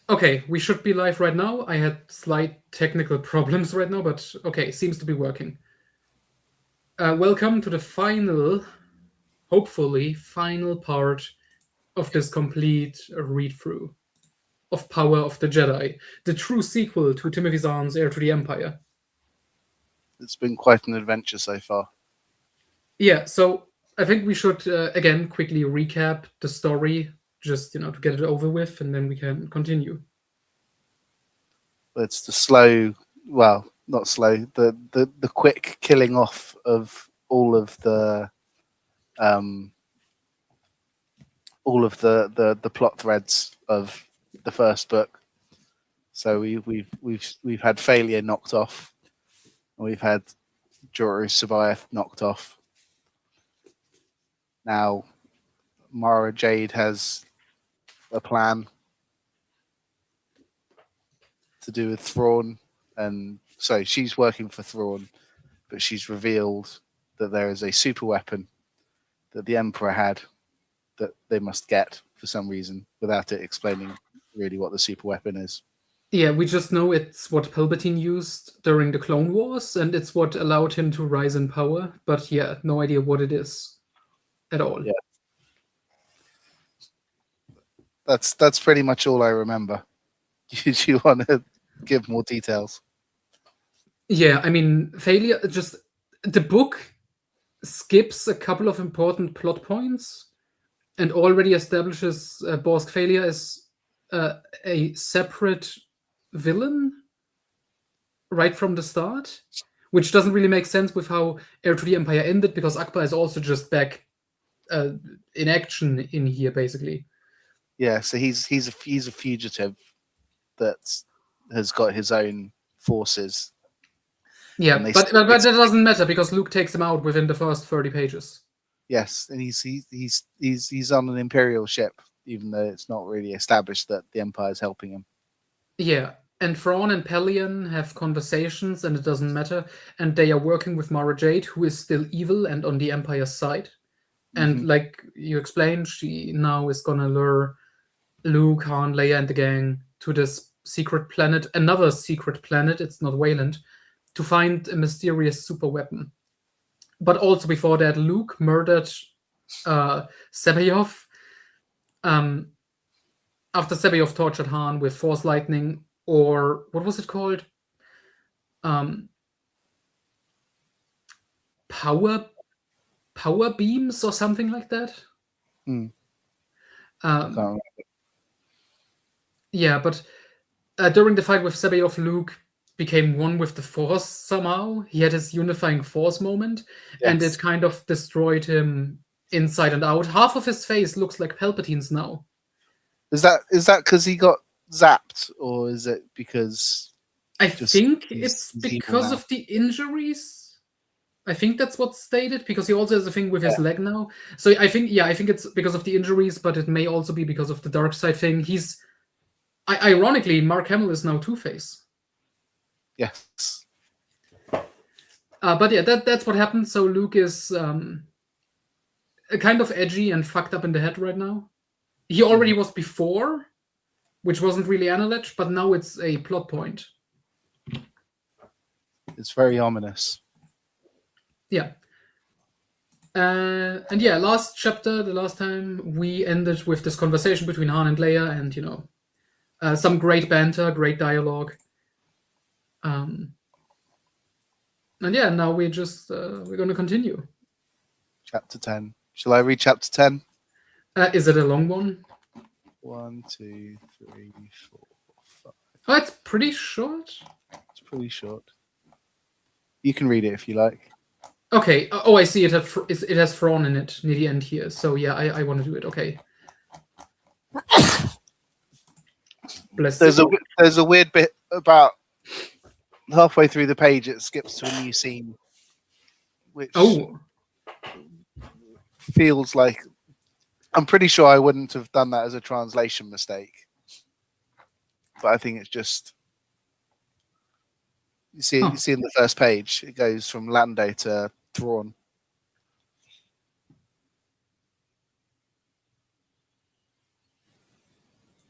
Okay, we should be live right now. I had slight technical problems right now, but okay, seems to be working. Welcome to the final, hopefully, final part of this complete read-through of Power of the Jedi, the true sequel to Timothy Zahn's Heir to the Empire. It's been quite an adventure so far. Yeah, so I think we should, again, quickly recap the story, just, to get it over with, and then we can continue. It's the slow, well, not slow, the quick killing off of all of the plot threads of the first book. So we've had failure knocked off, and we've had Joru Sabayath knocked off. Now Mara Jade has a plan to do with Thrawn, and so she's working for Thrawn, but she's revealed that there is a super weapon that the Emperor had that they must get for some reason, without it explaining really what the super weapon is. Yeah, we just know it's what Palpatine used during the Clone Wars, and it's what allowed him to rise in power. But yeah, no idea what it is at all. Yeah, that's pretty much all I remember. Do you want to give more details? Yeah, I mean, failure. Just the book skips a couple of important plot points and already establishes Borsk failure as a separate villain right from the start, which doesn't really make sense with how Heir to the Empire ended, because Akbar is also just back in action in here, basically. Yeah, so he's a fugitive that has got his own forces. Yeah, but that doesn't matter because Luke takes him out within the first 30 pages. Yes, and he's on an Imperial ship, even though it's not really established that the Empire is helping him. Yeah, and Thrawn and Pelion have conversations, and it doesn't matter. And they are working with Mara Jade, who is still evil and on the Empire's side. And like you explained, she now is gonna lure Luke, Han, Leia, and the gang to this secret planet, another secret planet. It's not Wayland, to find a mysterious super weapon. But also before that, Luke murdered Sebayov. After Sebayov tortured Han with Force Lightning, or what was it called? Power beams or something like that. Yeah, but during the fight with Sebayov, Luke became one with the Force somehow. He had his unifying Force moment, and it kind of destroyed him inside and out. Half of his face looks like Palpatine's now. Is that because he got zapped, or is it because? I think it's because of the injuries. I think that's what's stated, because he also has a thing with his leg now. So I think it's because of the injuries, but it may also be because of the dark side thing. Ironically, Mark Hamill is now Two-Face. Yes. But yeah, that's what happened. So Luke is kind of edgy and fucked up in the head right now. He already was before, which wasn't really analyzed, but now it's a plot point. It's very ominous. Yeah. And yeah, last chapter, the last time, we ended with this conversation between Han and Leia, and some great banter, great dialogue. And yeah, now we're going to continue. Chapter 10. Shall I read chapter 10? Is it a long one? 1, 2, 3, 4, 5. Oh, it's pretty short. It's pretty short. You can read it if you like. Okay. Oh, I see. It has Thrawn in it near the end here. So yeah, I want to do it. Okay. Bless there's a weird bit about halfway through the page. It skips to a new scene, which feels like, I'm pretty sure I wouldn't have done that as a translation mistake, but I think it's just, you see in the first page, it goes from Lando to Thrawn.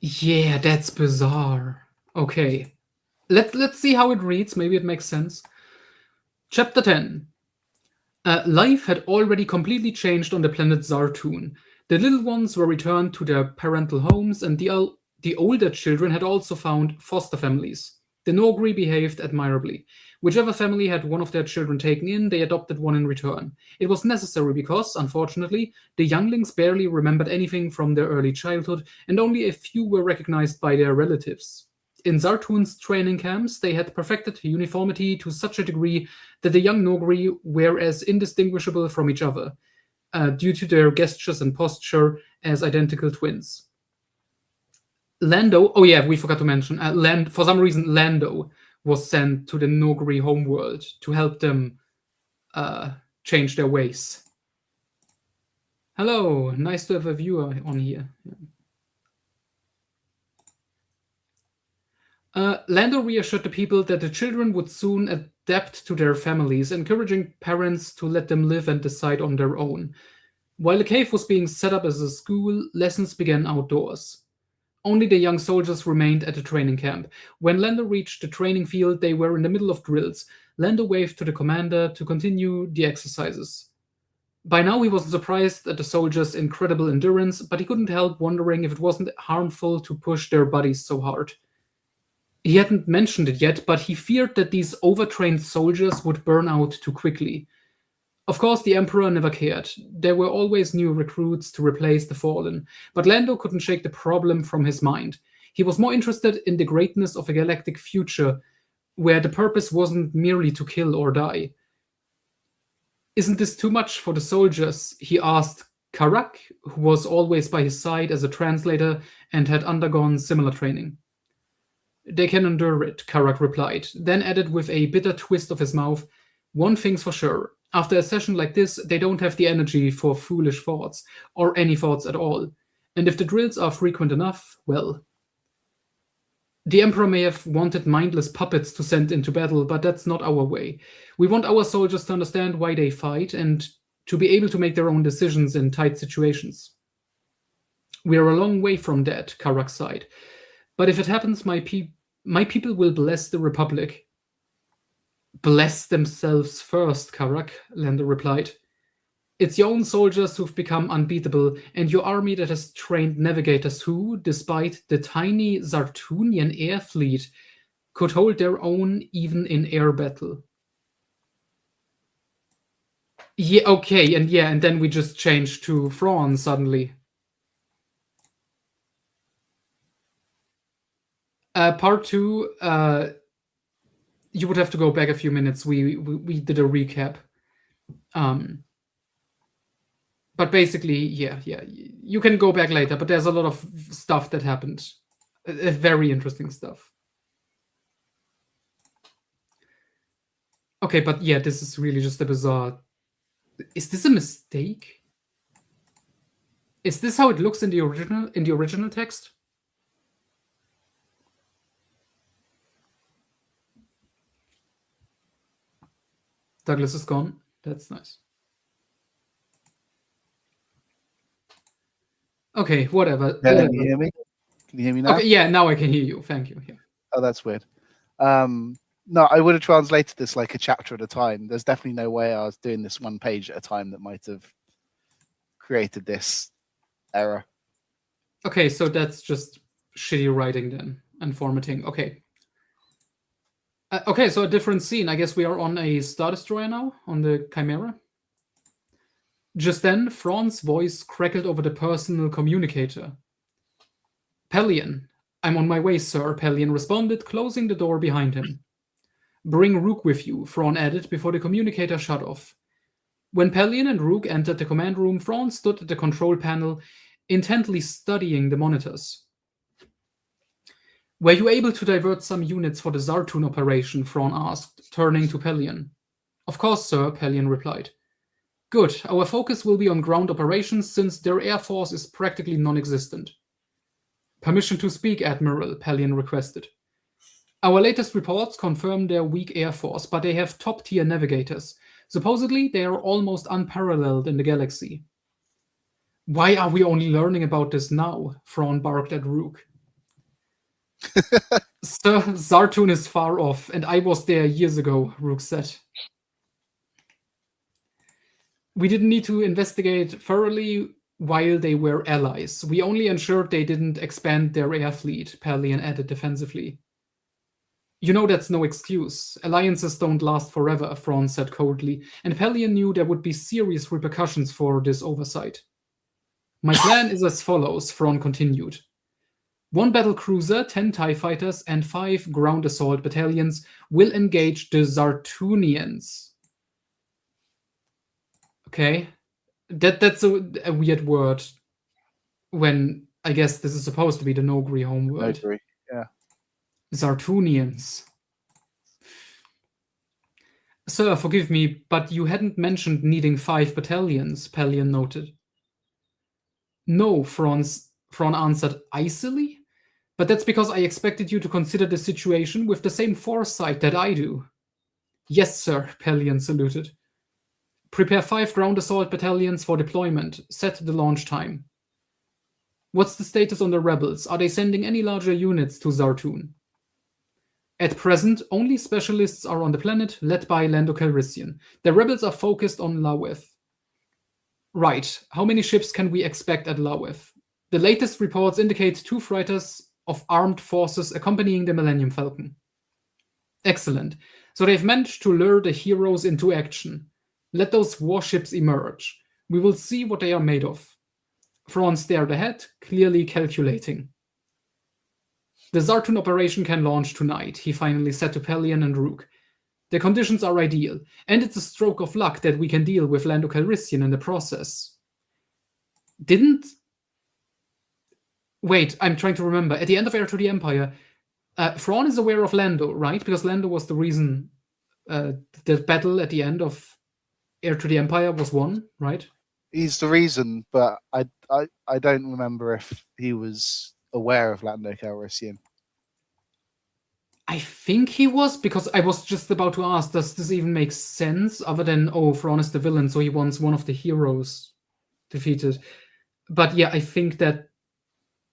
Yeah, that's bizarre. Okay. Let's see how it reads. Maybe it makes sense. Chapter 10. Life had already completely changed on the planet Zartun. The little ones were returned to their parental homes, and the older children had also found foster families. The Nogri behaved admirably. Whichever family had one of their children taken in, they adopted one in return. It was necessary because, unfortunately, the younglings barely remembered anything from their early childhood, and only a few were recognized by their relatives. In Zartun's training camps, they had perfected uniformity to such a degree that the young Nogri were as indistinguishable from each other, due to their gestures and posture as identical twins. Lando, oh yeah, we forgot to mention, for some reason, Lando was sent to the Nogri homeworld to help them change their ways. Hello, nice to have a viewer on here. Lando reassured the people that the children would soon adapt to their families, encouraging parents to let them live and decide on their own. While the cave was being set up as a school, lessons began outdoors. Only the young soldiers remained at the training camp. When Lando reached the training field, they were in the middle of drills. Lando waved to the commander to continue the exercises. By now, he wasn't surprised at the soldiers' incredible endurance, but he couldn't help wondering if it wasn't harmful to push their bodies so hard. He hadn't mentioned it yet, but he feared that these overtrained soldiers would burn out too quickly. Of course, the Emperor never cared. There were always new recruits to replace the fallen, but Lando couldn't shake the problem from his mind. He was more interested in the greatness of a galactic future where the purpose wasn't merely to kill or die. Isn't this too much for the soldiers? He asked Karak, who was always by his side as a translator and had undergone similar training. They can endure it, Karak replied, then added with a bitter twist of his mouth, one thing's for sure. After a session like this, they don't have the energy for foolish thoughts, or any thoughts at all. And if the drills are frequent enough, well. The Emperor may have wanted mindless puppets to send into battle, but that's not our way. We want our soldiers to understand why they fight and to be able to make their own decisions in tight situations. We are a long way from that, Karak sighed. But if it happens, my people will bless the Republic. Bless themselves first, Karak, Lando replied. It's your own soldiers who've become unbeatable, and your army that has trained navigators who, despite the tiny Zartunian air fleet, could hold their own even in air battle. Yeah, okay, and then we just changed to Thrawn suddenly. Part 2, you would have to go back a few minutes. We did a recap. But basically, yeah, you can go back later, but there's a lot of stuff that happened. Very interesting stuff. Okay, but yeah, this is really just a bizarre... Is this a mistake? Is this how it looks in the original text? Douglas is gone. That's nice. Okay, whatever. Can you hear me? Can you hear me now? Okay, yeah, now I can hear you. Thank you. Yeah. Oh, that's weird. No, I would have translated this like a chapter at a time. There's definitely no way I was doing this one page at a time that might have created this error. Okay, so that's just shitty writing then, and formatting. Okay. Okay, so a different scene. I guess we are on a Star Destroyer now, on the Chimera. Just then, Thrawn's voice crackled over the personal communicator. Pelion. I'm on my way, sir, Pelion responded, closing the door behind him. Bring Rook with you, Thrawn added before the communicator shut off. When Pelion and Rook entered the command room, Thrawn stood at the control panel, intently studying the monitors. Were you able to divert some units for the Zartun operation? Thrawn asked, turning to Pelion. Of course, sir, Pelion replied. Good, our focus will be on ground operations since their air force is practically non-existent. Permission to speak, Admiral, Pelion requested. Our latest reports confirm their weak air force, but they have top-tier navigators. Supposedly, they are almost unparalleled in the galaxy. Why are we only learning about this now? Thrawn barked at Rook. Sir, Zartun is far off, and I was there years ago, Rook said. We didn't need to investigate thoroughly while they were allies. We only ensured they didn't expand their air fleet, Pelion added defensively. You know that's no excuse. Alliances don't last forever, Thrawn said coldly, and Pelion knew there would be serious repercussions for this oversight. My plan is as follows, Thrawn continued. 1 battle cruiser, 10 TIE fighters, and 5 ground assault battalions will engage the Zartunians. Okay. That's a weird word when I guess this is supposed to be the Nogri homeworld. Nogri, yeah. Zartunians. Sir, forgive me, but you hadn't mentioned needing 5 battalions, Pelion noted. No, Thrawn answered icily. But that's because I expected you to consider the situation with the same foresight that I do. Yes, sir, Pelion saluted. Prepare 5 ground assault battalions for deployment. Set the launch time. What's the status on the rebels? Are they sending any larger units to Zartun? At present, only specialists are on the planet, led by Lando Calrissian. The rebels are focused on Laweth. Right. How many ships can we expect at Laweth? The latest reports indicate 2 freighters of armed forces accompanying the Millennium Falcon. Excellent. So they've managed to lure the heroes into action. Let those warships emerge. We will see what they are made of. Thrawn stared ahead, clearly calculating. The Zartun operation can launch tonight, he finally said to Pelion and Rook. The conditions are ideal, and it's a stroke of luck that we can deal with Lando Calrissian in the process. Wait, I'm trying to remember. At the end of Heir to the Empire, Thrawn is aware of Lando, right? Because Lando was the reason the battle at the end of Heir to the Empire was won, right? He's the reason, but I don't remember if he was aware of Lando Calrissian. I think he was, because I was just about to ask, does this even make sense other than, Thrawn is the villain, so he wants one of the heroes defeated. But yeah, I think that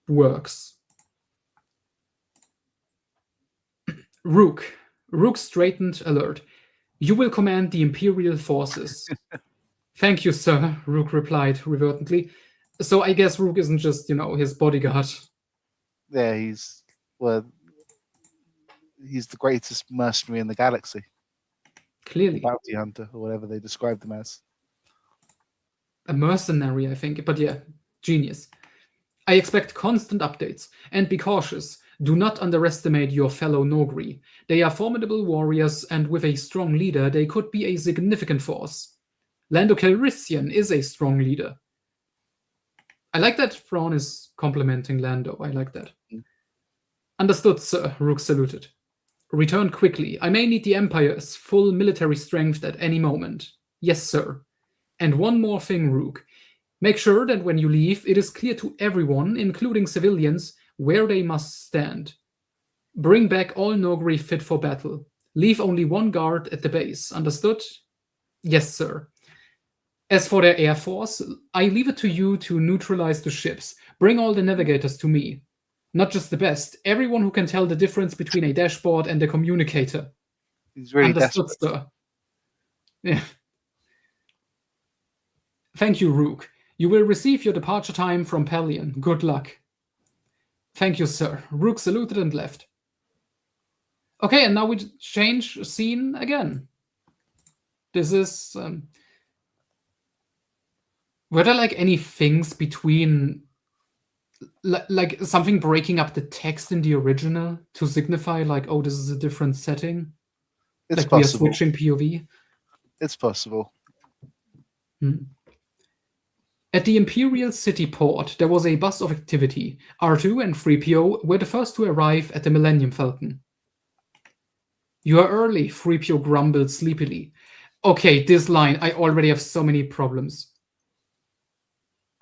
works. Rook straightened, alert. You will command the Imperial forces. Thank you, sir, Rook replied reverently. So I guess Rook isn't just, his bodyguard. Yeah, he's the greatest mercenary in the galaxy. Clearly. Bounty hunter, or whatever they described him as. A mercenary, I think. But yeah, genius. I expect constant updates. And be cautious. Do not underestimate your fellow Nogri. They are formidable warriors, and with a strong leader, they could be a significant force. Lando Calrissian is a strong leader. I like that Thrawn is complimenting Lando. I like that. Understood, sir, Rook saluted. Return quickly. I may need the Empire's full military strength at any moment. Yes, sir. And one more thing, Rook. Make sure that when you leave, it is clear to everyone, including civilians, where they must stand. Bring back all Nogri fit for battle. Leave only 1 guard at the base. Understood? Yes, sir. As for their air force, I leave it to you to neutralize the ships. Bring all the navigators to me. Not just the best, everyone who can tell the difference between a dashboard and a communicator. He's really Understood, desperate. sir. Yeah. Thank you, Rook. You will receive your departure time from Pelion. Good luck. Thank you, sir. Rook saluted and left. Okay, and now we change scene again. This is... were there any things between... like something breaking up the text in the original to signify this is a different setting? It's possible. We are switching POV? It's possible. At the Imperial City port, there was a buzz of activity. R2 and 3PO were the first to arrive at the Millennium Falcon. You are early, 3PO grumbled sleepily. Okay, this line, I already have so many problems.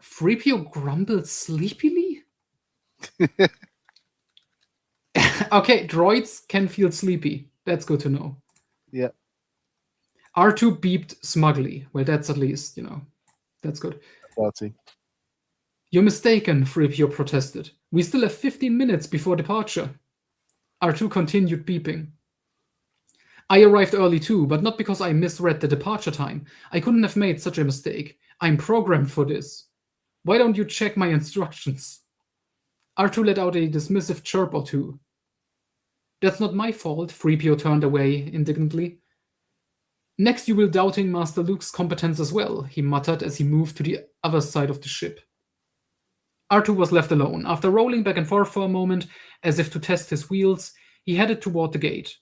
3PO grumbled sleepily? Okay, droids can feel sleepy. That's good to know. Yeah. R2 beeped smugly. Well, that's at least, that's good. Party. You're mistaken, 3PO protested. We still have 15 minutes before departure. R2 continued beeping. I arrived early too, but not because I misread the departure time. I couldn't have made such a mistake. I'm programmed for this. Why don't you check my instructions? R2 let out a dismissive chirp or two. That's not my fault, 3PO turned away indignantly. Next you will doubting Master Luke's competence as well, he muttered as he moved to the other side of the ship. R2 was left alone. After rolling back and forth for a moment, as if to test his wheels, he headed toward the gate.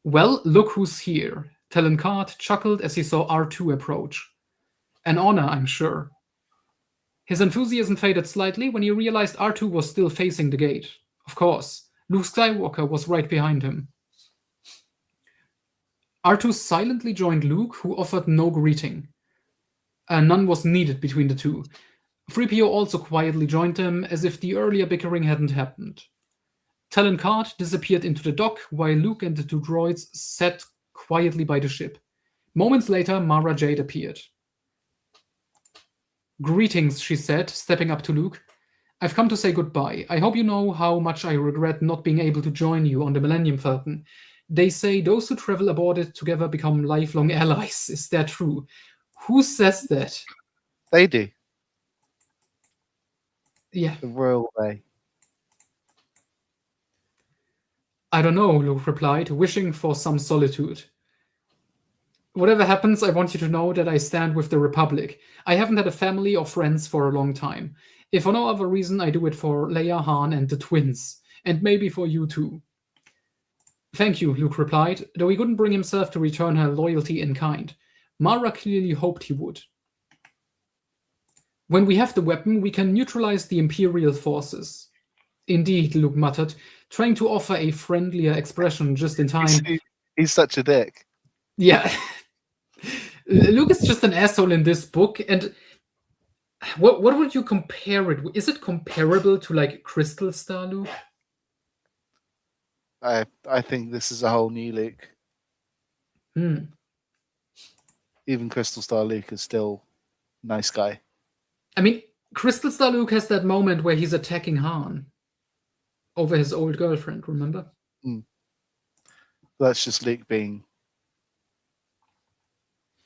Well, look who's here, Talon Card chuckled as he saw R2 approach. An honor, I'm sure. His enthusiasm faded slightly when he realized R2 was still facing the gate. Of course, Luke Skywalker was right behind him. R2 silently joined Luke, who offered no greeting. None was needed between the two. 3PO also quietly joined them, as if the earlier bickering hadn't happened. Talon Card disappeared into the dock, while Luke and the two droids sat quietly by the ship. Moments later, Mara Jade appeared. Greetings, she said, stepping up to Luke. I've come to say goodbye. I hope you know how much I regret not being able to join you on the Millennium Falcon. They say those who travel aboard it together become lifelong allies. Is that true? Who says that? They do. Yeah. The royal way. I don't know, Luke replied, wishing for some solitude. Whatever happens, I want you to know that I stand with the Republic. I haven't had a family or friends for a long time. If for no other reason, I do it for Leia, Han, and the twins. And maybe for you too. Thank you, Luke replied, though he couldn't bring himself to return her loyalty in kind. Mara clearly hoped he would. When we have the weapon, we can neutralize the Imperial forces. Indeed, Luke muttered, trying to offer a friendlier expression just in time. He's such a dick. Yeah. Luke is just an asshole in this book, and what would you compare it with? Is it comparable to like Crystal Star Luke? I think this is a whole new Luke. Even Crystal Star Luke is still a nice guy. I mean, Crystal Star Luke has that moment where he's attacking Han over his old girlfriend, remember? That's just Luke being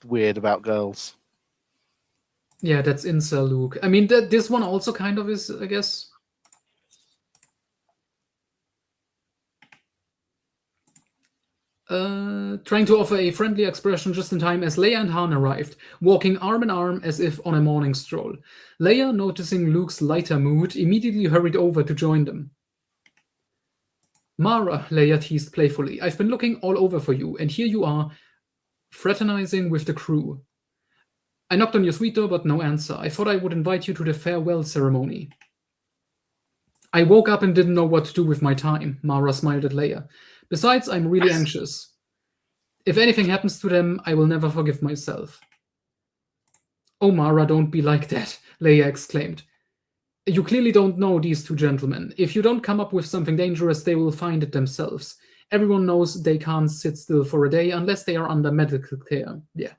weird about girls. Yeah, that's incel Luke. I mean, this one also kind of is, I guess. Trying to offer a friendly expression just in time as Leia and Han arrived, walking arm in arm as if on a morning stroll. Leia, noticing Luke's lighter mood, immediately hurried over to join them. Mara, Leia teased playfully, I've been looking all over for you, and here you are, fraternizing with the crew. I knocked on your suite door, but no answer. I thought I would invite you to the farewell ceremony. I woke up and didn't know what to do with my time, Mara smiled at Leia. Besides, I'm really anxious. If anything happens to them, I will never forgive myself. Oh, Mara, don't be like that, Leia exclaimed. You clearly don't know these two gentlemen. If you don't come up with something dangerous, they will find it themselves. Everyone knows they can't sit still for a day unless they are under medical care. Yeah.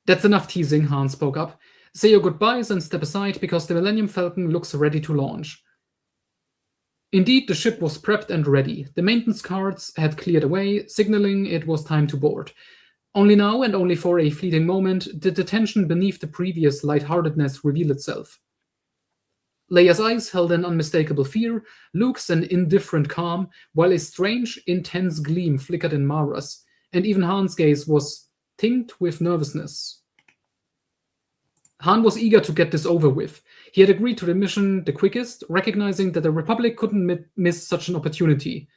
That's enough teasing, Han spoke up. Say your goodbyes and step aside because the Millennium Falcon looks ready to launch. Indeed, the ship was prepped and ready. The maintenance cards had cleared away, signaling it was time to board. Only now, and only for a fleeting moment, did the tension beneath the previous lightheartedness reveal itself. Leia's eyes held an unmistakable fear, Luke's an indifferent calm, while a strange, intense gleam flickered in Mara's, and even Han's gaze was tinged with nervousness. Han was eager to get this over with. He had agreed to the mission the quickest, recognizing that the Republic couldn't miss such an opportunity.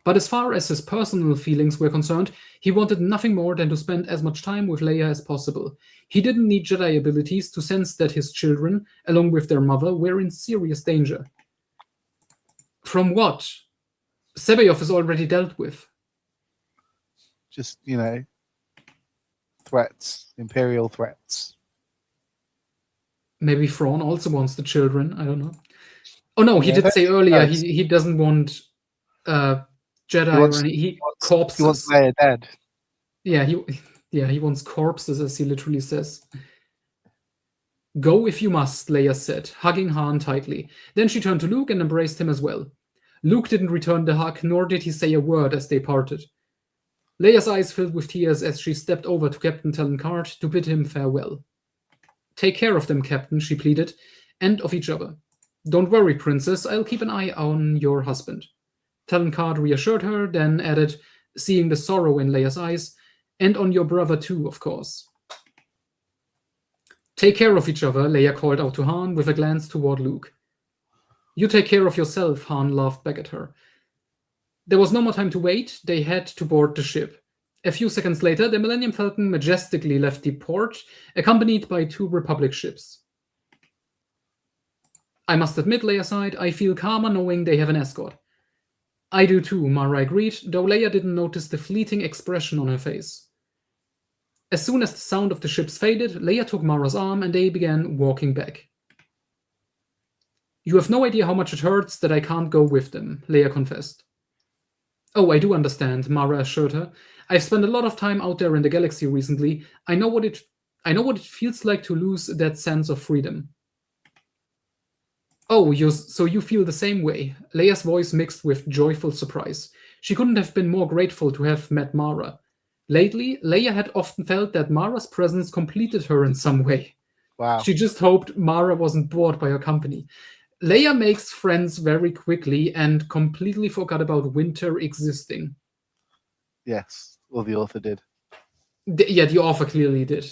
But as far as his personal feelings were concerned, he wanted nothing more than to spend as much time with Leia as possible. He didn't need Jedi abilities to sense that his children, along with their mother, were in serious danger. From what? Sebayov is already dealt with. Just, threats, Imperial threats. Maybe Thrawn also wants the children. I don't know. Oh no, he did say earlier he doesn't want Jedi. He corpses. He wants Leia dead. Yeah, he wants corpses, as he literally says. Go if you must, Leia said, hugging Han tightly. Then she turned to Luke and embraced him as well. Luke didn't return the hug, nor did he say a word as they parted. Leia's eyes filled with tears as she stepped over to Captain Talon Karrde to bid him farewell. Take care of them, Captain, she pleaded, and of each other. Don't worry, Princess, I'll keep an eye on your husband. Talon Karrde reassured her, then added, seeing the sorrow in Leia's eyes, and on your brother too, of course. Take care of each other, Leia called out to Han with a glance toward Luke. You take care of yourself, Han laughed back at her. There was no more time to wait. They had to board the ship. A few seconds later, the Millennium Falcon majestically left the port, accompanied by 2 Republic ships. I must admit, Leia sighed, I feel calmer knowing they have an escort. I do too, Mara agreed, though Leia didn't notice the fleeting expression on her face. As soon as the sound of the ships faded, Leia took Mara's arm and they began walking back. You have no idea how much it hurts that I can't go with them, Leia confessed. Oh, I do understand, Mara assured her. I've spent a lot of time out there in the galaxy recently. I know what it feels like to lose that sense of freedom. Oh, so you feel the same way, Leia's voice mixed with joyful surprise. She couldn't have been more grateful to have met Mara. Lately, Leia had often felt that Mara's presence completed her in some way. Wow. She just hoped Mara wasn't bored by her company. Leia makes friends very quickly and completely forgot about Winter existing. Yes, well, the author did. The author clearly did.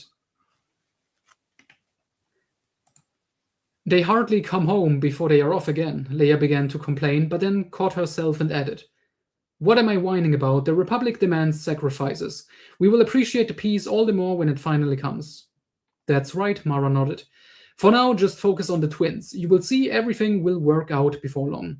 They hardly come home before they are off again, Leia began to complain, but then caught herself and added, What am I whining about? The Republic demands sacrifices. We will appreciate the peace all the more when it finally comes. That's right, Mara nodded. For now, just focus on the twins. You will see everything will work out before long.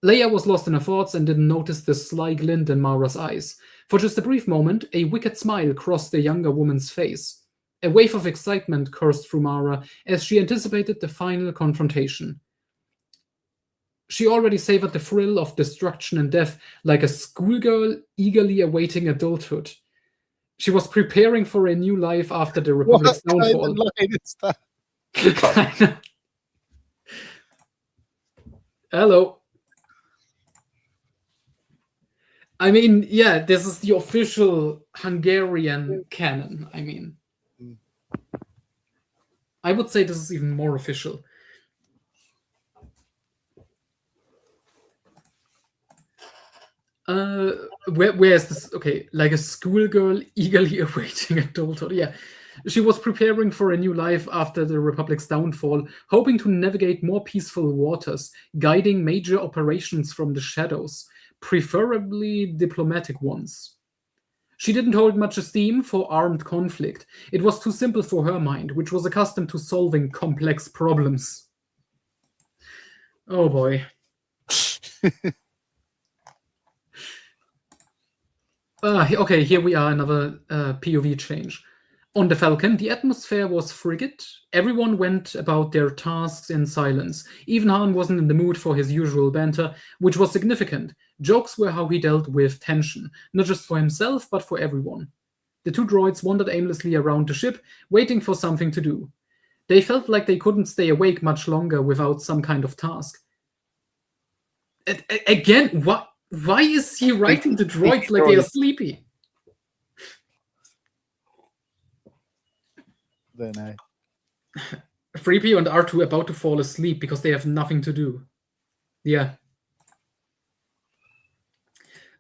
Leia was lost in her thoughts and didn't notice the sly glint in Mara's eyes. For just a brief moment, a wicked smile crossed the younger woman's face. A wave of excitement coursed through Mara as she anticipated the final confrontation. She already savored the thrill of destruction and death like a schoolgirl eagerly awaiting adulthood. She was preparing for a new life after the Republic's downfall. What kind of line is that? Hello. I mean, yeah, this is the official Hungarian canon. I mean, I would say this is even more official. Where is this? Okay, like a schoolgirl eagerly awaiting adulthood. Yeah, she was preparing for a new life after the Republic's downfall, hoping to navigate more peaceful waters, guiding major operations from the shadows, preferably diplomatic ones. She didn't hold much esteem for armed conflict. It was too simple for her mind, which was accustomed to solving complex problems. Oh boy. Okay, here we are, another POV change. On the Falcon, the atmosphere was frigid. Everyone went about their tasks in silence. Even Han wasn't in the mood for his usual banter, which was significant. Jokes were how he dealt with tension, not just for himself, but for everyone. The 2 droids wandered aimlessly around the ship, waiting for something to do. They felt like they couldn't stay awake much longer without some kind of task. Again, what? Why is he writing the droids like they are sleepy? Don't know. 3PO and R2 about to fall asleep because they have nothing to do. Yeah.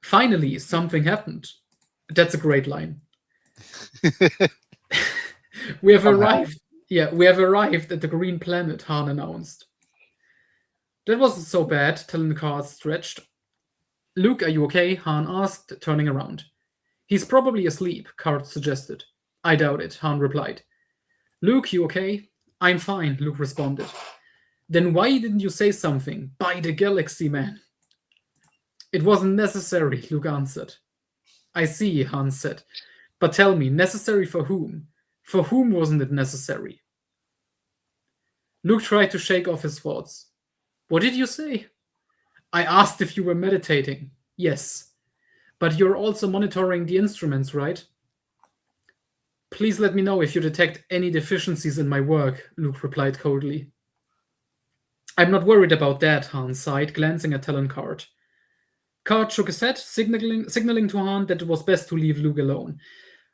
Finally, something happened. That's a great line. We have arrived. Yeah, we have arrived at the green planet, Han announced. That wasn't so bad, Talon Karrde stretched. Luke, are you okay? Han asked, turning around. He's probably asleep, Karrde suggested. I doubt it, Han replied. Luke, you okay? I'm fine, Luke responded. Then why didn't you say something? By the galaxy, man. It wasn't necessary, Luke answered. I see, Han said. But tell me, necessary for whom? For whom wasn't it necessary? Luke tried to shake off his thoughts. What did you say? I asked if you were meditating. Yes. But you're also monitoring the instruments, right? Please let me know if you detect any deficiencies in my work, Luke replied coldly. I'm not worried about that, Han sighed, glancing at Talon Card. Card shook his head, signaling to Han that it was best to leave Luke alone.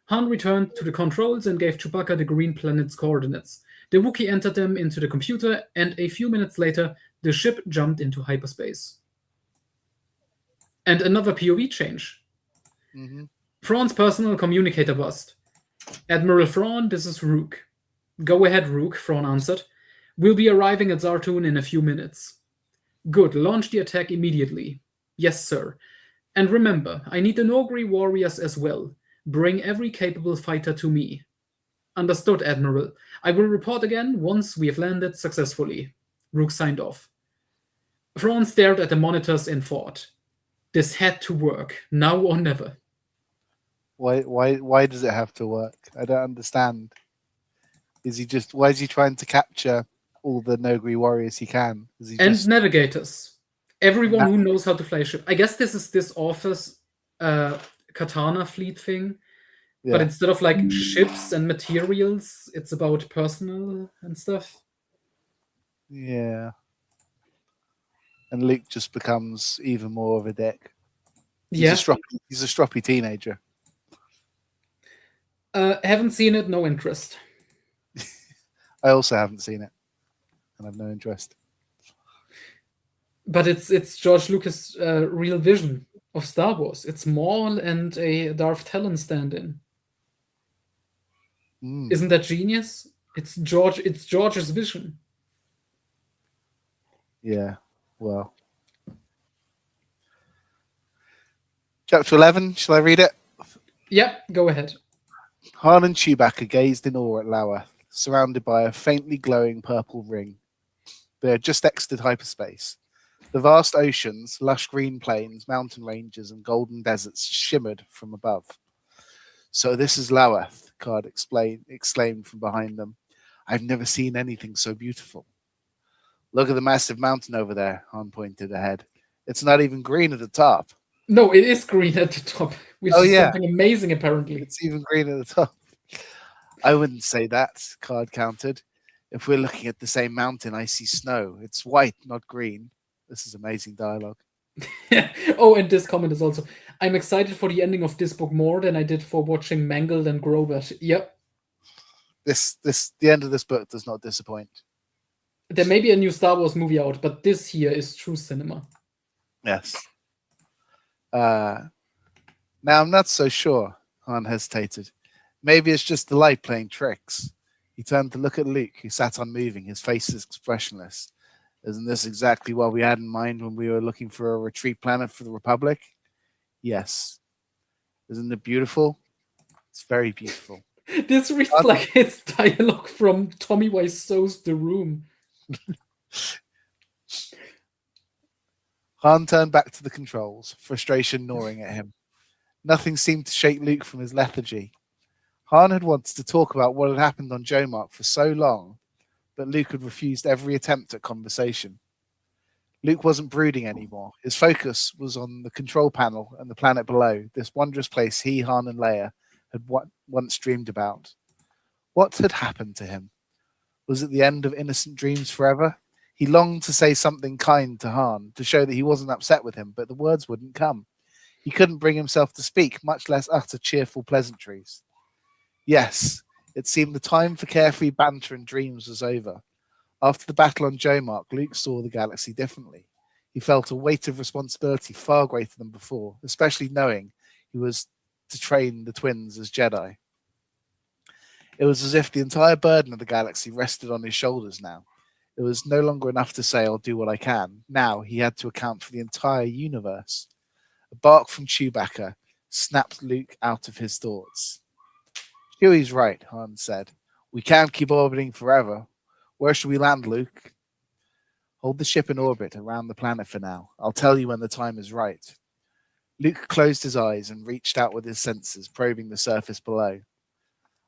Han returned to the controls and gave Chewbacca the green planet's coordinates. The Wookiee entered them into the computer, and a few minutes later, the ship jumped into hyperspace. And another POV change. Mm-hmm. Thrawn's personal communicator buzzed. Admiral Thrawn, this is Rook. Go ahead, Rook, Thrawn answered. We'll be arriving at Zartun in a few minutes. Good, launch the attack immediately. Yes, sir. And remember, I need the Noghri warriors as well. Bring every capable fighter to me. Understood, Admiral. I will report again once we have landed successfully. Rook signed off. Thrawn stared at the monitors in thought. This had to work, now or never. Why does it have to work? I don't understand. Why is he trying to capture all the Noghri warriors he can? Navigators. Everyone who knows how to fly a ship. I guess this is this author's Katana fleet thing. Yeah. But instead of like ships and materials, it's about personnel and stuff. Yeah. And Luke just becomes even more of a dick. He's a stroppy teenager. Haven't seen it, no interest. I also haven't seen it, and I've no interest. But it's George Lucas' real vision of Star Wars. It's Maul and a Darth Talon stand-in. Isn't that genius? It's George's vision. Yeah, well. Chapter 11, shall I read it? Yep, go ahead. Han and Chewbacca gazed in awe at Lowath, surrounded by a faintly glowing purple ring. They had just exited hyperspace. The vast oceans, lush green plains, mountain ranges, and golden deserts shimmered from above. So this is Lowath, Card exclaimed from behind them. I've never seen anything so beautiful. Look at the massive mountain over there, Han pointed ahead. It's not even green at the top. No, it is green at the top, which is something amazing, apparently. It's even green at the top. I wouldn't say that, Card countered. If we're looking at the same mountain, I see snow. It's white, not green. This is amazing dialogue. Oh, and this comment is also, I'm excited for the ending of this book more than I did for watching Mangled and Grobert. Yep. The end of this book does not disappoint. There may be a new Star Wars movie out, but this here is true cinema. Yes. Now I'm not so sure, Han hesitated. Maybe it's just the light playing tricks. He turned to look at Luke, who sat unmoving, his face expressionless. Isn't this exactly what we had in mind when we were looking for a retreat planet for the Republic? Yes. Isn't it beautiful? It's very beautiful. This reads like it's dialogue from Tommy Wiseau's The Room. Han turned back to the controls, frustration gnawing at him. Nothing seemed to shake Luke from his lethargy. Han had wanted to talk about what had happened on Jomark for so long, but Luke had refused every attempt at conversation. Luke wasn't brooding anymore. His focus was on the control panel and the planet below, this wondrous place he, Han, and Leia had once dreamed about. What had happened to him? Was it the end of innocent dreams forever? He longed to say something kind to Han, to show that he wasn't upset with him, but the words wouldn't come. He couldn't bring himself to speak, much less utter cheerful pleasantries. Yes, it seemed the time for carefree banter and dreams was over. After the battle on Jomark, Luke saw the galaxy differently. He felt a weight of responsibility far greater than before, especially knowing he was to train the twins as Jedi. It was as if the entire burden of the galaxy rested on his shoulders now. It was no longer enough to say, I'll do what I can. Now he had to account for the entire universe. A bark from Chewbacca snapped Luke out of his thoughts. Chewie's right, Han said. We can't keep orbiting forever. Where should we land, Luke? Hold the ship in orbit around the planet for now. I'll tell you when the time is right. Luke closed his eyes and reached out with his sensors, probing the surface below.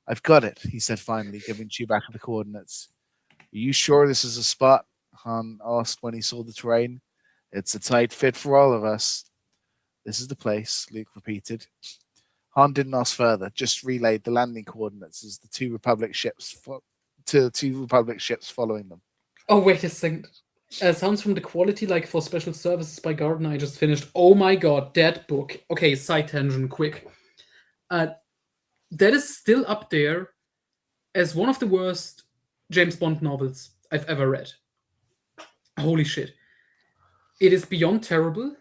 I've got it, he said finally, giving Chewbacca the coordinates. Are you sure this is a spot? Han asked when he saw the terrain. It's a tight fit for all of us. This is the place, Luke repeated. Han didn't ask further, just relayed the landing coordinates as the two Republic ships following them. Oh, wait a second. Sounds from the quality like for special services by Gardner I just finished. Oh my god, that book. Okay, side tangent, quick. That is still up there as one of the worst James Bond novels I've ever read. Holy shit. It is beyond terrible.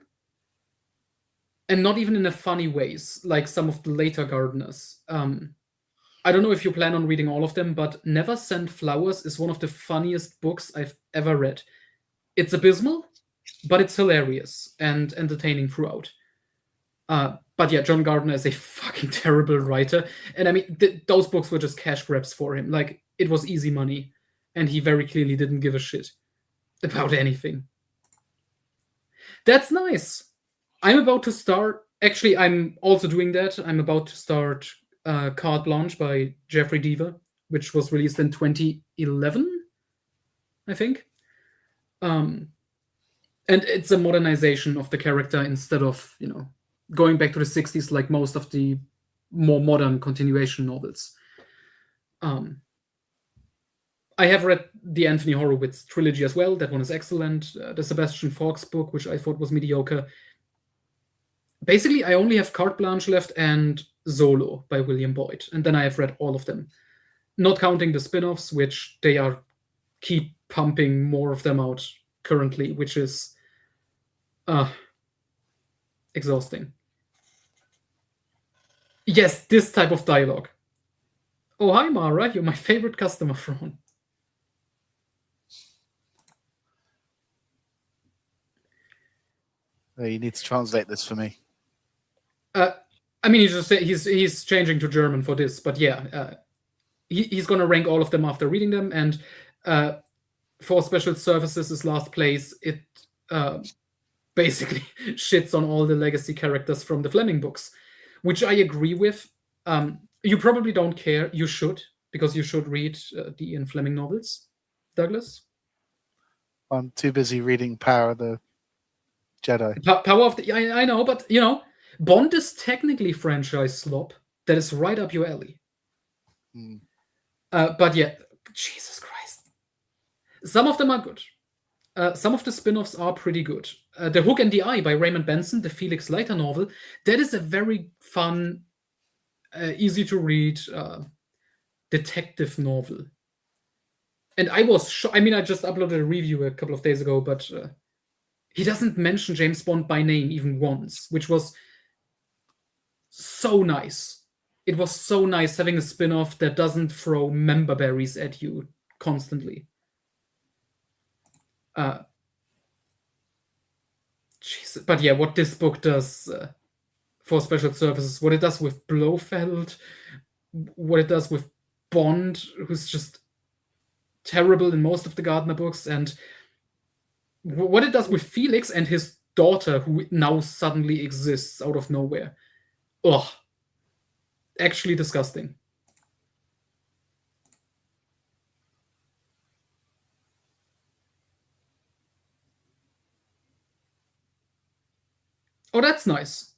And not even in a funny ways, like some of the later Gardners. I don't know if you plan on reading all of them, but Never Send Flowers is one of the funniest books I've ever read. It's abysmal, but it's hilarious and entertaining throughout. But yeah, John Gardner is a fucking terrible writer. And I mean, those books were just cash grabs for him. Like, it was easy money. And he very clearly didn't give a shit about anything. That's nice. I'm about to start. Actually, I'm also doing that. I'm about to start Carte Blanche by Jeffrey Deaver, which was released in 2011, I think. And it's a modernization of the character instead of, going back to the 60s like most of the more modern continuation novels. I have read the Anthony Horowitz trilogy as well. That one is excellent. The Sebastian Faulks book, which I thought was mediocre. Basically, I only have Carte Blanche left and Solo by William Boyd, and then I have read all of them. Not counting the spin-offs, which they keep pumping more of them out currently, which is exhausting. Yes, this type of dialogue. Oh, hi, Mara. You're my favorite customer, Ron. You need to translate this for me. I mean, he's changing to German for this, but yeah, he's gonna rank all of them after reading them, and for special services, his last place, it basically shits on all the legacy characters from the Fleming books, which I agree with. You probably don't care. You should, because you should read the Ian Fleming novels. Douglas? I'm too busy reading Power of the Jedi. Power of the... I know, but, Bond is technically franchise slop. That is right up your alley. But yeah, Jesus Christ. Some of them are good. Some of the spin-offs are pretty good. The Hook and the Eye by Raymond Benson, the Felix Leiter novel, that is a very fun, easy to read detective novel. And I was I just uploaded a review a couple of days ago, but he doesn't mention James Bond by name even once, which was so nice. It was so nice having a spin-off that doesn't throw member berries at you constantly. Jesus. But yeah, what this book does for special services, what it does with Blofeld, what it does with Bond, who's just terrible in most of the Gardner books, and what it does with Felix and his daughter, who now suddenly exists out of nowhere. Ugh. Actually disgusting. Oh, that's nice.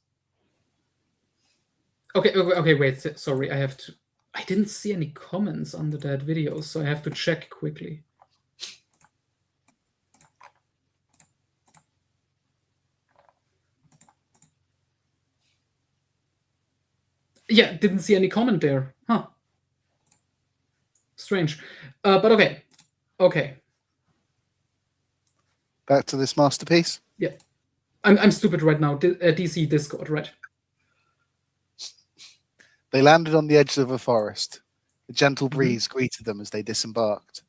Okay, wait, sorry, I didn't see any comments under that video, so I have to check quickly. Yeah, didn't see any comment there. Huh. Strange. But okay. Back to this masterpiece? Yeah. I'm stupid right now. DC Discord, right? They landed on the edge of a forest. A gentle breeze greeted them as they disembarked.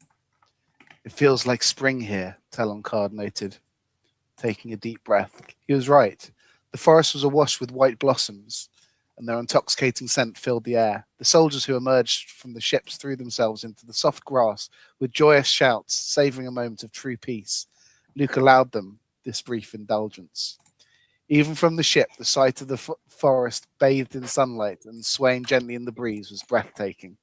It feels like spring here, Talon Card noted, taking a deep breath. He was right. The forest was awash with white blossoms, and their intoxicating scent filled the air. The soldiers who emerged from the ships threw themselves into the soft grass with joyous shouts, savoring a moment of true peace. Luke allowed them this brief indulgence. Even from the ship, the sight of the forest bathed in sunlight and swaying gently in the breeze was breathtaking.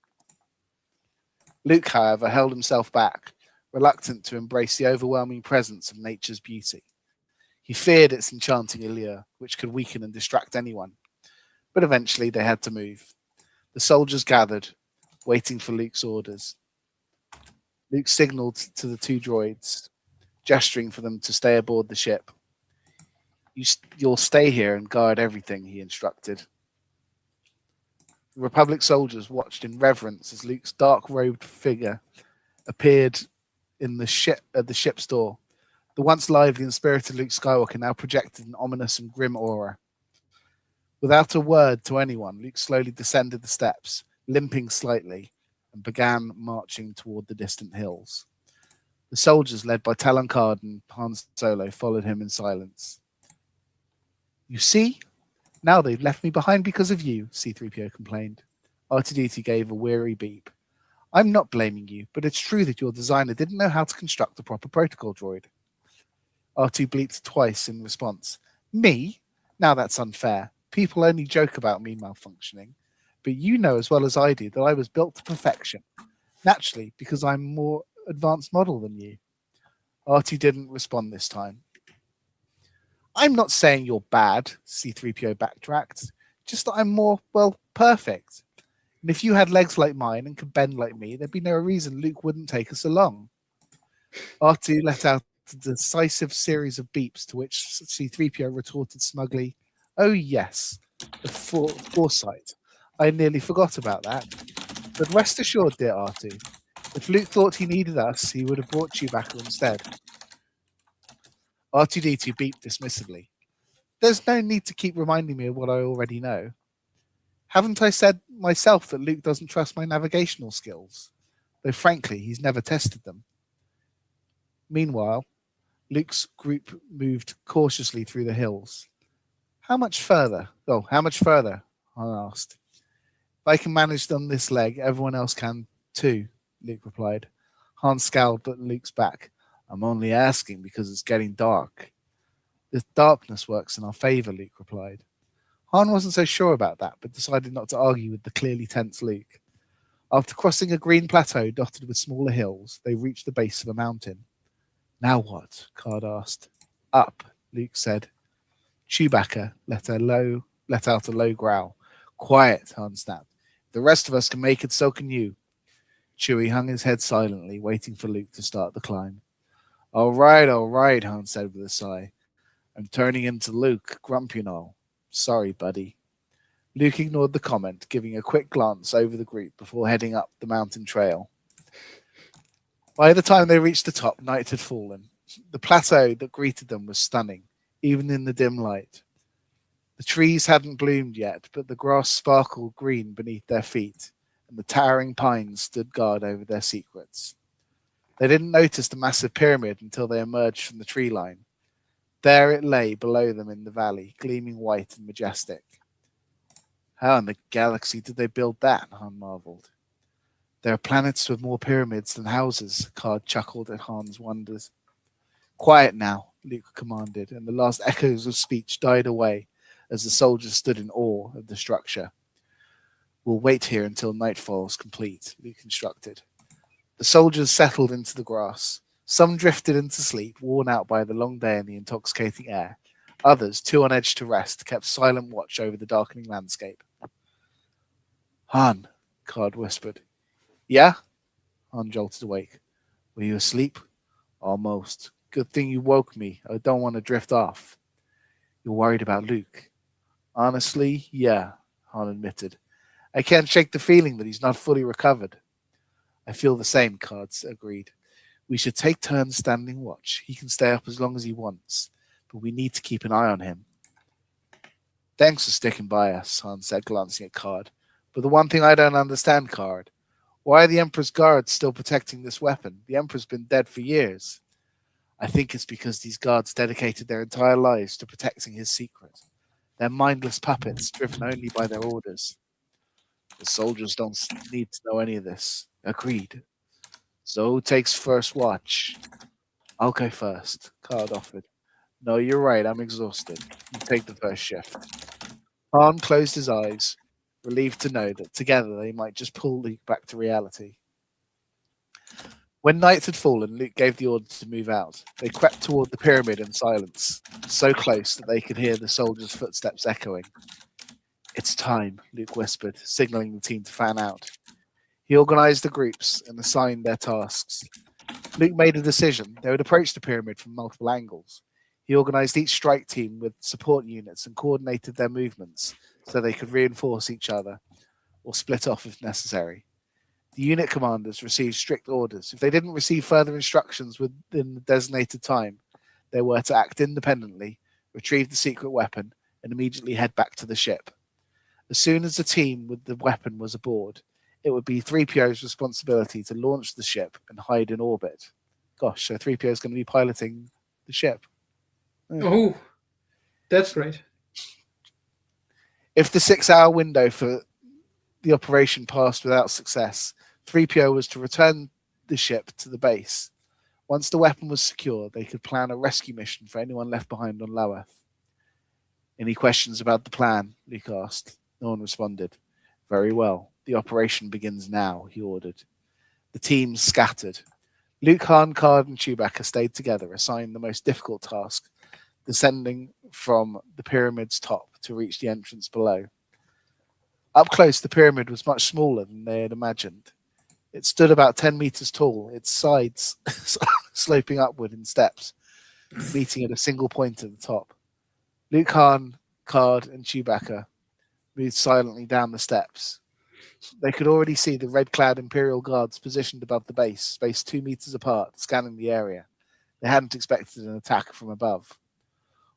Luke, however, held himself back, reluctant to embrace the overwhelming presence of nature's beauty. He feared its enchanting allure, which could weaken and distract anyone. But eventually they had to move. The soldiers gathered, waiting for Luke's orders. Luke signaled to the two droids, gesturing for them to stay aboard the ship. You'll stay here and guard everything, he instructed. The Republic soldiers watched in reverence as Luke's dark-robed figure appeared in the ship at the ship's door. The once lively and spirited Luke Skywalker now projected an ominous and grim aura. Without a word to anyone, Luke slowly descended the steps, limping slightly, and began marching toward the distant hills. The soldiers, led by Talon Karrde and Han Solo, followed him in silence. You see? Now they've left me behind because of you, C-3PO complained. R2-D2 gave a weary beep. I'm not blaming you, but it's true that your designer didn't know how to construct a proper protocol droid. R2 bleeped twice in response. Me? Now that's unfair. People only joke about me malfunctioning. But you know as well as I do that I was built to perfection. Naturally, because I'm a more advanced model than you. R2 didn't respond this time. I'm not saying you're bad, C-3PO backtracked. Just that I'm more, well, perfect. And if you had legs like mine and could bend like me, there'd be no reason Luke wouldn't take us along. R2 let out a decisive series of beeps, to which C-3PO retorted smugly, oh yes, the foresight. I nearly forgot about that. But rest assured, dear R2, if Luke thought he needed us, he would have brought Chewbacca instead. R2-D2 beeped dismissively. There's no need to keep reminding me of what I already know. Haven't I said myself that Luke doesn't trust my navigational skills? Though frankly, he's never tested them. Meanwhile, Luke's group moved cautiously through the hills. How much further? Han asked. If I can manage on this leg, everyone else can too, Luke replied. Han scowled at Luke's back. I'm only asking because it's getting dark. The darkness works in our favor, Luke replied. Han wasn't so sure about that, but decided not to argue with the clearly tense Luke. After crossing a green plateau dotted with smaller hills, they reached the base of a mountain. Now what? Karrde asked. Up, Luke said. Chewbacca let out a low growl. Quiet, Han snapped. If the rest of us can make it, so can you. Chewie hung his head silently, waiting for Luke to start the climb. All right, Han said with a sigh. I'm turning into Luke, grumpy and all. Sorry, buddy. Luke ignored the comment, giving a quick glance over the group before heading up the mountain trail. By the time they reached the top, night had fallen. The plateau that greeted them was stunning, even in the dim light. The trees hadn't bloomed yet, but the grass sparkled green beneath their feet, and the towering pines stood guard over their secrets. They didn't notice the massive pyramid until they emerged from the tree line. There it lay below them in the valley, gleaming white and majestic. How in the galaxy did they build that? Han marveled. There are planets with more pyramids than houses, Karrde chuckled at Han's wonders. Quiet now, Luke commanded, and the last echoes of speech died away as the soldiers stood in awe of the structure. We'll wait here until nightfall is complete, Luke instructed. The soldiers settled into the grass. Some drifted into sleep, worn out by the long day and the intoxicating air. Others, too on edge to rest, kept silent watch over the darkening landscape. Han, Karrde whispered. Yeah? Han jolted awake. Were you asleep? Almost. Good thing you woke me. I don't want to drift off. You're worried about Luke? Honestly, yeah, Han admitted. I can't shake the feeling that he's not fully recovered. I feel the same, Karrde agreed. We should take turns standing watch. He can stay up as long as he wants, but we need to keep an eye on him. Thanks for sticking by us, Han said, glancing at Karrde. But the one thing I don't understand, Karrde, why are the Emperor's guards still protecting this weapon? The Emperor's been dead for years. I think it's because these guards dedicated their entire lives to protecting his secret. They're mindless puppets, driven only by their orders. The soldiers don't need to know any of this. Agreed. So who takes first watch? I'll go first, Karrde offered. No, you're right, I'm exhausted. You take the first shift. Han closed his eyes, relieved to know that together they might just pull Luke back to reality. When night had fallen, Luke gave the order to move out. They crept toward the pyramid in silence, so close that they could hear the soldiers' footsteps echoing. It's time, Luke whispered, signaling the team to fan out. He organized the groups and assigned their tasks. Luke made a decision. They would approach the pyramid from multiple angles. He organized each strike team with support units and coordinated their movements so they could reinforce each other or split off if necessary. The unit commanders received strict orders. If they didn't receive further instructions within the designated time, they were to act independently, retrieve the secret weapon, and immediately head back to the ship. As soon as the team with the weapon was aboard, it would be 3PO's responsibility to launch the ship and hide in orbit. Gosh, so 3PO is going to be piloting the ship. Oh, that's great. If the 6-hour window for the operation passed without success, 3PO was to return the ship to the base. Once the weapon was secure, they could plan a rescue mission for anyone left behind on Low Earth. Any questions about the plan? Luke asked. No one responded. Very well. The operation begins now, he ordered. The teams scattered. Luke, Han, Card, and Chewbacca stayed together, assigned the most difficult task, descending from the pyramid's top to reach the entrance below. Up close, the pyramid was much smaller than they had imagined. It stood about 10 meters tall, its sides sloping upward in steps, meeting at a single point at the top. Luke, Han, Card, and Chewbacca moved silently down the steps. They could already see the red-clad Imperial guards positioned above the base, spaced 2 meters apart, scanning the area. They hadn't expected an attack from above.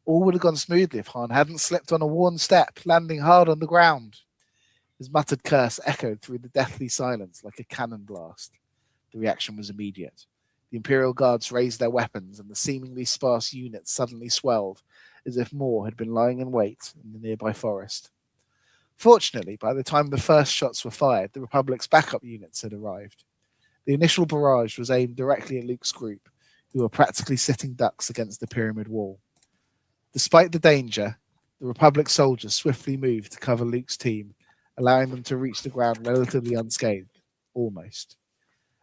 All would have gone smoothly if Han hadn't slipped on a worn step, landing hard on the ground. His muttered curse echoed through the deathly silence like a cannon blast. The reaction was immediate. The Imperial guards raised their weapons, and the seemingly sparse unit suddenly swelled, as if more had been lying in wait in the nearby forest. Fortunately, by the time the first shots were fired, the Republic's backup units had arrived. The initial barrage was aimed directly at Luke's group, who were practically sitting ducks against the pyramid wall. Despite the danger, the Republic soldiers swiftly moved to cover Luke's team, allowing them to reach the ground relatively unscathed, almost.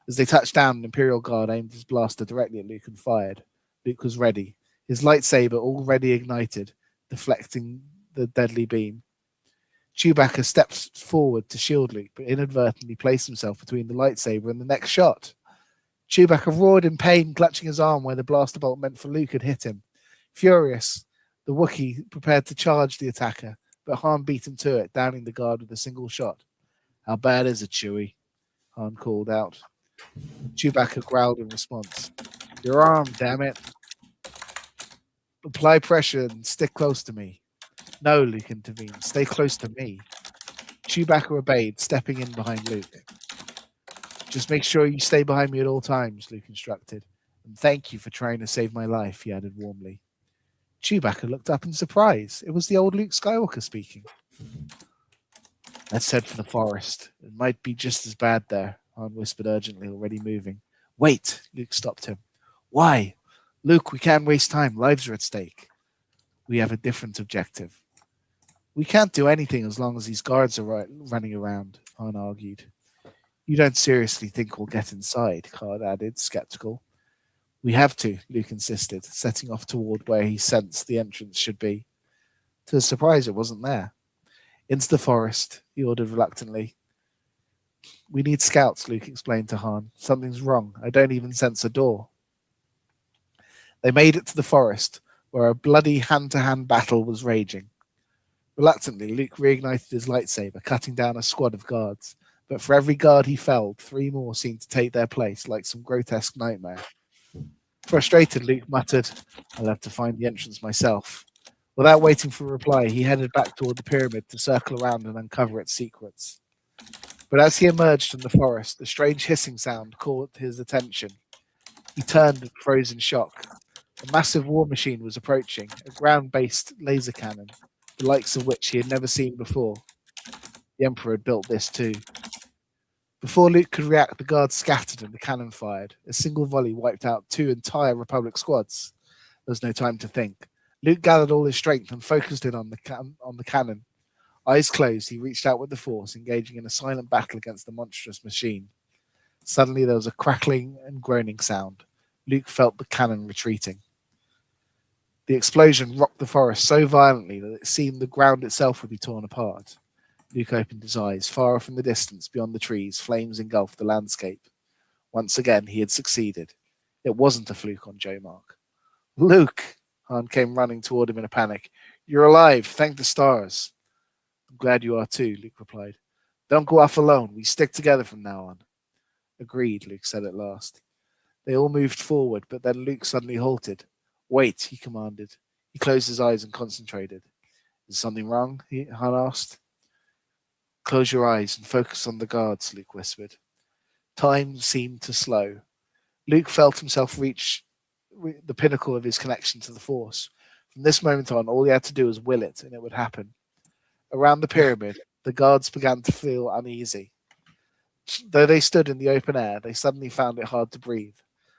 As they touched down, an Imperial guard aimed his blaster directly at Luke and fired. Luke was ready, his lightsaber already ignited, deflecting the deadly beam. Chewbacca stepped forward to shield Luke, but inadvertently placed himself between the lightsaber and the next shot. Chewbacca roared in pain, clutching his arm where the blaster bolt meant for Luke had hit him. Furious, the Wookiee prepared to charge the attacker, but Han beat him to it, downing the guard with a single shot. How bad is it, Chewie? Han called out. Chewbacca growled in response. Your arm, damn it. Apply pressure and stick close to me. No, Luke intervened. Stay close to me. Chewbacca obeyed, stepping in behind Luke. Just make sure you stay behind me at all times, Luke instructed. And thank you for trying to save my life, he added warmly. Chewbacca looked up in surprise. It was the old Luke Skywalker speaking. Let's head for the forest. It might be just as bad there, Han whispered urgently, already moving. Wait, Luke stopped him. Why? Luke, we can't waste time. Lives are at stake. We have a different objective. We can't do anything as long as these guards are running around, Han argued. You don't seriously think we'll get inside, Card added, skeptical. We have to, Luke insisted, setting off toward where he sensed the entrance should be. To his surprise, it wasn't there. Into the forest, he ordered reluctantly. We need scouts, Luke explained to Han. Something's wrong. I don't even sense a door. They made it to the forest, where a bloody hand-to-hand battle was raging. Reluctantly, Luke reignited his lightsaber, cutting down a squad of guards. But for every guard he felled, 3 more seemed to take their place, like some grotesque nightmare. Frustrated, Luke muttered, I'll have to find the entrance myself. Without waiting for a reply, he headed back toward the pyramid to circle around and uncover its secrets. But as he emerged from the forest, a strange hissing sound caught his attention. He turned and froze in shock. A massive war machine was approaching, a ground-based laser cannon, the likes of which he had never seen before. The Emperor had built this too. Before Luke could react, the guards scattered and the cannon fired. A single volley wiped out 2 entire Republic squads. There was no time to think. Luke gathered all his strength and focused it on the cannon. Eyes closed, he reached out with the Force, engaging in a silent battle against the monstrous machine. Suddenly there was a crackling and groaning sound. Luke felt the cannon retreating. The explosion rocked the forest so violently that it seemed the ground itself would be torn apart. Luke opened his eyes. Far off in the distance, beyond the trees, flames engulfed the landscape. Once again, he had succeeded. It wasn't a fluke on J Mark. Luke! Han came running toward him in a panic. You're alive, thank the stars. I'm glad you are too, Luke replied. Don't go off alone. We stick together from now on. Agreed, Luke said at last. They all moved forward, but then Luke suddenly halted. Wait, he commanded. He closed his eyes and concentrated. Is something wrong? Han asked. Close your eyes and focus on the guards, Luke whispered. Time seemed to slow. Luke felt himself reach the pinnacle of his connection to the Force. From this moment on, all he had to do was will it, and it would happen. Around the pyramid, the guards began to feel uneasy. Though they stood in the open air, they suddenly found it hard to breathe.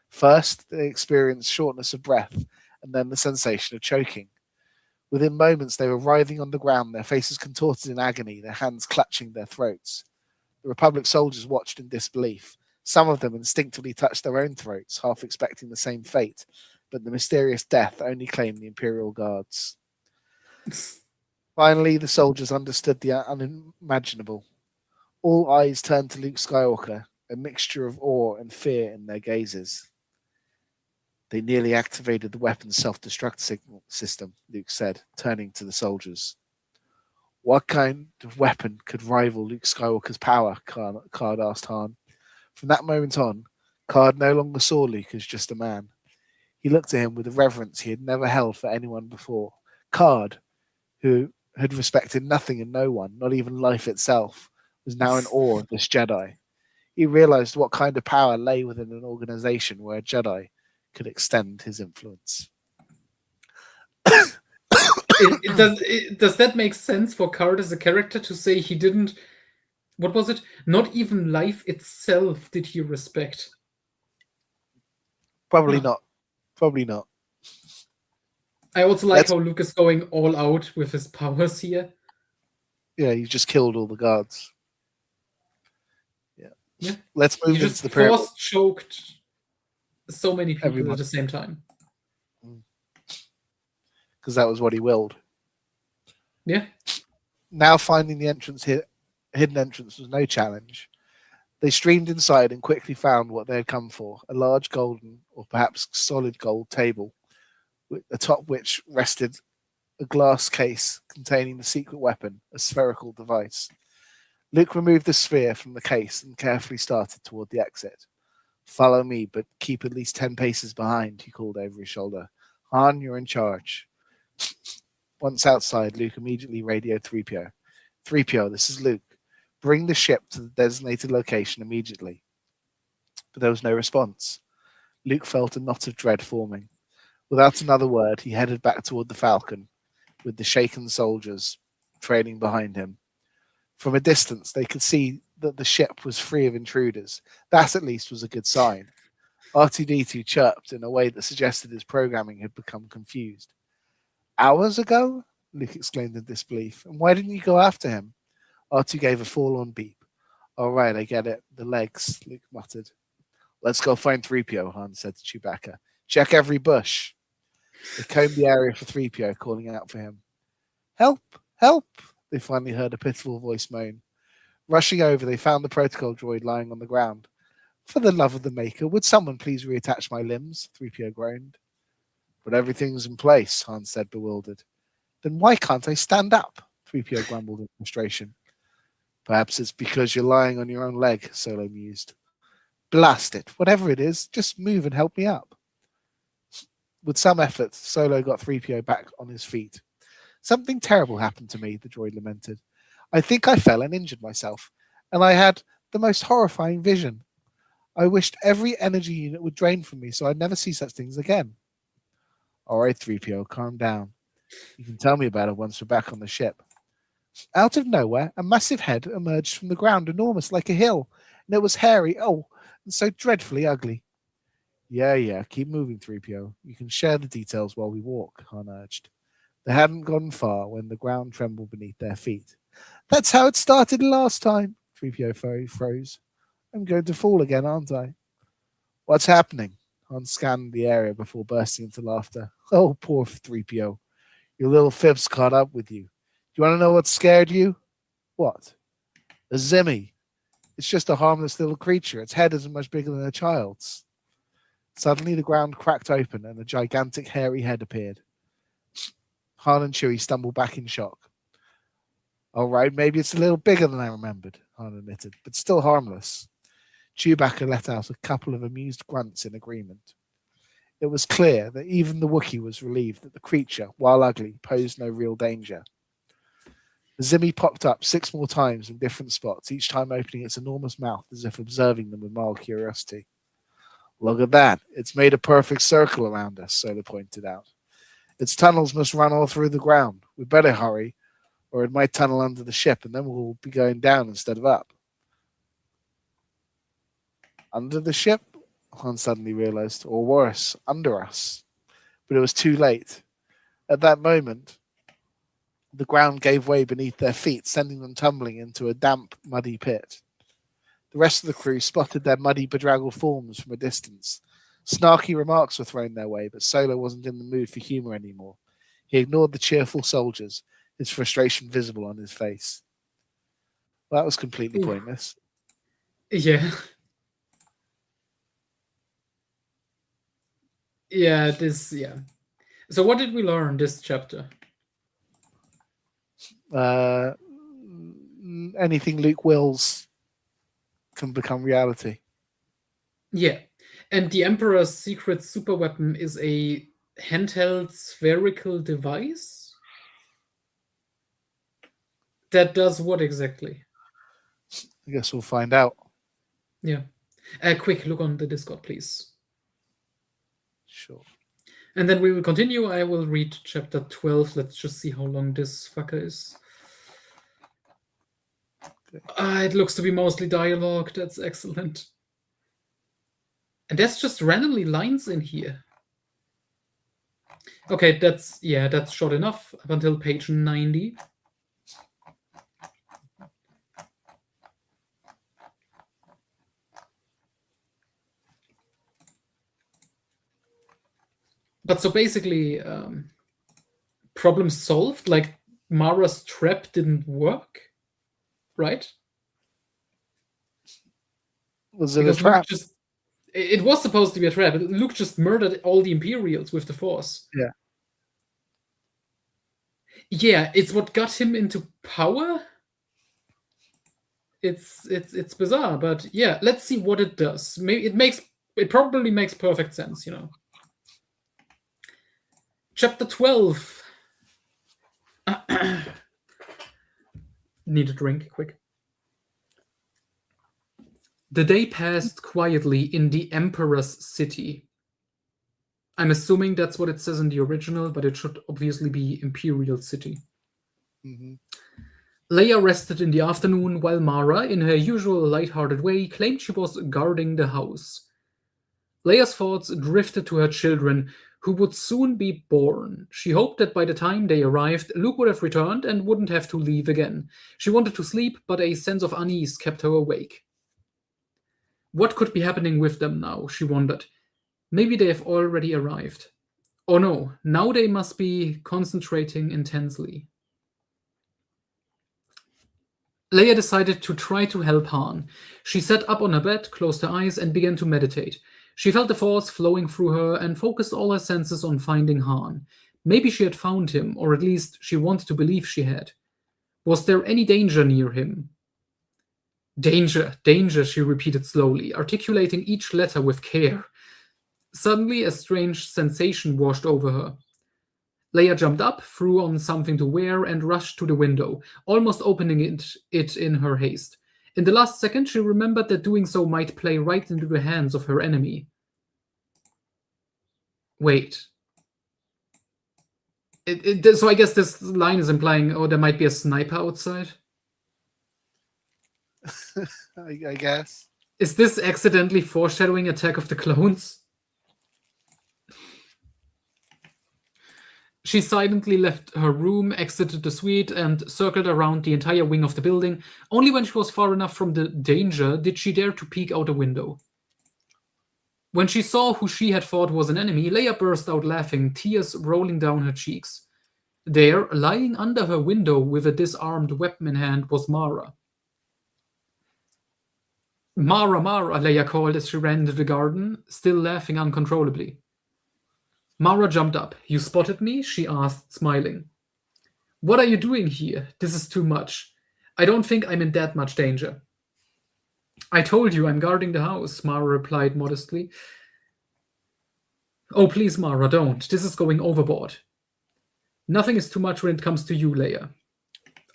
First, they experienced shortness of breath, and then the sensation of choking. Within moments, they were writhing on the ground, their faces contorted in agony, their hands clutching their throats. The Republic soldiers watched in disbelief. Some of them instinctively touched their own throats, half expecting the same fate, but the mysterious death only claimed the Imperial Guards. Finally, the soldiers understood the unimaginable. All eyes turned to Luke Skywalker, a mixture of awe and fear in their gazes. They nearly activated the weapon's self-destruct signal system, Luke said, turning to the soldiers. What kind of weapon could rival Luke Skywalker's power? Card asked Han. From that moment on, Card no longer saw Luke as just a man. He looked at him with a reverence he had never held for anyone before. Card, who had respected nothing and no one, not even life itself, was now in awe of this Jedi. He realized what kind of power lay within an organization where a Jedi could extend his influence. Does that make sense for Card as a character to say he didn't? What was it? Not even life itself did he respect. Probably not. Probably not. I also like how Luke is going all out with his powers here. Yeah, you just killed all the guards. Yeah. Let's move into the pyramid. Force choked so many people at the same time. Because that was what he willed. Yeah. Now finding the hidden entrance was no challenge. They streamed inside and quickly found what they had come for, a large golden, or perhaps solid gold table, atop which rested a glass case containing the secret weapon, a spherical device. Luke removed the sphere from the case and carefully started toward the exit. Follow me, but keep at least 10 paces behind, he called over his shoulder. Han, you're in charge. Once outside, Luke immediately radioed 3PO. 3PO, this is Luke. Bring the ship to the designated location immediately. But there was no response. Luke felt a knot of dread forming. Without another word, he headed back toward the Falcon, with the shaken soldiers trailing behind him. From a distance, they could see that the ship was free of intruders. That, at least, was a good sign. R2-D2 chirped in a way that suggested his programming had become confused. Hours ago? Luke exclaimed in disbelief. And why didn't you go after him? R2 gave a forlorn beep. All right, I get it. The legs, Luke muttered. Let's go find 3PO, Han said to Chewbacca. Check every bush. They combed the area for 3PO, calling out for him. Help! Help! They finally heard a pitiful voice moan. Rushing over, they found the protocol droid lying on the ground. For the love of the Maker, would someone please reattach my limbs? 3PO groaned. But everything's in place, Han said, bewildered. Then why can't I stand up? 3PO grumbled in frustration. Perhaps it's because you're lying on your own leg, Solo mused. Blast it. Whatever it is, just move and help me up. With some effort, Solo got 3PO back on his feet. Something terrible happened to me, the droid lamented. I think I fell and injured myself, and I had the most horrifying vision. I wished every energy unit would drain from me so I'd never see such things again. All right, 3PO, calm down. You can tell me about it once we're back on the ship. Out of nowhere, a massive head emerged from the ground, enormous like a hill, and it was hairy, and so dreadfully ugly. Yeah, keep moving, 3PO. You can share the details while we walk, Han urged. They hadn't gone far when the ground trembled beneath their feet. That's how it started last time, 3PO froze. I'm going to fall again, aren't I? What's happening? Han scanned the area before bursting into laughter. Oh, poor 3PO. Your little fib's caught up with you. Do you want to know what scared you? What? A zimmy. It's just a harmless little creature. Its head isn't much bigger than a child's. Suddenly the ground cracked open and a gigantic hairy head appeared. Han and Chewie stumbled back in shock. All right, maybe it's a little bigger than I remembered, Han admitted, but still harmless. Chewbacca let out a couple of amused grunts in agreement. It was clear that even the Wookiee was relieved that the creature, while ugly, posed no real danger. The Zimmy popped up 6 more times in different spots, each time opening its enormous mouth as if observing them with mild curiosity. Look at that. It's made a perfect circle around us, Solo pointed out. Its tunnels must run all through the ground. We'd better hurry, or it might tunnel under the ship, and then we'll be going down instead of up. Under the ship? Han suddenly realized, or worse, under us. But it was too late. At that moment, the ground gave way beneath their feet, sending them tumbling into a damp, muddy pit. The rest of the crew spotted their muddy, bedraggled forms from a distance. Snarky remarks were thrown their way, but Solo wasn't in the mood for humor anymore. He ignored the cheerful soldiers, his frustration visible on his face. Well, that was completely pointless. Yeah. Yeah. So what did we learn this chapter? Anything Luke wills can become reality. Yeah. And the Emperor's secret superweapon is a handheld spherical device? That does what exactly? I guess we'll find out. Yeah. Quick, look on the Discord, please. Sure. And then we will continue. I will read chapter 12. Let's just see how long this fucker is. Okay. It looks to be mostly dialogue. That's excellent. And there's just randomly lines in here. Okay, that's short enough up until page 90. But so basically, problem solved. Like Mara's trap didn't work, right? Was it a trap? It was supposed to be a trap. Luke just murdered all the Imperials with the Force. Yeah. Yeah, it's what got him into power. It's bizarre, but yeah, let's see what it does. Maybe it probably makes perfect sense, you know. Chapter 12. Need a drink, quick. The day passed quietly in the Emperor's city. I'm assuming that's what it says in the original, but it should obviously be Imperial City. Mm-hmm. Leia rested in the afternoon while Mara, in her usual light-hearted way, claimed she was guarding the house. Leia's thoughts drifted to her children, who would soon be born. She hoped that by the time they arrived, Luke would have returned and wouldn't have to leave again. She wanted to sleep, but a sense of unease kept her awake. What could be happening with them now, she wondered. Maybe they have already arrived. Oh no, now they must be concentrating intensely. Leia decided to try to help Han. She sat up on her bed, closed her eyes, and began to meditate. She felt the Force flowing through her and focused all her senses on finding Han. Maybe she had found him, or at least she wanted to believe she had. Was there any danger near him? Danger, danger, she repeated slowly, articulating each letter with care. Suddenly, a strange sensation washed over her. Leia jumped up, threw on something to wear, and rushed to the window, almost opening it in her haste. In the last second, she remembered that doing so might play right into the hands of her enemy. Wait. So I guess this line is implying, oh, there might be a sniper outside? I guess. Is this accidentally foreshadowing Attack of the Clones? She silently left her room, exited the suite, and circled around the entire wing of the building. Only when she was far enough from the danger did she dare to peek out a window. When she saw who she had thought was an enemy, Leia burst out laughing, tears rolling down her cheeks. There, lying under her window with a disarmed weapon in hand, was Mara. Mara, Mara, Leia called as she ran into the garden, still laughing uncontrollably. Mara jumped up. You spotted me? She asked, smiling. What are you doing here? This is too much. I don't think I'm in that much danger. I told you I'm guarding the house, Mara replied modestly. Oh, please, Mara, don't. This is going overboard. Nothing is too much when it comes to you, Leia.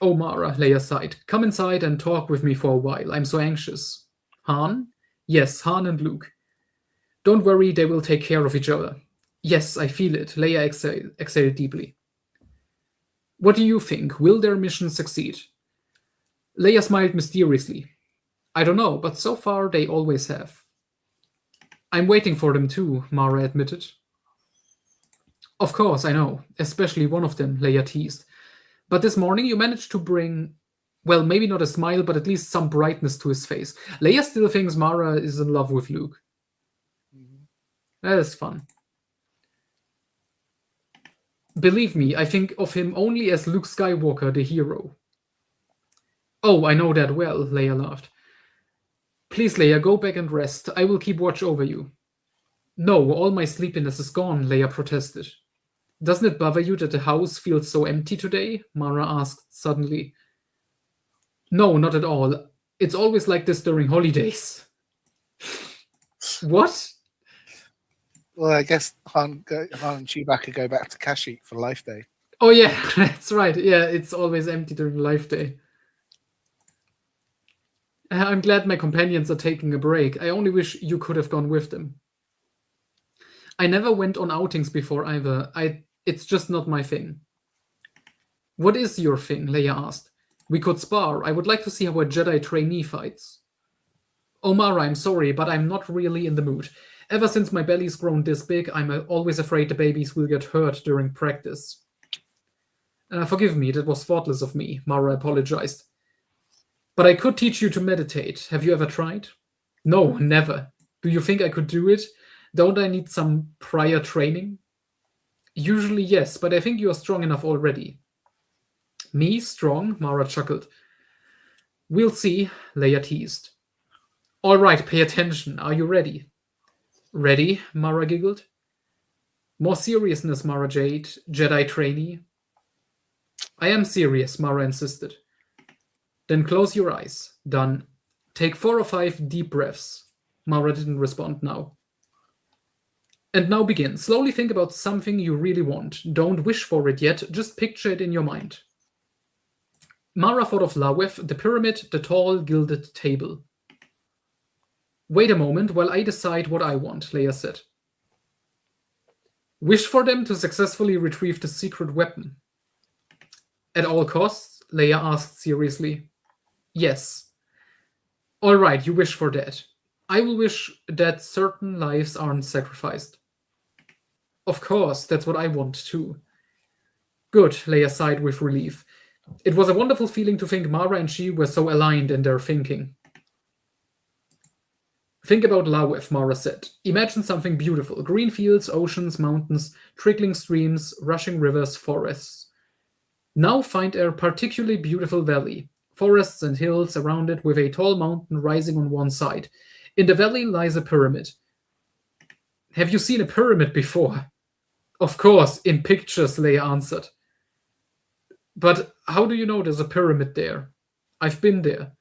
Oh, Mara, Leia sighed. Come inside and talk with me for a while. I'm so anxious. Han? Yes, Han and Luke. Don't worry, they will take care of each other. Yes, I feel it. Leia exhaled deeply. What do you think? Will their mission succeed? Leia smiled mysteriously. I don't know, but so far they always have. I'm waiting for them too, Mara admitted. Of course, I know. Especially one of them, Leia teased. But this morning you managed to bring, well, maybe not a smile, but at least some brightness to his face. Leia still thinks Mara is in love with Luke. That is fun. Believe me, I think of him only as Luke Skywalker, the hero. Oh, I know that well, Leia laughed. Please, Leia, go back and rest. I will keep watch over you. No, all my sleepiness is gone, Leia protested. Doesn't it bother you that the house feels so empty today? Mara asked suddenly. No, not at all. It's always like this during holidays. What? Well, I guess Han and Chewbacca go back to Kashyyyk for Life Day. Oh yeah, that's right. Yeah, it's always empty during Life Day. I'm glad my companions are taking a break. I only wish you could have gone with them. I never went on outings before either. It's just not my thing. What is your thing? Leia asked. We could spar. I would like to see how a Jedi trainee fights. Oh, Mara, I'm sorry, but I'm not really in the mood. Ever since my belly's grown this big, I'm always afraid the babies will get hurt during practice. Forgive me, that was thoughtless of me, Mara apologized. But I could teach you to meditate. Have you ever tried? No, never. Do you think I could do it? Don't I need some prior training? Usually, yes, but I think you are strong enough already. Me, strong? Mara chuckled. We'll see, Leia teased. All right, pay attention. Are you ready? Ready, Mara giggled. More seriousness, Mara Jade, Jedi trainee. I am serious, Mara insisted. Then close your eyes. Done. Take 4 or 5 deep breaths. Mara didn't respond now. And now begin. Slowly think about something you really want. Don't wish for it yet, just picture it in your mind. Mara thought of Laweth, the pyramid, the tall, gilded table. Wait a moment while I decide what I want, Leia said. Wish for them to successfully retrieve the secret weapon. At all costs? Leia asked seriously. Yes. All right, you wish for that. I will wish that certain lives aren't sacrificed. Of course, that's what I want too. Good, Leia sighed with relief. It was a wonderful feeling to think Mara and she were so aligned in their thinking. Think about Laweth, Mara said. Imagine something beautiful. Green fields, oceans, mountains, trickling streams, rushing rivers, forests. Now find a particularly beautiful valley. Forests and hills around it with a tall mountain rising on one side. In the valley lies a pyramid. Have you seen a pyramid before? Of course, in pictures, Leia answered. But how do you know there's a pyramid there? I've been there.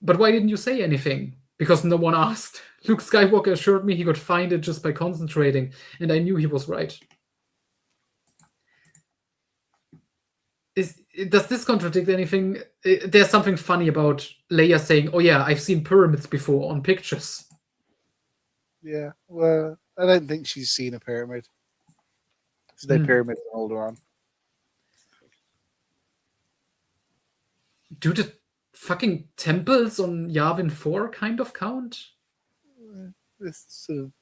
But why didn't you say anything? Because no one asked. Luke Skywalker assured me he could find it just by concentrating, and I knew he was right. Does this contradict anything? There's something funny about Leia saying, oh yeah, I've seen pyramids before on pictures. Yeah, well, I don't think she's seen a pyramid. There's no pyramid in Alderaan. Do the fucking temples on Yavin 4 kind of count? It's sort of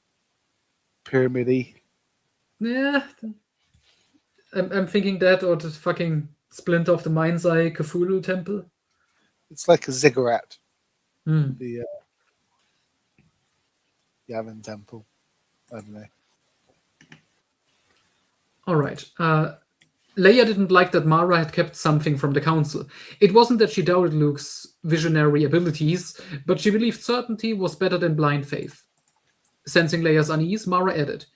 pyramid-y. Yeah. I'm thinking that, or the fucking Splinter of the Mind's Eye Cthulhu temple. It's like a ziggurat. The Yavin temple. I don't know. All right. Leia didn't like that Mara had kept something from the Council. It wasn't that she doubted Luke's visionary abilities, but she believed certainty was better than blind faith. Sensing Leia's unease, Mara added,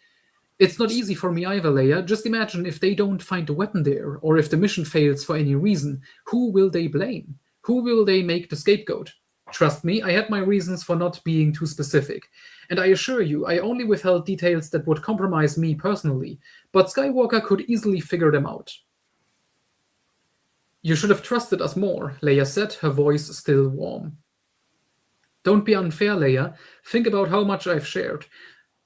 "It's not easy for me either, Leia. Just imagine if they don't find the weapon there, or if the mission fails for any reason. Who will they blame? Who will they make the scapegoat? Trust me, I had my reasons for not being too specific. And I assure you, I only withheld details that would compromise me personally, but Skywalker could easily figure them out." "You should have trusted us more," Leia said, her voice still warm. "Don't be unfair, Leia. Think about how much I've shared.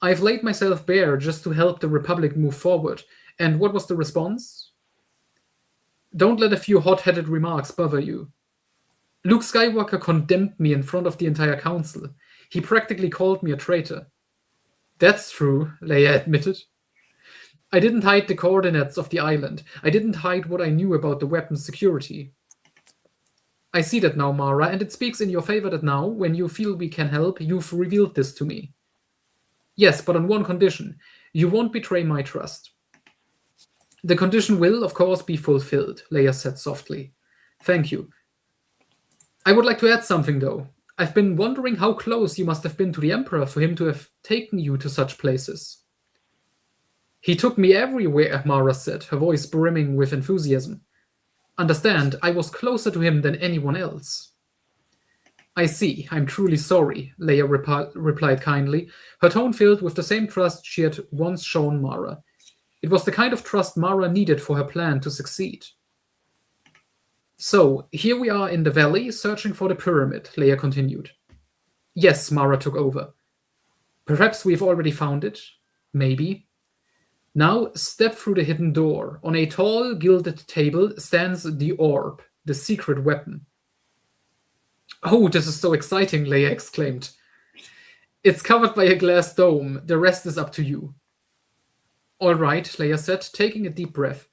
I've laid myself bare just to help the Republic move forward. And what was the response? Don't let a few hot-headed remarks bother you. Luke Skywalker condemned me in front of the entire council. He practically called me a traitor." "That's true," Leia admitted. "I didn't hide the coordinates of the island. I didn't hide what I knew about the weapon's security." "I see that now, Mara, and it speaks in your favor that now, when you feel we can help, you've revealed this to me." "Yes, but on one condition. You won't betray my trust." "The condition will, of course, be fulfilled," Leia said softly. "Thank you. I would like to add something, though. I've been wondering how close you must have been to the Emperor for him to have taken you to such places." "He took me everywhere," Mara said, her voice brimming with enthusiasm. "Understand, I was closer to him than anyone else." "I see. I'm truly sorry," Leia replied kindly, her tone filled with the same trust she had once shown Mara. It was the kind of trust Mara needed for her plan to succeed. "So, here we are in the valley, searching for the pyramid," Leia continued. "Yes," Mara took over. "Perhaps we've already found it. Maybe. Now, step through the hidden door. On a tall, gilded table stands the orb, the secret weapon." "Oh, this is so exciting," Leia exclaimed. "It's covered by a glass dome. The rest is up to you." "All right," Leia said, taking a deep breath.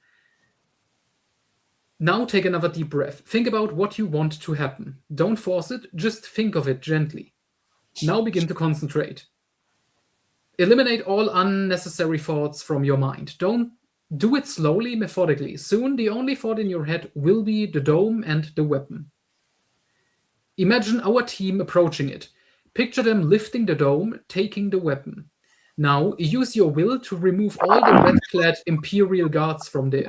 "Now take another deep breath. Think about what you want to happen. Don't force it, just think of it gently. Now begin to concentrate. Eliminate all unnecessary thoughts from your mind. Don't do it slowly, methodically. Soon the only thought in your head will be the dome and the weapon. Imagine our team approaching it. Picture them lifting the dome, taking the weapon. Now use your will to remove all the red-clad Imperial guards from there."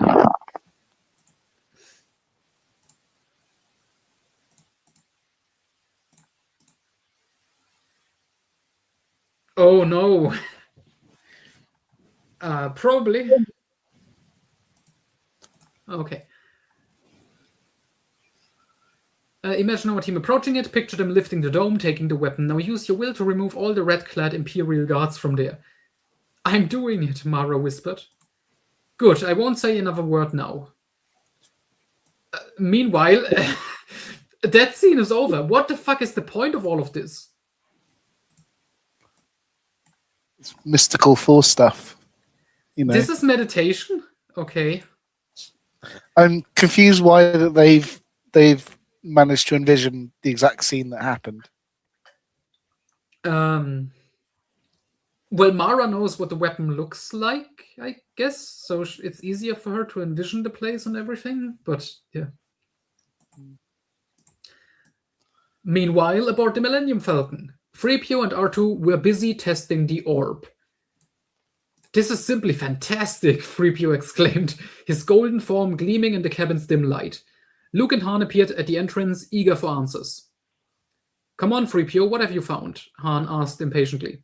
"Oh no." Probably. Okay. Imagine our team approaching it, picture them lifting the dome, taking the weapon. Now use your will to remove all the red-clad Imperial guards from there. "I'm doing it," Mara whispered. "Good, I won't say another word now." Meanwhile, that scene is over. What the fuck is the point of all of this? It's mystical force stuff. You know, This is meditation? Okay. I'm confused why that they've managed to envision the exact scene that happened. Well, Mara knows what the weapon looks like, I guess, so it's easier for her to envision the place and everything, but yeah. Meanwhile, aboard the Millennium Falcon, 3PO and R2 were busy testing the orb. "This is simply fantastic," 3PO exclaimed, his golden form gleaming in the cabin's dim light. Luke and Han appeared at the entrance, eager for answers. "Come on, 3PO, what have you found?" Han asked impatiently.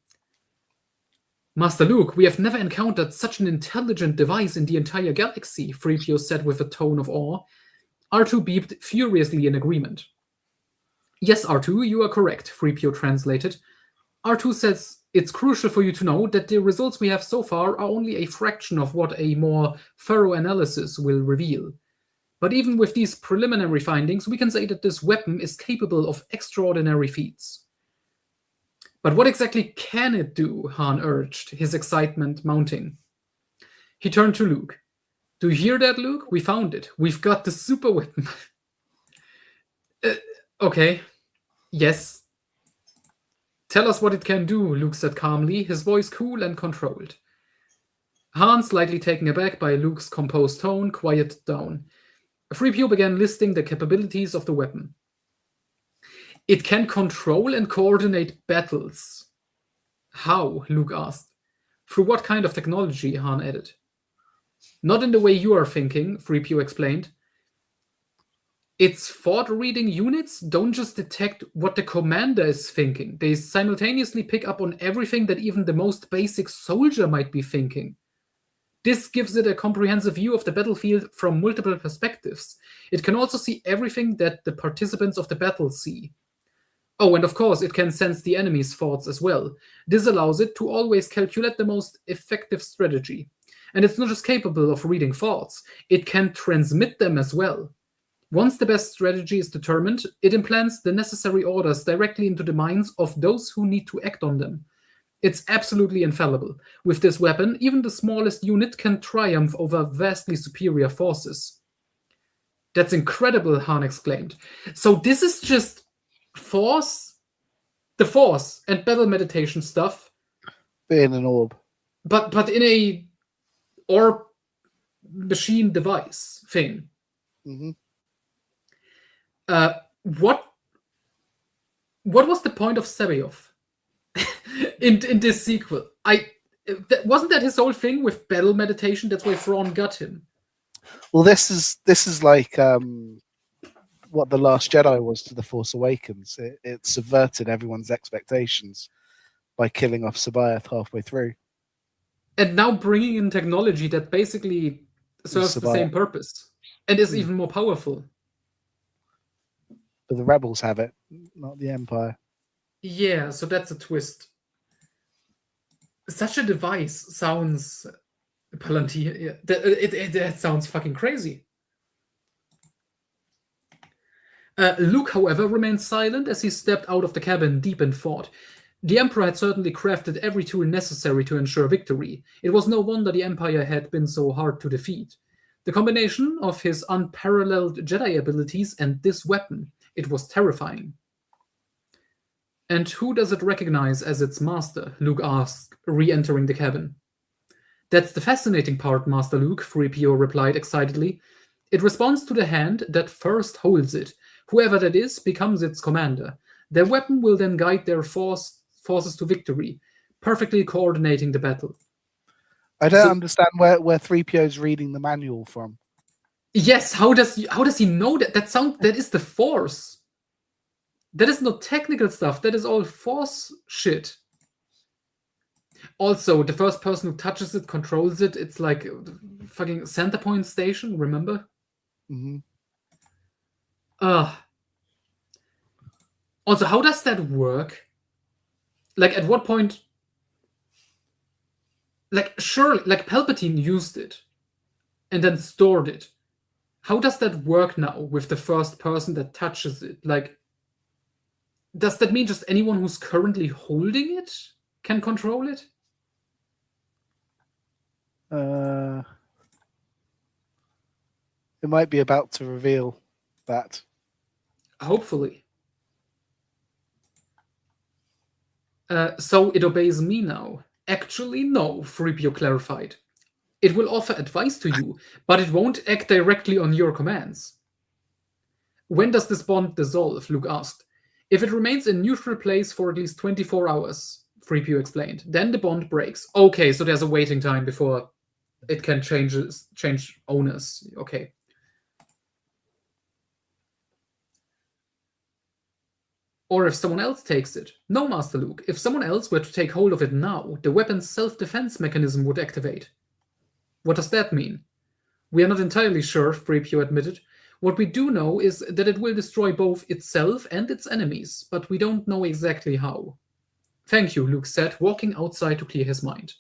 "Master Luke, we have never encountered such an intelligent device in the entire galaxy," 3PO said with a tone of awe. R2 beeped furiously in agreement. "Yes, R2, you are correct," 3PO translated. R2 says it's crucial for you to know that the results we have so far are only a fraction of what a more thorough analysis will reveal. But even with these preliminary findings, we can say that this weapon is capable of extraordinary feats." "But what exactly can it do?" Han urged, his excitement mounting. He turned to Luke. "Do you hear that, Luke? We found it. We've got the super weapon." Okay. Yes. "Tell us what it can do," Luke said calmly, his voice cool and controlled. Han, slightly taken aback by Luke's composed tone, quieted down. 3PO began listing the capabilities of the weapon. It can control and coordinate battles. How? Luke asked. Through what kind of technology? Han added. Not in the way you are thinking, 3PO explained. Its thought-reading units don't just detect what the commander is thinking. They simultaneously pick up on everything that even the most basic soldier might be thinking. This gives it a comprehensive view of the battlefield from multiple perspectives. It can also see everything that the participants of the battle see. Oh, and of course, it can sense the enemy's thoughts as well. This allows it to always calculate the most effective strategy. And it's not just capable of reading thoughts, it can transmit them as well. Once the best strategy is determined, it implants the necessary orders directly into the minds of those who need to act on them. It's absolutely infallible. With this weapon, even the smallest unit can triumph over vastly superior forces. That's incredible, Han exclaimed. So this is just the Force and battle meditation stuff. In an orb. But in a orb machine device thing. Mm-hmm. What was the point of Sabayoth in this sequel? Wasn't that his whole thing with battle meditation? That's why Thrawn got him. Well, this is like what The Last Jedi was to The Force Awakens. It subverted everyone's expectations by killing off Sabayoth halfway through. And now bringing in technology that basically serves the same purpose and is even more powerful. But the rebels have it, not the Empire. Yeah, so that's a twist. Such a device sounds Palantir. Yeah, that sounds fucking crazy. Luke, however, remained silent as he stepped out of the cabin deep in thought. The Emperor had certainly crafted every tool necessary to ensure victory. It was no wonder the Empire had been so hard to defeat. The combination of his unparalleled Jedi abilities and this weapon, it was terrifying. And who does it recognize as its master? Luke asked, re-entering the cabin. That's the fascinating part, Master Luke, 3PO replied excitedly. It responds to the hand that first holds it. Whoever that is becomes its commander. Their weapon will then guide their forces to victory, perfectly coordinating the battle. I don't understand where 3PO is reading the manual from. Yes, how does he know that? That is the Force. That is not technical stuff. That is all Force shit. Also, the first person who touches it controls it. It's like fucking center point station. Remember? Mm-hmm. Also, how does that work? Like, at what point? Like, sure, like Palpatine used it and then stored it. How does that work now with the first person that touches it? Like, does that mean just anyone who's currently holding it can control it? It might be about to reveal that. Hopefully. So it obeys me now. Actually, no, 3PO clarified. It will offer advice to you, but it won't act directly on your commands. When does this bond dissolve? Luke asked. If it remains in neutral place for at least 24 hours, 3PO explained. Then the bond breaks. Okay, so there's a waiting time before it can change owners. Okay. Or if someone else takes it. No, Master Luke. If someone else were to take hold of it now, the weapon's self-defense mechanism would activate. What does that mean? We are not entirely sure, 3PO admitted. What we do know is that it will destroy both itself and its enemies, but we don't know exactly how. Thank you, Luke said, walking outside to clear his mind.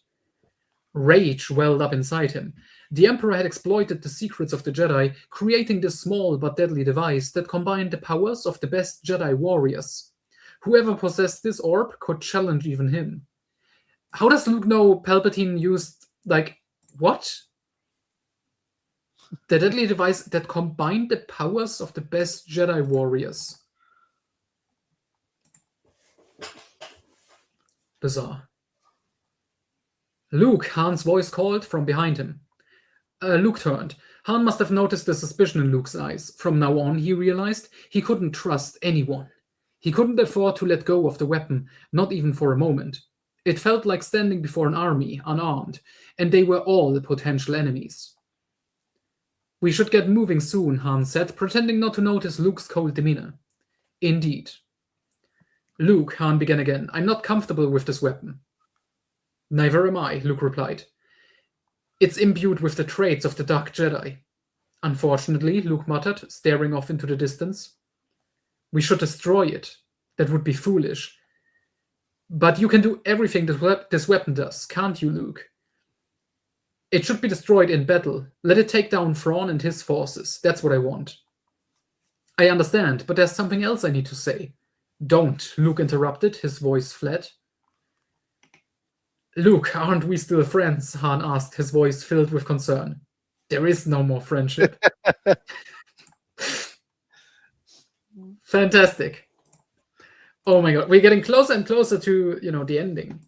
Rage welled up inside him. The Emperor had exploited the secrets of the Jedi, creating this small but deadly device that combined the powers of the best Jedi warriors. Whoever possessed this orb could challenge even him. How does Luke know Palpatine used, what? The deadly device that combined the powers of the best Jedi warriors. Bizarre. Luke, Han's voice called from behind him. Luke turned. Han must have noticed the suspicion in Luke's eyes. From now on, he realized, he couldn't trust anyone. He couldn't afford to let go of the weapon, not even for a moment. It felt like standing before an army, unarmed, and they were all potential enemies. We should get moving soon, Han said, pretending not to notice Luke's cold demeanor. Indeed. Luke, Han began again, I'm not comfortable with this weapon. Neither am I, Luke replied. It's imbued with the traits of the Dark Jedi. Unfortunately, Luke muttered, staring off into the distance. We should destroy it. That would be foolish. But you can do everything this weapon does, can't you, Luke? It should be destroyed in battle. Let it take down Thrawn and his forces. That's what I want. I understand, but there's something else I need to say. Don't, Luke interrupted, his voice flat. Luke, aren't we still friends? Han asked, his voice filled with concern. There is no more friendship. Fantastic. Oh my god, we're getting closer and closer to, the ending.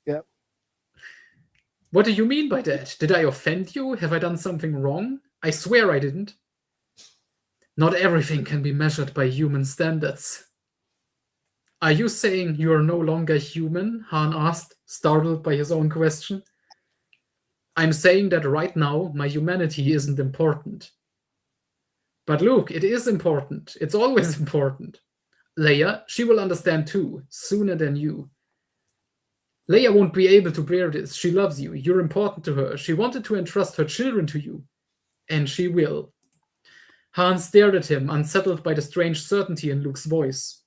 Yep. What do you mean by that? Did I offend you? Have I done something wrong? I swear I didn't. Not everything can be measured by human standards. Are you saying you are no longer human? Han asked, startled by his own question. I'm saying that right now, my humanity isn't important. But Luke, it is important. It's always important. Leia, she will understand too, sooner than you. Leia won't be able to bear this. She loves you. You're important to her. She wanted to entrust her children to you. And she will. Han stared at him, unsettled by the strange certainty in Luke's voice.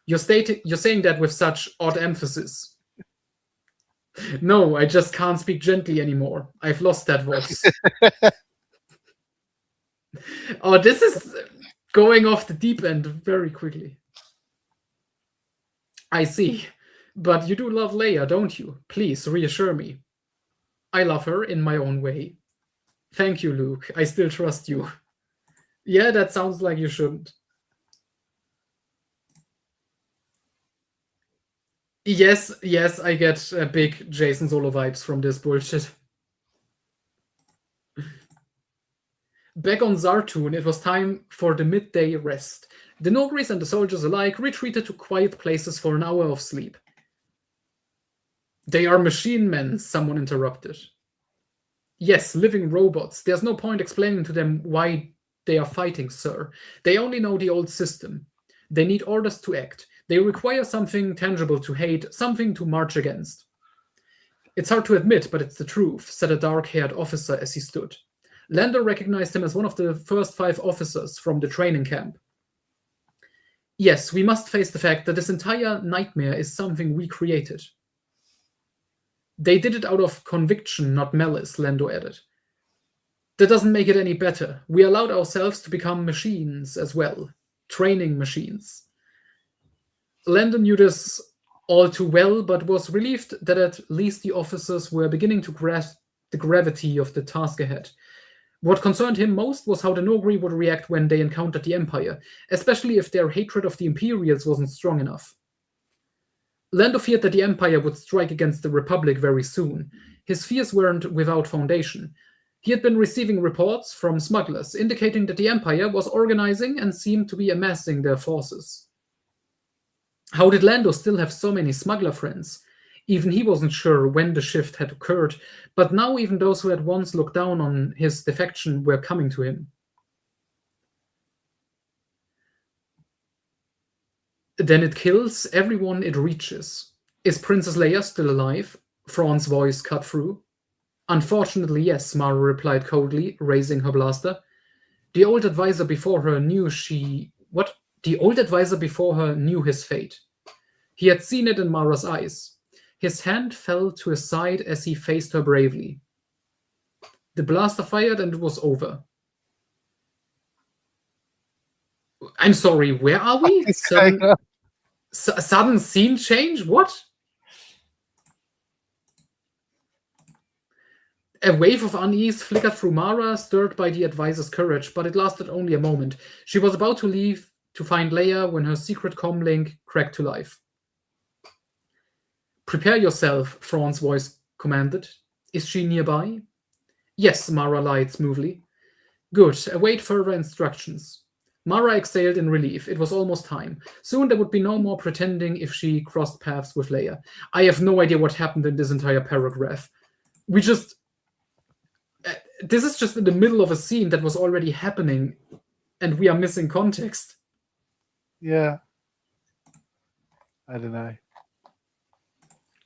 You're saying that with such odd emphasis. No, I just can't speak gently anymore. I've lost that voice. Oh, this is going off the deep end very quickly. I see. But you do love Leia, don't you? Please reassure me. I love her in my own way. Thank you, Luke. I still trust you. Yeah, that sounds like you shouldn't. Yes, I get big Jason Solo vibes from this bullshit. Back on Zartun, it was time for the midday rest. The Nogris and the soldiers alike retreated to quiet places for an hour of sleep. They are machine men, someone interrupted. Yes, living robots. There's no point explaining to them why they are fighting, sir. They only know the old system. They need orders to act. They require something tangible to hate, something to march against. It's hard to admit, but it's the truth, said a dark-haired officer as he stood. Lando recognized him as one of the first 5 officers from the training camp. Yes, we must face the fact that this entire nightmare is something we created. They did it out of conviction, not malice, Lando added. That doesn't make it any better. We allowed ourselves to become machines as well, training machines. Lando knew this all too well, but was relieved that at least the officers were beginning to grasp the gravity of the task ahead. What concerned him most was how the Nogri would react when they encountered the Empire, especially if their hatred of the Imperials wasn't strong enough. Lando feared that the Empire would strike against the Republic very soon. His fears weren't without foundation. He had been receiving reports from smugglers indicating that the Empire was organizing and seemed to be amassing their forces. How did Lando still have so many smuggler friends? Even he wasn't sure when the shift had occurred, but now even those who had once looked down on his defection were coming to him. Then it kills everyone it reaches. Is Princess Leia still alive? Thrawn's voice cut through. Unfortunately, yes, Mara replied coldly, raising her blaster. The old advisor before her knew The old advisor before her knew his fate. He had seen it in Mara's eyes. His hand fell to his side as he faced her bravely. The blaster fired and it was over. I'm sorry, where are we? Sudden scene change? What? A wave of unease flickered through Mara, stirred by the advisor's courage, but it lasted only a moment. She was about to leave to find Leia when her secret comlink cracked to life. Prepare yourself, Thrawn's voice commanded. Is she nearby? Yes, Mara lied smoothly. Good, await further instructions. Mara exhaled in relief. It was almost time. Soon there would be no more pretending if she crossed paths with Leia. I have no idea what happened in this entire paragraph. This is just in the middle of a scene that was already happening, and we are missing context. Yeah. I don't know.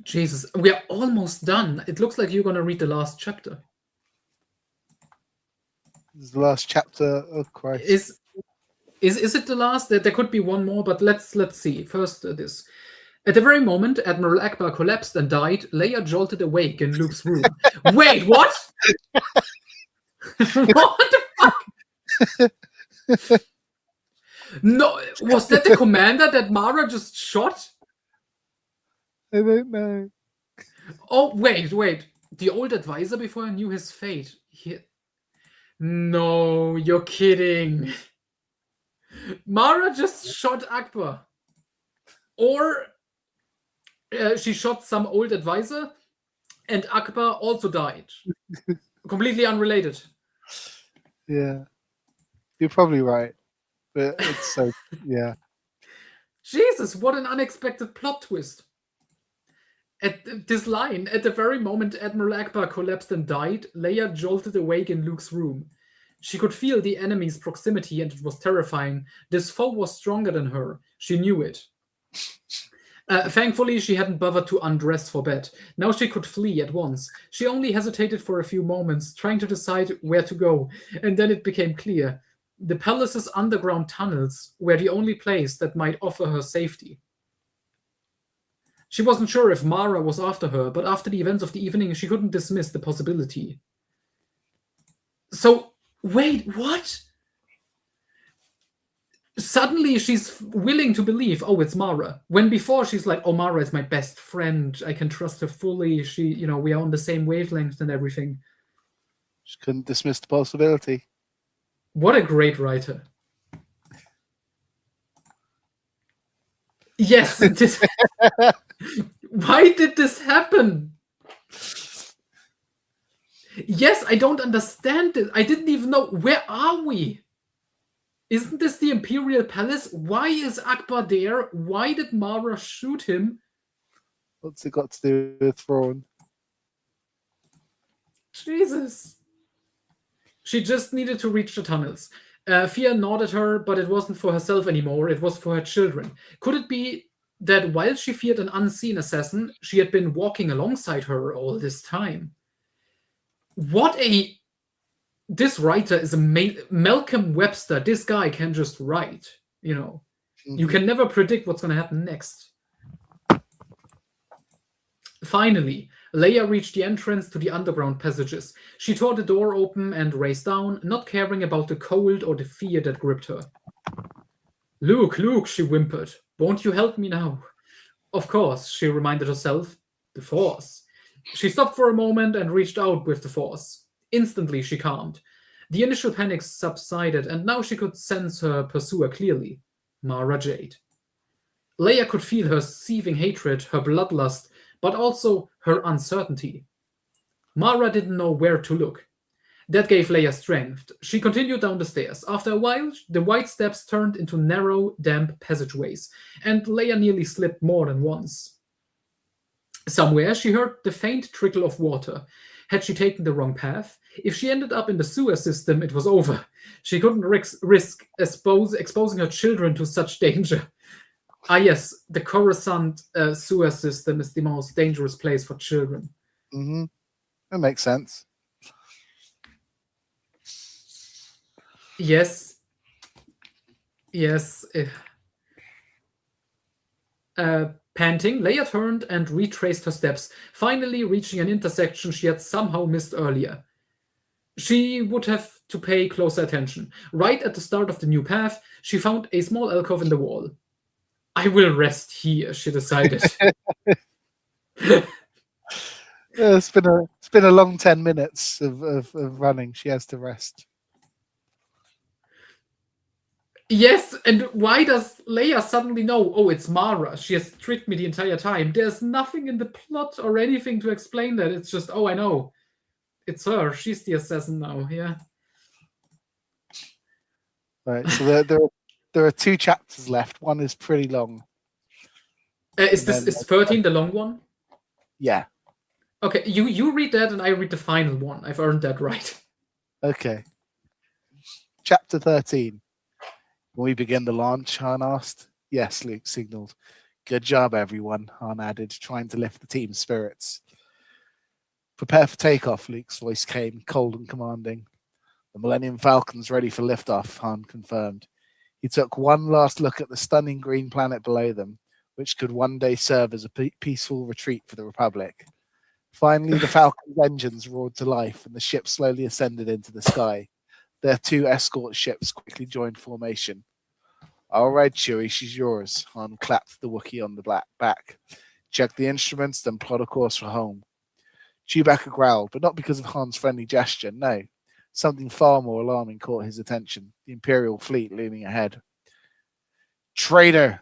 Jesus, we are almost done. It looks like you're going to read the last chapter. This is the last chapter. Oh, Christ. Is it the last? There could be one more, but let's see. First, this. At the very moment Admiral Akbar collapsed and died, Leia jolted awake in Luke's room. Wait, what? What the fuck? No, was that the commander that Mara just shot? I don't know. Oh, wait. The old advisor before I knew his fate. No, you're kidding. Mara just shot Akbar. Or she shot some old advisor and Akbar also died. Completely unrelated. Yeah. You're probably right. But it's so, yeah. Jesus, what an unexpected plot twist. At this line, at the very moment Admiral Akbar collapsed and died, Leia jolted awake in Luke's room. She could feel the enemy's proximity and it was terrifying. This foe was stronger than her. She knew it. Thankfully, she hadn't bothered to undress for bed. Now she could flee at once. She only hesitated for a few moments, trying to decide where to go, and then it became clear. The palace's underground tunnels were the only place that might offer her safety. She wasn't sure if Mara was after her, but after the events of the evening, she couldn't dismiss the possibility. So, wait, what? Suddenly she's willing to believe, oh, it's Mara. When before she's like, oh, Mara is my best friend. I can trust her fully. We are on the same wavelength and everything. She couldn't dismiss the possibility. What a great writer. Yes. Why did this happen? Yes, I don't understand it. I didn't even know. Where are we? Isn't this the Imperial Palace? Why is Akbar there? Why did Mara shoot him? What's it got to do with Thrawn? Jesus. She just needed to reach the tunnels. Fia nodded her, but it wasn't for herself anymore. It was for her children. Could it be that while she feared an unseen assassin, she had been walking alongside her all this time? This writer is a Malcolm Webster. This guy can just write, You can never predict what's going to happen next. Finally, Leia reached the entrance to the underground passages. She tore the door open and raced down, not caring about the cold or the fear that gripped her. Luke, she whimpered. Won't you help me now? Of course, she reminded herself. The Force. She stopped for a moment and reached out with the Force. Instantly, she calmed. The initial panic subsided, and now she could sense her pursuer clearly. Mara Jade. Leia could feel her seething hatred, her bloodlust, but also her uncertainty. Mara didn't know where to look. That gave Leia strength. She continued down the stairs. After a while, the wide steps turned into narrow, damp passageways, and Leia nearly slipped more than once. Somewhere, she heard the faint trickle of water. Had she taken the wrong path? If she ended up in the sewer system, it was over. She couldn't risk exposing her children to such danger. Ah, yes, the Coruscant sewer system is the most dangerous place for children. Mm-hmm. That makes sense. Yes. Panting, Leia turned and retraced her steps, finally reaching an intersection she had somehow missed earlier. She would have to pay closer attention. Right at the start of the new path, she found a small alcove in the wall. I will rest here, she decided. It's been a long 10 minutes of running. She has to rest. Yes, and why does Leia suddenly know, oh, it's Mara? She has tricked me the entire time. There's nothing in the plot or anything to explain that. It's just, oh, I know. It's her. She's the assassin now. Yeah. Right. So there are 2 chapters left. One is pretty long. Is And this then, is 13 the long one? yeah. Okay, you read that and I read the final one. I've earned that right. Okay. Chapter 13. When we begin the launch, Han asked. Yes, Luke signaled. Good job, everyone, Han added, trying to lift the team's spirits. Prepare for takeoff, Luke's voice came, cold and commanding. The Millennium Falcon's ready for liftoff, Han confirmed. He took one last look at the stunning green planet below them, which could one day serve as a peaceful retreat for the Republic. Finally, the Falcon's engines roared to life, and the ship slowly ascended into the sky. Their 2 escort ships quickly joined formation. All right, Chewie, she's yours. Han clapped the Wookiee on the back. Check the instruments, then plot a course for home. Chewbacca growled, but not because of Han's friendly gesture, no. Something far more alarming caught his attention, the Imperial fleet looming ahead. Traitor!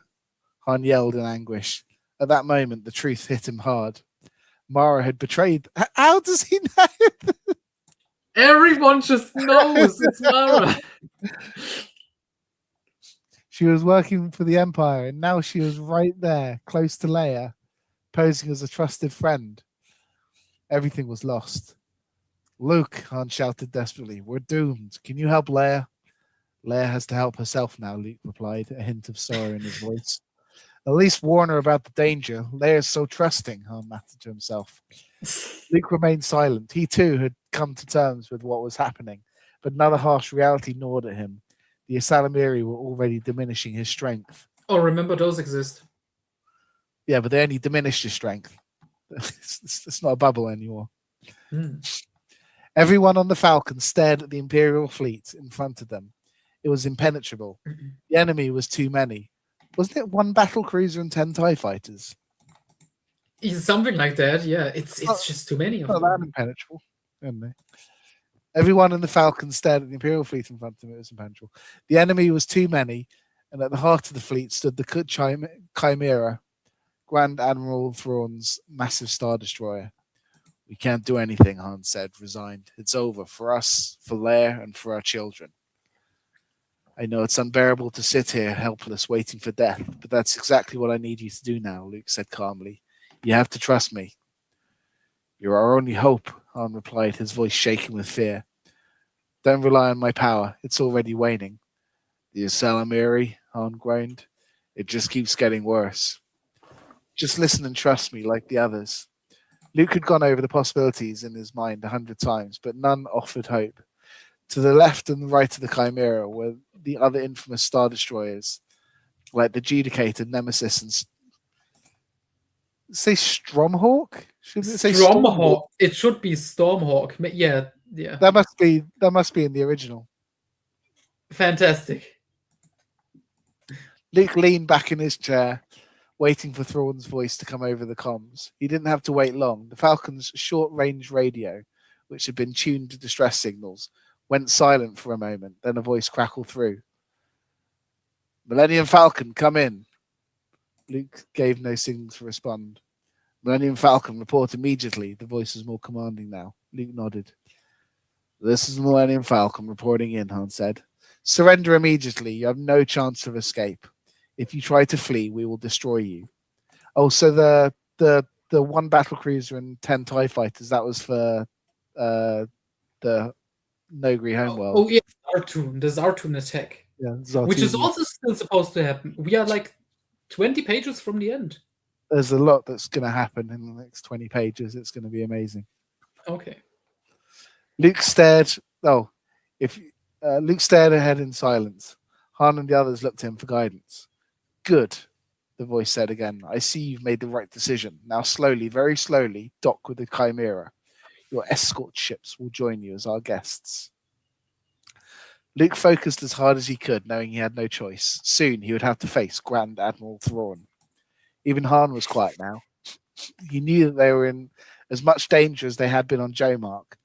Han yelled in anguish. At that moment, the truth hit him hard. Mara had betrayed. How does he know? Everyone just knows it's Mara. She was working for the Empire, and now she was right there, close to Leia, posing as a trusted friend. Everything was lost. Luke, Han shouted desperately, we're doomed. Can you help Leia? Leia has to help herself now, Luke replied, a hint of sorrow in his voice. At least warn her about the danger. Leia's so trusting, Han muttered to himself. Luke remained silent. He too had come to terms with what was happening, but another harsh reality gnawed at him. The Ysalamiri were already diminishing his strength. Oh, remember those exist. Yeah, but they only diminished his strength. It's not a bubble anymore. Everyone on the Falcon stared at the Imperial fleet in front of them. It was impenetrable. The enemy was too many. Wasn't it 1 battle cruiser and 10 TIE fighters? Something like that, yeah. It's just too many of Not them. that impenetrable, isn't it? Everyone in the Falcon stared at the Imperial fleet in front of them. It was impenetrable. The enemy was too many, and at the heart of the fleet stood the Chimera, Grand Admiral Thrawn's massive Star Destroyer. We can't do anything, Han said, resigned. It's over for us, for Leia, and for our children. I know it's unbearable to sit here helpless, waiting for death, but that's exactly what I need you to do now, Luke said calmly. You have to trust me. You're our only hope, Han replied, his voice shaking with fear. Don't rely on my power. It's already waning. The Ysalamiri, Han groaned. It just keeps getting worse. Just listen and trust me like the others. Luke had gone over the possibilities in his mind 100 times, but none offered hope. To the left and the right of the Chimera were the other infamous Star Destroyers, like the Judicator, Nemesis, and say Stromhawk? Shouldn't it say Stormhawk? It should be Stormhawk. Yeah. That must be in the original. Fantastic. Luke leaned back in his chair, waiting for Thrawn's voice to come over the comms. He didn't have to wait long. The Falcon's short-range radio, which had been tuned to distress signals, went silent for a moment. Then a voice crackled through. Millennium Falcon, come in. Luke gave no signal to respond. Millennium Falcon, report immediately. The voice was more commanding now. Luke nodded. This is Millennium Falcon reporting in, Han said. Surrender immediately. You have no chance of escape. If you try to flee, we will destroy you. Oh, so the 1 battle cruiser and 10 TIE fighters, that was for the Nogri homeworld. Oh, yeah, the Zartun attack. Yeah, Zartun, which is also still supposed to happen. We are like 20 pages from the end. There's a lot that's going to happen in the next 20 pages. It's going to be amazing. Okay. Luke stared. Luke stared ahead in silence. Han and the others looked to him for guidance. Good, the voice said again. I see you've made the right decision. Now slowly, very slowly, dock with the Chimera. Your escort ships will join you as our guests. Luke focused as hard as he could, knowing he had no choice. Soon he would have to face Grand Admiral Thrawn. Even Han was quiet now. He knew that they were in as much danger as they had been on Jomark.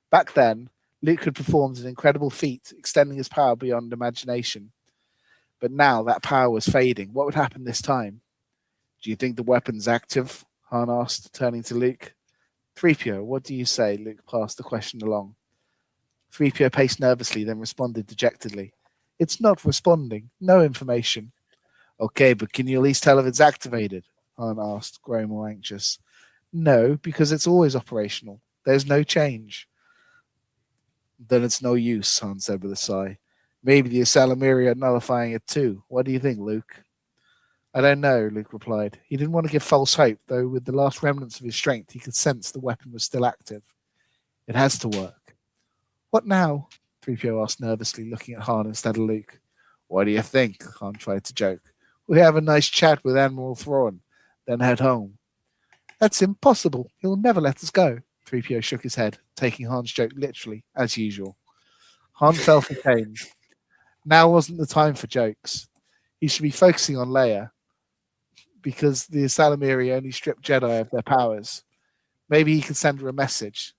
Back then, Luke had performed an incredible feat, extending his power beyond imagination. But now that power was fading. What would happen this time? Do you think the weapon's active? Han asked, turning to Luke. 3PO, what do you say? Luke passed the question along. 3PO paced nervously, then responded dejectedly. It's not responding. No information. Okay, but can you at least tell if it's activated? Han asked, growing more anxious. No, because it's always operational. There's no change. Then it's no use, Han said with a sigh. Maybe the Salamiri are nullifying it too. What do you think, Luke? I don't know, Luke replied. He didn't want to give false hope, though with the last remnants of his strength he could sense the weapon was still active. It has to work. What now? 3PO asked nervously, looking at Han instead of Luke. What do you think? Han tried to joke. We have a nice chat with Admiral Thrawn, then head home. That's impossible. He'll never let us go. 3PO shook his head, taking Han's joke literally, as usual. Han felt ashamed. Now wasn't the time for jokes. He should be focusing on Leia, because the Salamiri only strip Jedi of their powers. Maybe he could send her a message.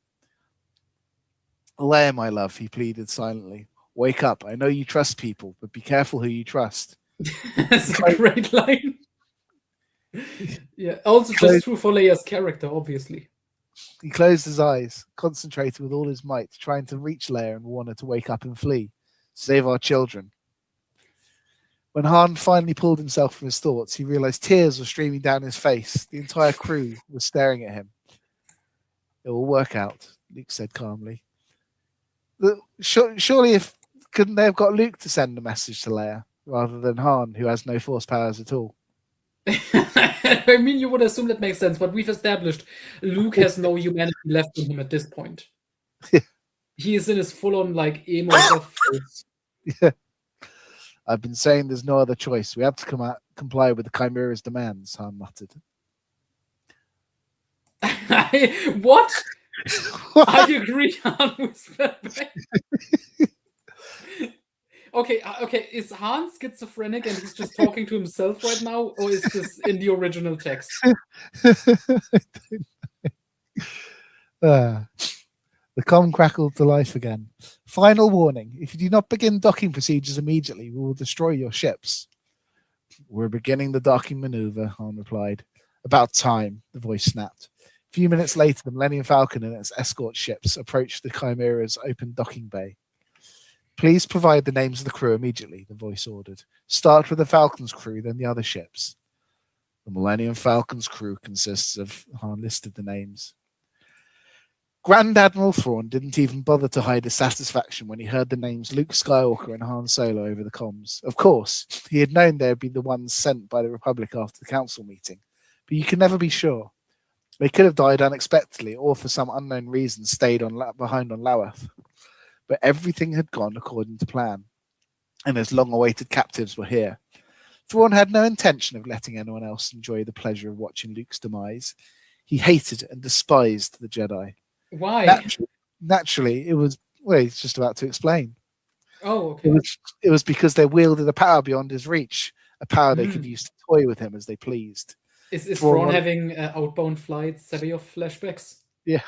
Leia, my love, he pleaded silently. Wake up. I know you trust people, but be careful who you trust. That's a great line. Yeah, also just true for Leia's character, obviously. He closed his eyes, concentrated with all his might, trying to reach Leia and warn her to wake up and flee. Save our children. When Han finally pulled himself from his thoughts, he realized tears were streaming down his face. The entire crew was staring at him. It will work out, Luke said calmly. Surely couldn't they have got Luke to send a message to Leia, rather than Han, who has no force powers at all? I mean, you would assume that makes sense, but we've established Luke has no humanity left in him at this point. He is in his full-on, like, emo death phase. Yeah. I've been saying there's no other choice. We have to comply with the Chimera's demands, Han muttered. What? I agree, Han whispered back. Okay, is Han schizophrenic and he's just talking to himself right now, or is this in the original text? The comm crackled to life again. Final warning. If you do not begin docking procedures immediately, we will destroy your ships. We're beginning the docking maneuver, Han replied. About time, the voice snapped. A few minutes later, the Millennium Falcon and its escort ships approached the Chimera's open docking bay. Please provide the names of the crew immediately, the voice ordered. Start with the Falcon's crew, then the other ships. The Millennium Falcon's crew consists of... Han listed the names. Grand Admiral Thrawn didn't even bother to hide his satisfaction when he heard the names Luke Skywalker and Han Solo over the comms. Of course, he had known they would be the ones sent by the Republic after the council meeting, but you can never be sure. They could have died unexpectedly or for some unknown reason stayed behind on Lawath. But everything had gone according to plan, and his long-awaited captives were here. Thrawn had no intention of letting anyone else enjoy the pleasure of watching Luke's demise. He hated and despised the Jedi. Why? Naturally, it was... Well, he's just about to explain. Oh, okay. It was because they wielded a power beyond his reach, a power they could use to toy with him as they pleased. Is Thrawn having outbound flight Sebeoff flashbacks? Yeah.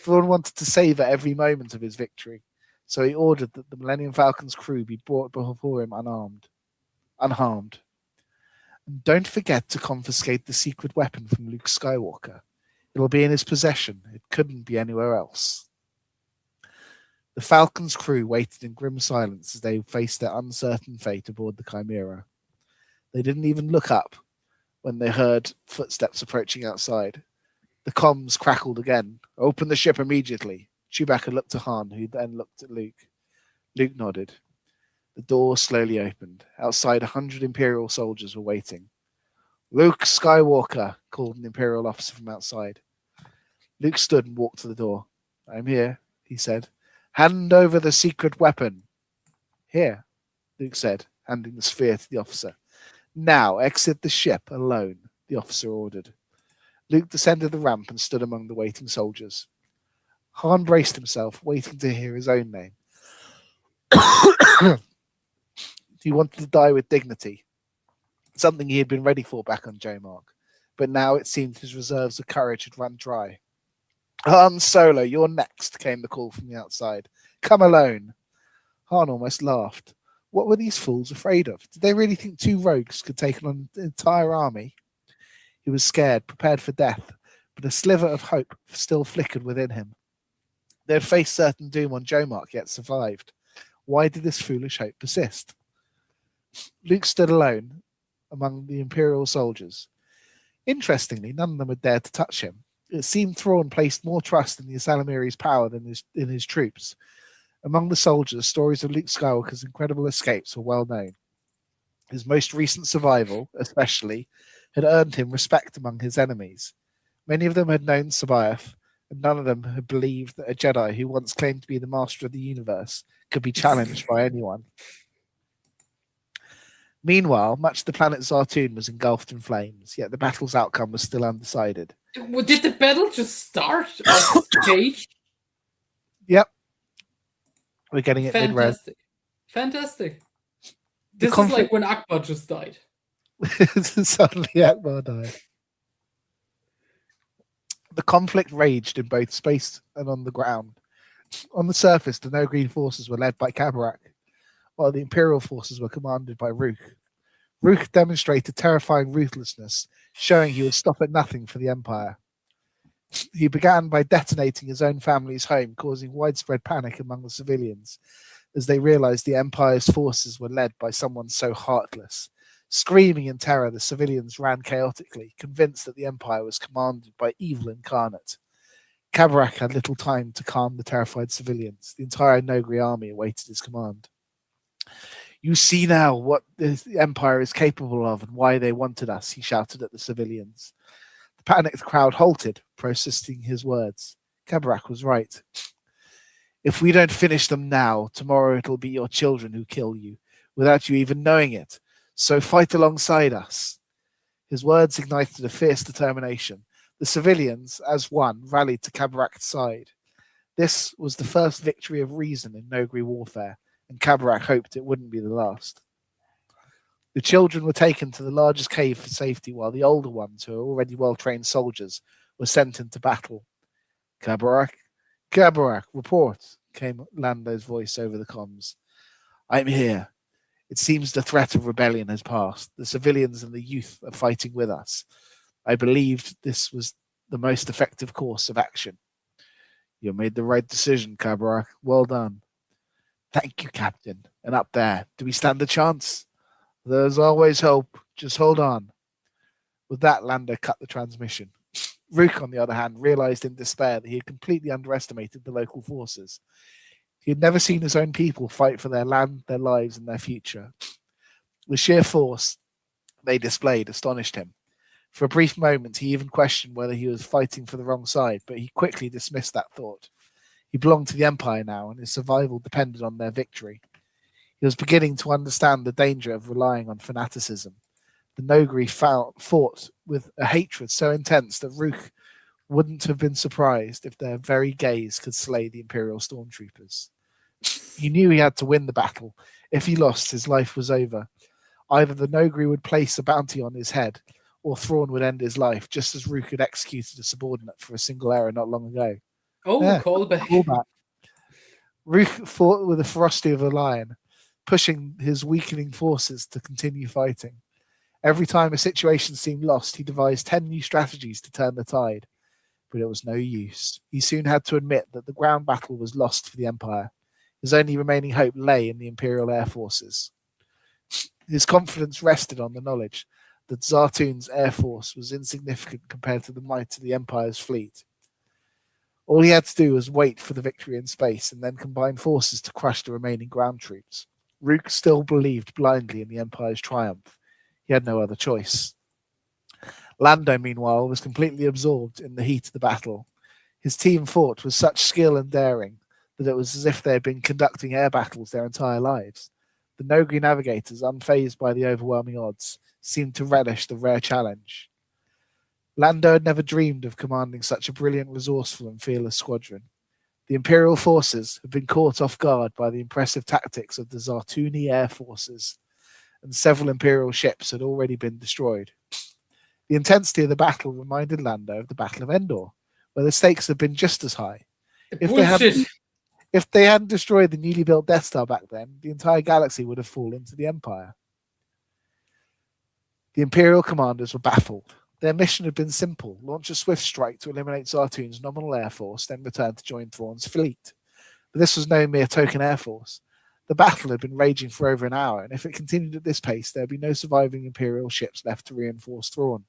Thrawn wanted to savor every moment of his victory, so he ordered that the Millennium Falcon's crew be brought before him unharmed. And don't forget to confiscate the secret weapon from Luke Skywalker. It'll be in his possession. It couldn't be anywhere else. The Falcon's crew waited in grim silence as they faced their uncertain fate aboard the Chimera. They didn't even look up when they heard footsteps approaching outside. The comms crackled again. Open the ship immediately. Chewbacca looked to Han, who then looked at Luke. Luke nodded. The door slowly opened. Outside, 100 Imperial soldiers were waiting. Luke Skywalker, called an Imperial officer from outside. Luke stood and walked to the door. I'm here, he said. Hand over the secret weapon. Here, Luke said, handing the sphere to the officer. Now exit the ship alone, the officer ordered. Luke descended the ramp and stood among the waiting soldiers. Han braced himself, waiting to hear his own name. He wanted to die with dignity, something he had been ready for back on J-Mark, but now it seemed his reserves of courage had run dry. Han Solo, you're next, came the call from the outside. Come alone. Han almost laughed. What were these fools afraid of? Did they really think 2 rogues could take on an entire army? He was scared, prepared for death, but a sliver of hope still flickered within him. They had faced certain doom on Jomark, yet survived. Why did this foolish hope persist? Luke stood alone among the Imperial soldiers. Interestingly, none of them had dared to touch him. It seemed Thrawn placed more trust in the Salamiri's power than in his troops. Among the soldiers, stories of Luke Skywalker's incredible escapes were well known. His most recent survival, especially, had earned him respect among his enemies. Many of them had known Sabaoth, and none of them had believed that a Jedi who once claimed to be the master of the universe could be challenged by anyone. Meanwhile, much of the planet Zartoon was engulfed in flames, yet the battle's outcome was still undecided. Did the battle just start on stage? Yep. We're getting it mid-res. Fantastic. This is like when Akbar just died. Suddenly Akbar died. The conflict raged in both space and on the ground. On the surface, the No-Green forces were led by Kabarak, while the Imperial forces were commanded by Rook. Rook demonstrated terrifying ruthlessness, showing he would stop at nothing for the Empire. He began by detonating his own family's home, causing widespread panic among the civilians, as they realized the Empire's forces were led by someone so heartless. Screaming in terror, the civilians ran chaotically, convinced that the Empire was commanded by evil incarnate. Kabarak had little time to calm the terrified civilians. The entire Nogri army awaited his command. You see now what the Empire is capable of and why they wanted us, he shouted at the civilians. The panicked crowd halted, processing his words. Kabarak was right. If we don't finish them now, tomorrow it'll be your children who kill you, without you even knowing it. So fight alongside us. His words ignited a fierce determination. The civilians, as one, rallied to Kabarak's side. This was the first victory of reason in Nogri warfare, and Kabarak hoped it wouldn't be the last. The children were taken to the largest cave for safety, while the older ones, who were already well-trained soldiers, were sent into battle. Kabarak, report, came Lando's voice over the comms. I'm here. It seems the threat of rebellion has passed. The civilians and the youth are fighting with us. I believed this was the most effective course of action. You made the right decision, Kabarak. Well done. Thank you, Captain. And up there, do we stand a chance? There's always hope. Just hold on. With that, Lando cut the transmission. Rook, on the other hand, realized in despair that he had completely underestimated the local forces. He had never seen his own people fight for their land, their lives, and their future. The sheer force they displayed astonished him. For a brief moment, he even questioned whether he was fighting for the wrong side, but he quickly dismissed that thought. He belonged to the Empire now, and his survival depended on their victory. He was beginning to understand the danger of relying on fanaticism. The Nogri fought with a hatred so intense that Rook wouldn't have been surprised if their very gaze could slay the Imperial stormtroopers. He knew he had to win the battle. If he lost, his life was over. Either the Nogri would place a bounty on his head, or Thrawn would end his life, just as Rook had executed a subordinate for a single error not long ago. Oh, yeah, callback. Rook fought with the ferocity of a lion, pushing his weakening forces to continue fighting. Every time a situation seemed lost, he devised 10 new strategies to turn the tide. But it was no use. He soon had to admit that the ground battle was lost for the Empire. His only remaining hope lay in the Imperial Air Forces. His confidence rested on the knowledge that Zartoon's air force was insignificant compared to the might of the Empire's fleet. All he had to do was wait for the victory in space and then combine forces to crush the remaining ground troops. Rook still believed blindly in the Empire's triumph. He had no other choice. Lando, meanwhile, was completely absorbed in the heat of the battle. His team fought with such skill and daring that it was as if they had been conducting air battles their entire lives. The Nogri navigators, unfazed by the overwhelming odds, seemed to relish the rare challenge. Lando had never dreamed of commanding such a brilliant, resourceful, and fearless squadron. The Imperial forces had been caught off guard by the impressive tactics of the Zartuni air forces, and several Imperial ships had already been destroyed. The intensity of the battle reminded Lando of the Battle of Endor, where the stakes had been just as high. If they hadn't destroyed the newly built Death Star back then, the entire galaxy would have fallen to the Empire. The Imperial commanders were baffled. Their mission had been simple: launch a swift strike to eliminate Zartun's nominal air force, then return to join Thrawn's fleet. But this was no mere token air force. The battle had been raging for over an hour, and if it continued at this pace, there would be no surviving Imperial ships left to reinforce Thrawn.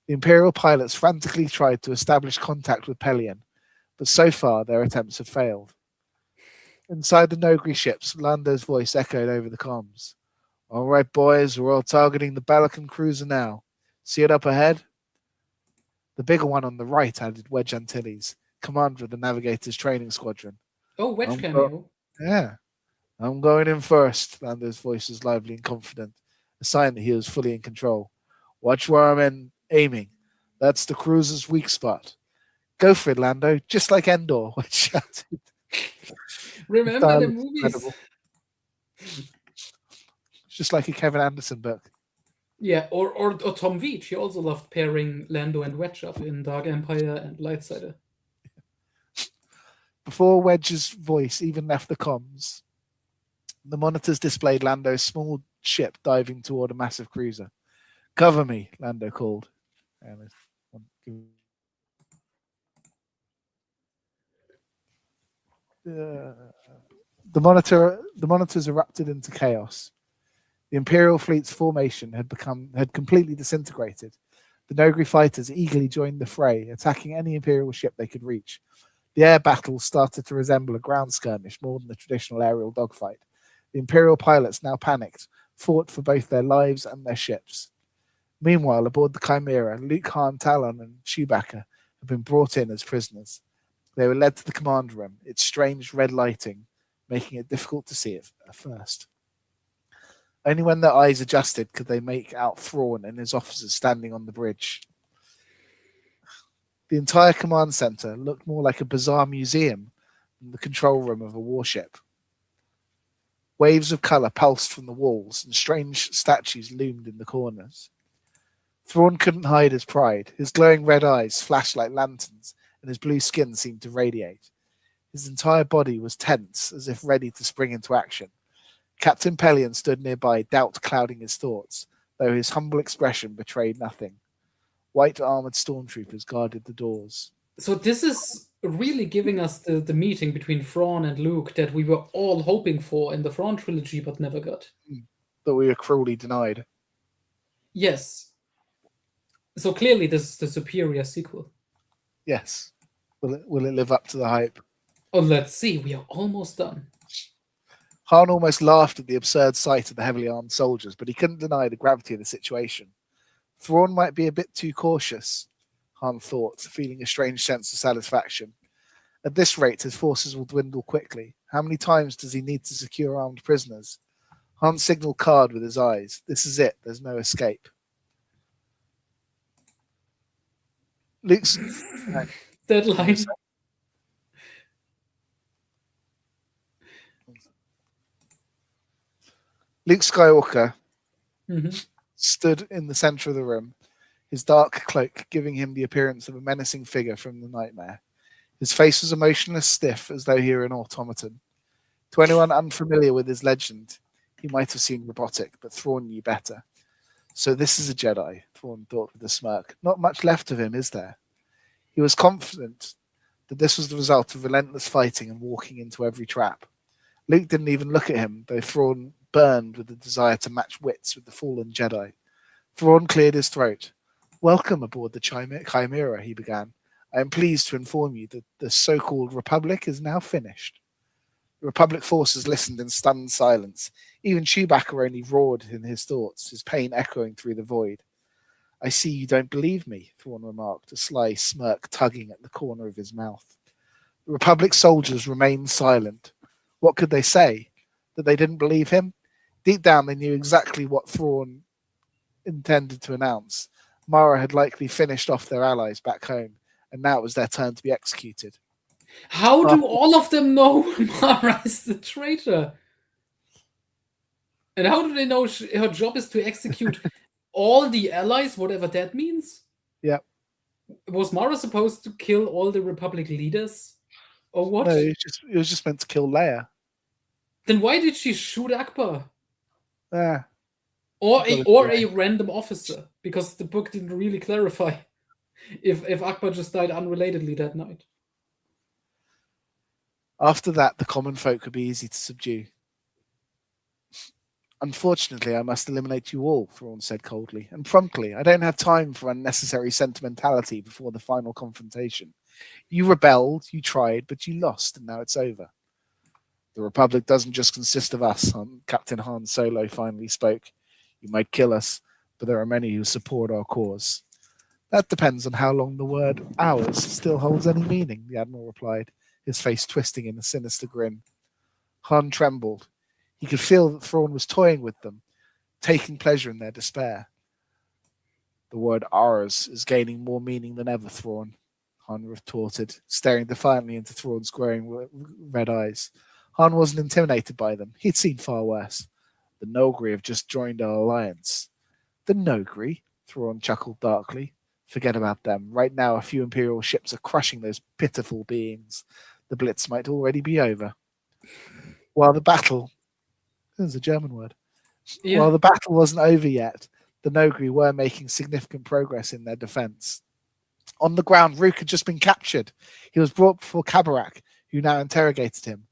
The Imperial pilots frantically tried to establish contact with Pelion, but so far their attempts had failed. Inside the Nogri ships, Lando's voice echoed over the comms. "All right, boys, we're all targeting the Balakan cruiser now. See it up ahead?" The bigger one on the right added Wedge Antilles, commander of the Navigator's training squadron. Oh, Wedge cameo. Yeah. "I'm going in first." Lando's voice was lively and confident, a sign that he was fully in control. "Watch where I'm aiming. That's the cruiser's weak spot." "Go for it, Lando, just like Endor," Wedge shouted. Remember the movies? Incredible. Just like a Kevin Anderson book. Yeah, or Tom Veach. He also loved pairing Lando and Wedge up in Dark Empire and Lightsider. Before Wedge's voice even left the comms, the monitors displayed Lando's small ship diving toward a massive cruiser. "Cover me," Lando called. The monitors erupted into chaos. The Imperial fleet's formation had completely disintegrated. The Nogri fighters eagerly joined the fray, attacking any Imperial ship they could reach. The air battle started to resemble a ground skirmish more than a traditional aerial dogfight. The Imperial pilots, now panicked, fought for both their lives and their ships. Meanwhile, aboard the Chimera, Luke, Han, Talon, and Chewbacca had been brought in as prisoners. They were led to the command room, its strange red lighting making it difficult to see it at first. Only when their eyes adjusted could they make out Thrawn and his officers standing on the bridge. The entire command center looked more like a bizarre museum than the control room of a warship. Waves of color pulsed from the walls, and strange statues loomed in the corners. Thrawn couldn't hide his pride. His glowing red eyes flashed like lanterns, and his blue skin seemed to radiate. His entire body was tense, as if ready to spring into action. Captain Pelion stood nearby, doubt clouding his thoughts, though his humble expression betrayed nothing. White armored stormtroopers guarded the doors. So this is really giving us the meeting between Thrawn and Luke that we were all hoping for in the Thrawn trilogy but never got. That we were cruelly denied. Yes. So clearly this is the superior sequel. Yes. Will it live up to the hype? Oh, let's see. We are almost done. Han almost laughed at the absurd sight of the heavily armed soldiers, but he couldn't deny the gravity of the situation. Thrawn might be a bit too cautious, Han thought, feeling a strange sense of satisfaction. At this rate, his forces will dwindle quickly. How many times does he need to secure armed prisoners? Han signaled Card with his eyes. This is it. There's no escape. Luke's deadline. Luke Skywalker stood in the center of the room, his dark cloak giving him the appearance of a menacing figure from the nightmare. His face was emotionless, stiff, as though he were an automaton. To anyone unfamiliar with his legend, he might have seemed robotic, but Thrawn knew better. So this is a Jedi, Thrawn thought with a smirk. Not much left of him, is there? He was confident that this was the result of relentless fighting and walking into every trap. Luke didn't even look at him, though Thrawn burned with the desire to match wits with the fallen Jedi. Thrawn cleared his throat. "Welcome aboard the Chimera," he began. "I am pleased to inform you that the so-called Republic is now finished." The Republic forces listened in stunned silence. Even Chewbacca only roared in his thoughts, his pain echoing through the void. "I see you don't believe me," Thrawn remarked, a sly smirk tugging at the corner of his mouth. The Republic soldiers remained silent. What could they say? That they didn't believe him? Deep down, they knew exactly what Thrawn intended to announce. Mara had likely finished off their allies back home, and now it was their turn to be executed. How do all of them know Mara is the traitor? And how do they know her job is to execute all the allies, whatever that means? Yeah. Was Mara supposed to kill all the Republic leaders? Or what? No, it was just meant to kill Leia. Then why did she shoot Akbar? Ah, Or got a it or away. a random officer? Because the book didn't really clarify if Akbar just died unrelatedly that night. After that, the common folk could be easy to subdue. Unfortunately, I must eliminate you all, Thrawn said coldly, and promptly. I don't have time for unnecessary sentimentality before the final confrontation. You rebelled, you tried, but you lost, and now it's over. The Republic doesn't just consist of us, Captain Han Solo finally spoke. You might kill us, but there are many who support our cause. That depends on how long the word ours still holds any meaning, the Admiral replied, his face twisting in a sinister grin. Han trembled. He could feel that Thrawn was toying with them, taking pleasure in their despair. The word ours is gaining more meaning than ever, Thrawn, Han retorted, staring defiantly into Thrawn's growing red eyes. Han wasn't intimidated by them. He'd seen far worse. The Noghri have just joined our alliance. The Noghri? Thrawn chuckled darkly. Forget about them. Right now, a few Imperial ships are crushing those pitiful beings. The Blitz might already be over. While the battle... There's a German word. Yeah. While the battle wasn't over yet, the Noghri were making significant progress in their defense. On the ground, Rook had just been captured. He was brought before Kabarak, who now interrogated him.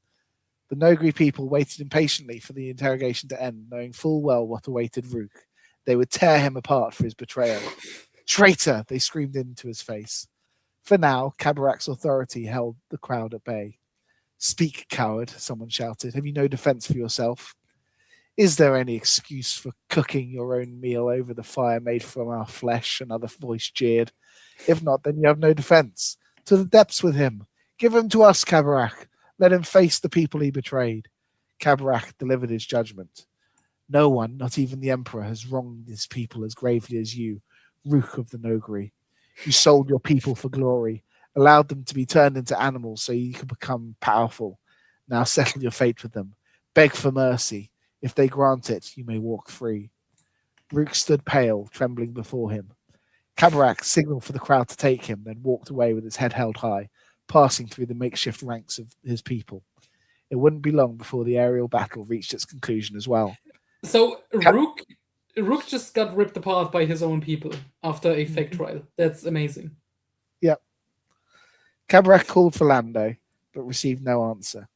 The Noghri people waited impatiently for the interrogation to end, knowing full well what awaited Rook. They would tear him apart for his betrayal. Traitor! They screamed into his face. For now, Kabarak's authority held the crowd at bay. Speak, coward, someone shouted. Have you no defense for yourself? Is there any excuse for cooking your own meal over the fire made from our flesh? Another voice jeered. If not, then you have no defense. To the depths with him. Give him to us, Kabarak. Let him face the people he betrayed. Kabarak delivered his judgment. No one, not even the Emperor, has wronged his people as gravely as you, Rook of the Noghri. You sold your people for glory, allowed them to be turned into animals so you could become powerful. Now settle your fate with them. Beg for mercy. If they grant it, you may walk free. Rook stood pale, trembling before him. Kabarak signaled for the crowd to take him, then walked away with his head held high, passing through the makeshift ranks of his people. It wouldn't be long before the aerial battle reached its conclusion as well. So Rook just got ripped apart by his own people after a fake trial. That's amazing. Yep. Kabarak called for Lando, but received no answer.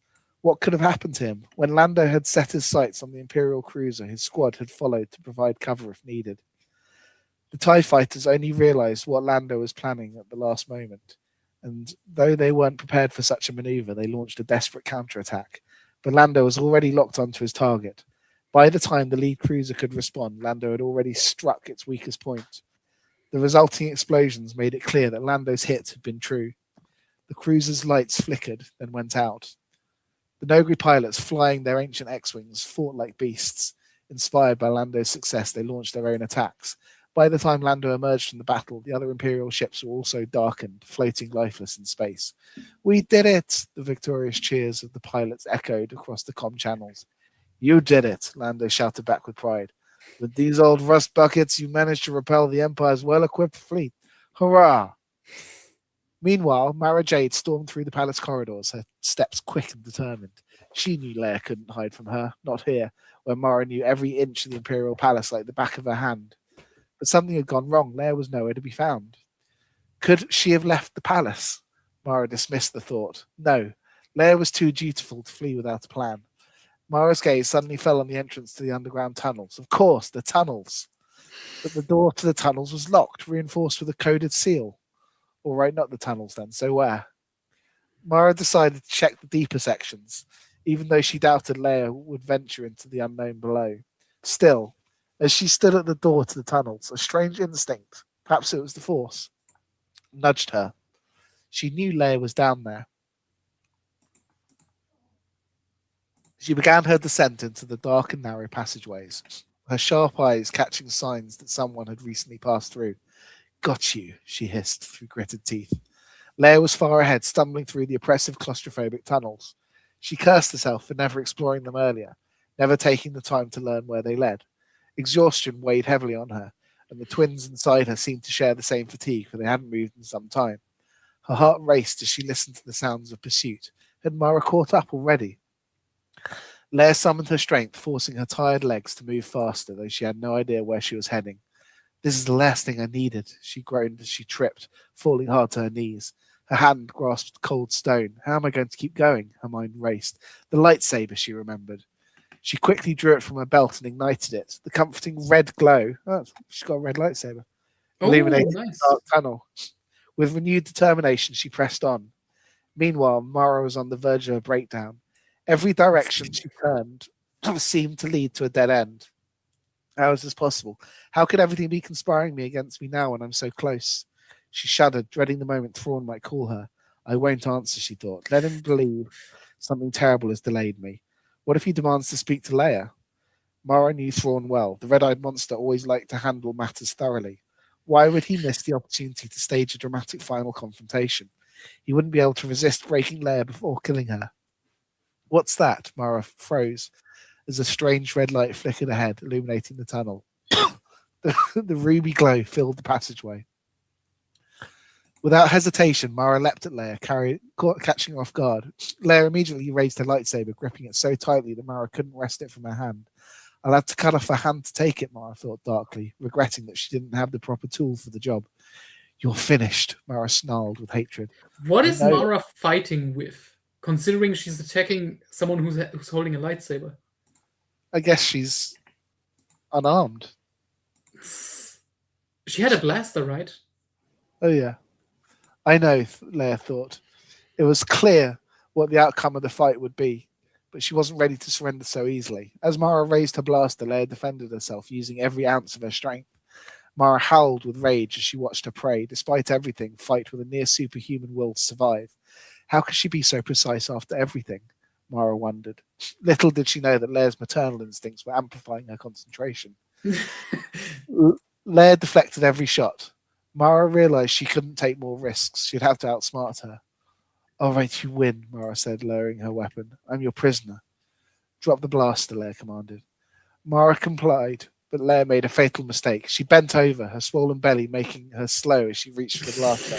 What could have happened to him? When Lando had set his sights on the Imperial cruiser, his squad had followed to provide cover if needed. The TIE fighters only realized what Lando was planning at the last moment, and though they weren't prepared for such a maneuver, they launched a desperate counterattack. But Lando was already locked onto his target. By the time the lead cruiser could respond, Lando had already struck its weakest point. The resulting explosions made it clear that Lando's hit had been true. The cruiser's lights flickered, then went out. The Noghri pilots, flying their ancient X-Wings, fought like beasts. Inspired by Lando's success, they launched their own attacks. By the time Lando emerged from the battle, the other Imperial ships were also darkened, floating lifeless in space. We did it! The victorious cheers of the pilots echoed across the comm channels. You did it! Lando shouted back with pride. With these old rust buckets, you managed to repel the Empire's well-equipped fleet. Hurrah! Meanwhile, Mara Jade stormed through the palace corridors, her steps quick and determined. She knew Leia couldn't hide from her, not here, where Mara knew every inch of the Imperial palace like the back of her hand. But something had gone wrong. Leia was nowhere to be found. Could she have left the palace? Mara dismissed the thought. No, Leia was too dutiful to flee without a plan. Mara's gaze suddenly fell on the entrance to the underground tunnels. Of course, the tunnels. But the door to the tunnels was locked, reinforced with a coded seal. All right, not the tunnels then. So where? Mara decided to check the deeper sections, even though she doubted Leia would venture into the unknown below. Still, as she stood at the door to the tunnels, a strange instinct, perhaps it was the Force, nudged her. She knew Leia was down there. She began her descent into the dark and narrow passageways, her sharp eyes catching signs that someone had recently passed through. Got you, she hissed through gritted teeth. Leia was far ahead, stumbling through the oppressive claustrophobic tunnels. She cursed herself for never exploring them earlier, never taking the time to learn where they led. Exhaustion weighed heavily on her, and the twins inside her seemed to share the same fatigue, for they hadn't moved in some time. Her heart raced as she listened to the sounds of pursuit. Had Mara caught up already? Leia summoned her strength, forcing her tired legs to move faster, though she had no idea where she was heading. This is the last thing I needed, she groaned as she tripped, falling hard to her knees. Her hand grasped cold stone. How am I going to keep going? Her mind raced. The lightsaber, she remembered. She quickly drew it from her belt and ignited it. The comforting red glow. Oh, she's got a red lightsaber. Illuminated nice. the dark tunnel. With renewed determination, she pressed on. Meanwhile, Mara was on the verge of a breakdown. Every direction she turned seemed to lead to a dead end. How is this possible? How could everything be conspiring me against me now when I'm so close? She shuddered, dreading the moment Thrawn might call her. I won't answer, she thought. Let him believe something terrible has delayed me. What if he demands to speak to Leia? Mara knew Thrawn well. The red-eyed monster always liked to handle matters thoroughly. Why would he miss the opportunity to stage a dramatic final confrontation? He wouldn't be able to resist breaking Leia before killing her. What's that? Mara froze as a strange red light flickered ahead, illuminating the tunnel. The ruby glow filled the passageway. Without hesitation, Mara leapt at Leia, catching her off guard. Leia immediately raised her lightsaber, gripping it so tightly that Mara couldn't wrest it from her hand. I'll have to cut off her hand to take it, Mara thought darkly, regretting that she didn't have the proper tool for the job. You're finished, Mara snarled with hatred. What is Mara fighting with, considering she's attacking someone who's holding a lightsaber? I guess she's unarmed. She had a blaster, right? Oh, yeah. I know, Leia thought. It was clear what the outcome of the fight would be, but she wasn't ready to surrender so easily. As Mara raised her blaster, Leia defended herself, using every ounce of her strength. Mara howled with rage as she watched her prey, despite everything, fight with a near-superhuman will to survive. How could she be so precise after everything? Mara wondered. Little did she know that Leia's maternal instincts were amplifying her concentration. Leia deflected every shot. Mara realized she couldn't take more risks. She'd have to outsmart her. All right, you win, Mara said, lowering her weapon. I'm your prisoner. Drop the blaster, Leia commanded. Mara complied, but Leia made a fatal mistake. She bent over, her swollen belly making her slow as she reached for the blaster.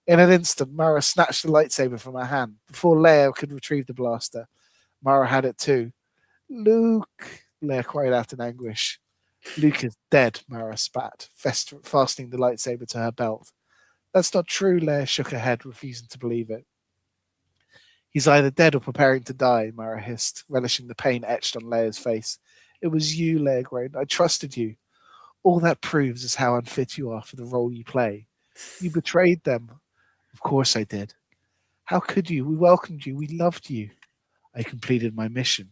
In an instant, Mara snatched the lightsaber from her hand. Before Leia could retrieve the blaster, Mara had it too. Luke, Leia cried out in anguish. Luke is dead, Mara spat, fastening the lightsaber to her belt. That's not true, Leia shook her head, refusing to believe it. He's either dead or preparing to die, Mara hissed, relishing the pain etched on Leia's face. It was you, Leia groaned. I trusted you. All that proves is how unfit you are for the role you play. You betrayed them. Of course I did. How could you? We welcomed you. We loved you. I completed my mission.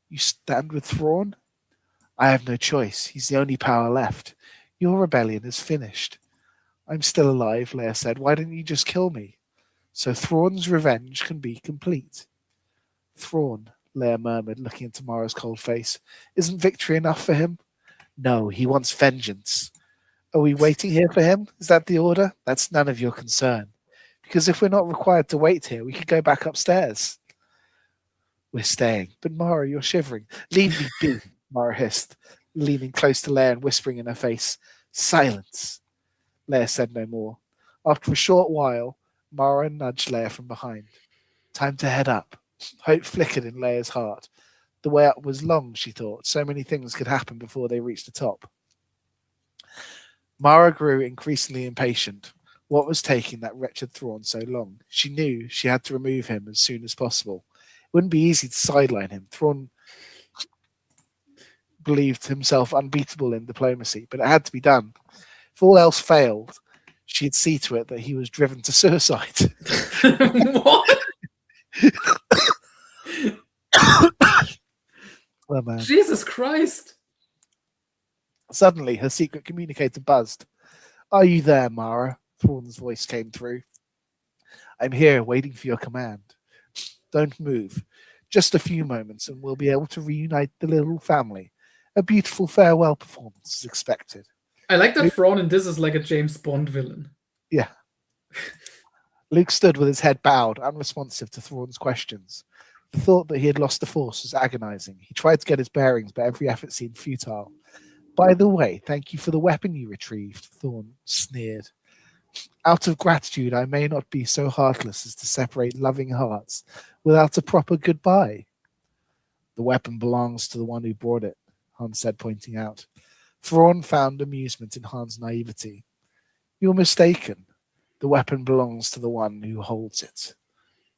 You stand with Thrawn? I have no choice. He's the only power left. Your rebellion is finished. I'm still alive, Leia said. Why didn't you just kill me? So Thrawn's revenge can be complete. Thrawn, Leia murmured, looking into Mara's cold face. Isn't victory enough for him? No, he wants vengeance. Are we waiting here for him? Is that the order? That's none of your concern. Because if we're not required to wait here, we could go back upstairs. We're staying. But Mara, you're shivering. Leave me be, Mara hissed, leaning close to Leia and whispering in her face. Silence. Leia said no more. After a short while, Mara nudged Leia from behind. Time to head up. Hope flickered in Leia's heart. The way up was long, she thought. So many things could happen before they reached the top. Mara grew increasingly impatient. What was taking that wretched Thrawn so long? She knew she had to remove him as soon as possible. It wouldn't be easy to sideline him. Thrawn believed himself unbeatable in diplomacy, but it had to be done. If all else failed, she'd see to it that he was driven to suicide. What? Oh, man. Jesus Christ. Suddenly, her secret communicator buzzed. Are you there, Mara? Thrawn's voice came through. I'm here, waiting for your command. Don't move. Just a few moments, and we'll be able to reunite the little family. A beautiful farewell performance is expected. I like that Thrawn in this is like a James Bond villain. Yeah. Luke stood with his head bowed, unresponsive to Thrawn's questions. The thought that he had lost the Force was agonizing. He tried to get his bearings, but every effort seemed futile. By the way, thank you for the weapon you retrieved, Thrawn sneered. Out of gratitude, I may not be so heartless as to separate loving hearts without a proper goodbye. The weapon belongs to the one who brought it, Hans said, pointing out. Thrawn found amusement in Hans' naivety. You're mistaken. The weapon belongs to the one who holds it.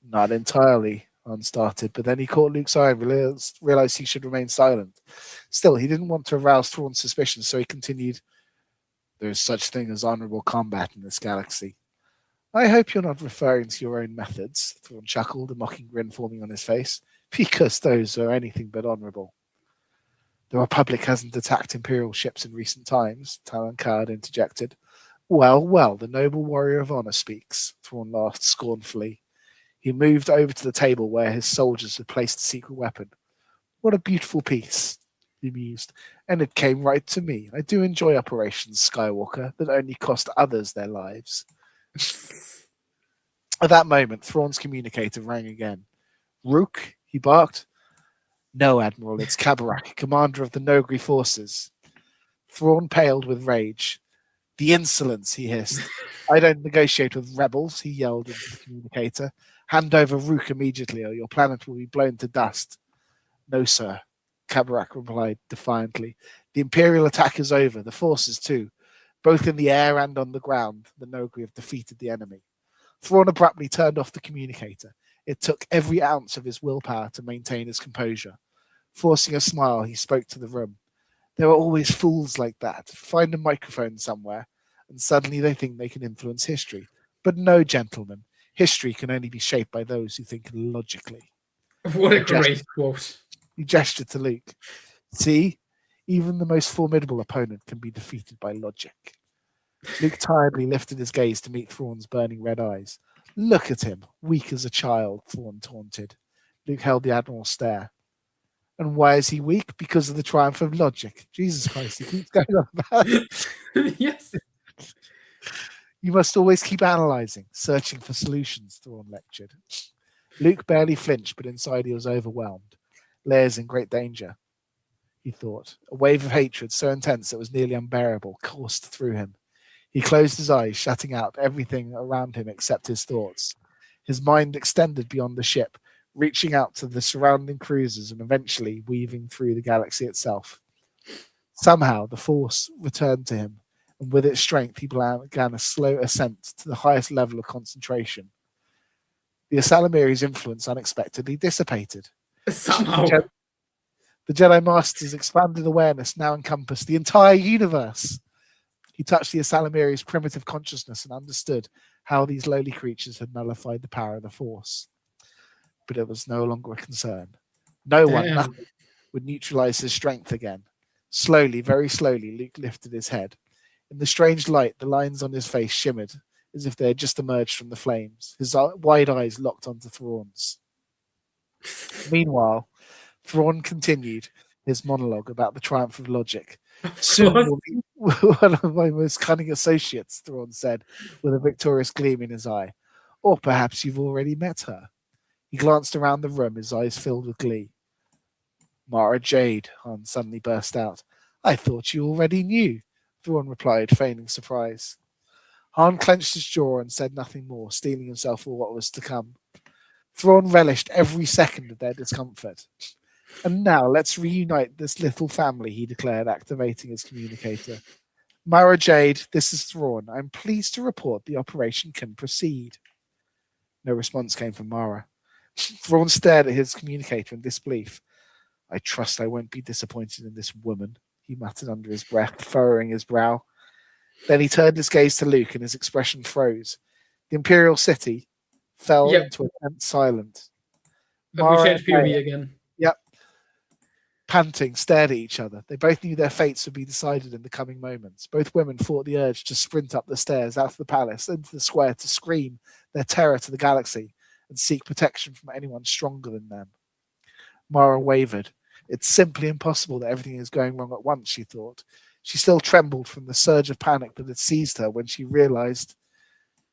Not entirely, Hans started, but then he caught Luke's eye and realized he should remain silent. Still, he didn't want to arouse Thrawn's suspicions, so he continued, There is such thing as honorable combat in this galaxy. I hope you're not referring to your own methods, Thrawn chuckled, a mocking grin forming on his face, because those are anything but honorable. The Republic hasn't attacked Imperial ships in recent times, Talon Card interjected. Well, the noble warrior of honor speaks, Thrawn laughed scornfully. He moved over to the table where his soldiers had placed the secret weapon. What a beautiful piece, he mused, and it came right to me. I do enjoy operations, Skywalker, that only cost others their lives. At that moment, Thrawn's communicator rang again. Rook, he barked. No, Admiral, it's Kabarak, commander of the Nogri forces. Thrawn paled with rage. The insolence, he hissed. I don't negotiate with rebels, he yelled into the communicator. Hand over Rook immediately, or your planet will be blown to dust. No, sir, Kabarak replied defiantly. The Imperial attack is over, the forces too. Both in the air and on the ground, the Nogri have defeated the enemy. Thrawn abruptly turned off the communicator. It took every ounce of his willpower to maintain his composure. Forcing a smile, he spoke to the room. There are always fools like that. Find a microphone somewhere, and suddenly they think they can influence history. But no, gentlemen, history can only be shaped by those who think logically. What a great quote. He gestured to Luke. See, even the most formidable opponent can be defeated by logic. Luke tiredly lifted his gaze to meet Thrawn's burning red eyes. Look at him, weak as a child, Thrawn taunted. Luke held the Admiral's stare. And why is he weak? Because of the triumph of logic. Jesus Christ, he keeps going on about it. Yes. You must always keep analysing, searching for solutions, Thrawn lectured. Luke barely flinched, but inside he was overwhelmed. Leia's in great danger, he thought. A wave of hatred so intense it was nearly unbearable coursed through him. He closed his eyes, shutting out everything around him except his thoughts. His mind extended beyond the ship, reaching out to the surrounding cruisers and eventually weaving through the galaxy itself. Somehow the Force returned to him, and with its strength he began a slow ascent to the highest level of concentration. The Asalamiri's influence unexpectedly dissipated. Somehow. The Jedi Master's expanded awareness now encompassed the entire universe. He touched the Asalamiri's primitive consciousness and understood how these lowly creatures had nullified the power of the Force. But it was no longer a concern. Nothing would neutralize his strength again. Slowly, very slowly, Luke lifted his head. In the strange light, the lines on his face shimmered as if they had just emerged from the flames. His wide eyes locked onto Thrawn's. Meanwhile, Thrawn continued his monologue about the triumph of logic. Soon will be one of my most cunning associates, Thrawn said, with a victorious gleam in his eye. Or perhaps you've already met her. He glanced around the room, his eyes filled with glee. Mara Jade, Han suddenly burst out. I thought you already knew, Thrawn replied, feigning surprise. Han clenched his jaw and said nothing more, steeling himself for what was to come. Thrawn relished every second of their discomfort. And now let's reunite this little family, he declared, activating his communicator. Mara Jade, this is Thrawn. I'm pleased to report the operation can proceed. No response came from Mara. Thrawn stared at his communicator in disbelief. I trust I won't be disappointed in this woman, he muttered under his breath, furrowing his brow. Then he turned his gaze to Luke and his expression froze. The Imperial city fell into a tense silence. We changed POV again. Yep. Panting, stared at each other. They both knew their fates would be decided in the coming moments. Both women fought the urge to sprint up the stairs, out of the palace, into the square, to scream their terror to the galaxy and seek protection from anyone stronger than them. Mara wavered. It's simply impossible that everything is going wrong at once, she thought. She still trembled from the surge of panic that had seized her when she realized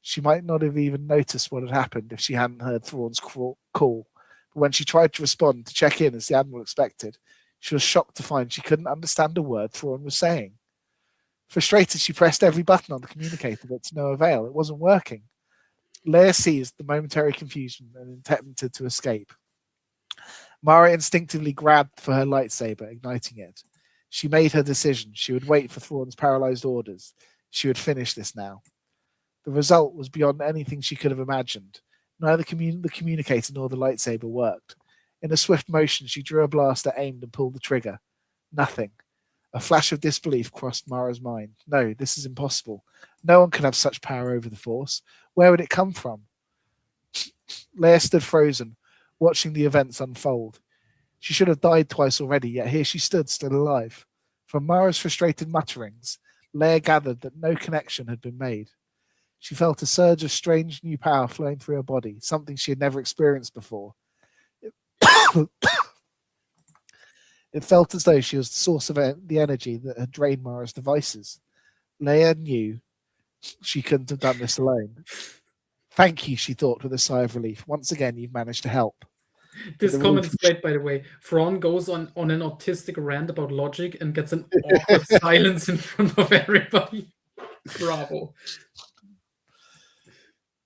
she might not have even noticed what had happened if she hadn't heard Thrawn's call. But when she tried to respond, to check in as the Admiral expected, she was shocked to find she couldn't understand a word Thrawn was saying. Frustrated, she pressed every button on the communicator, but to no avail. It wasn't working. Leia seized the momentary confusion and attempted to escape. Mara instinctively grabbed for her lightsaber, igniting it. She made her decision. She would wait for Thrawn's paralyzed orders. She would finish this now. The result was beyond anything she could have imagined. Neither the communicator nor the lightsaber worked. In a swift motion, she drew a blaster, aimed, and pulled the trigger. Nothing. A flash of disbelief crossed Mara's mind. No, this is impossible. No one can have such power over the Force. Where would it come from? Leia stood frozen, watching the events unfold. She should have died twice already, yet here she stood, still alive. From Mara's frustrated mutterings, Leia gathered that no connection had been made. She felt a surge of strange new power flowing through her body, something she had never experienced before. It felt as though she was the source of the energy that had drained Mara's devices. Leia knew she couldn't have done this alone. Thank you, she thought with a sigh of relief. Once again, you've managed to help. This comment is great, by the way. Thrawn goes on an autistic rant about logic and gets an awkward silence in front of everybody. Bravo.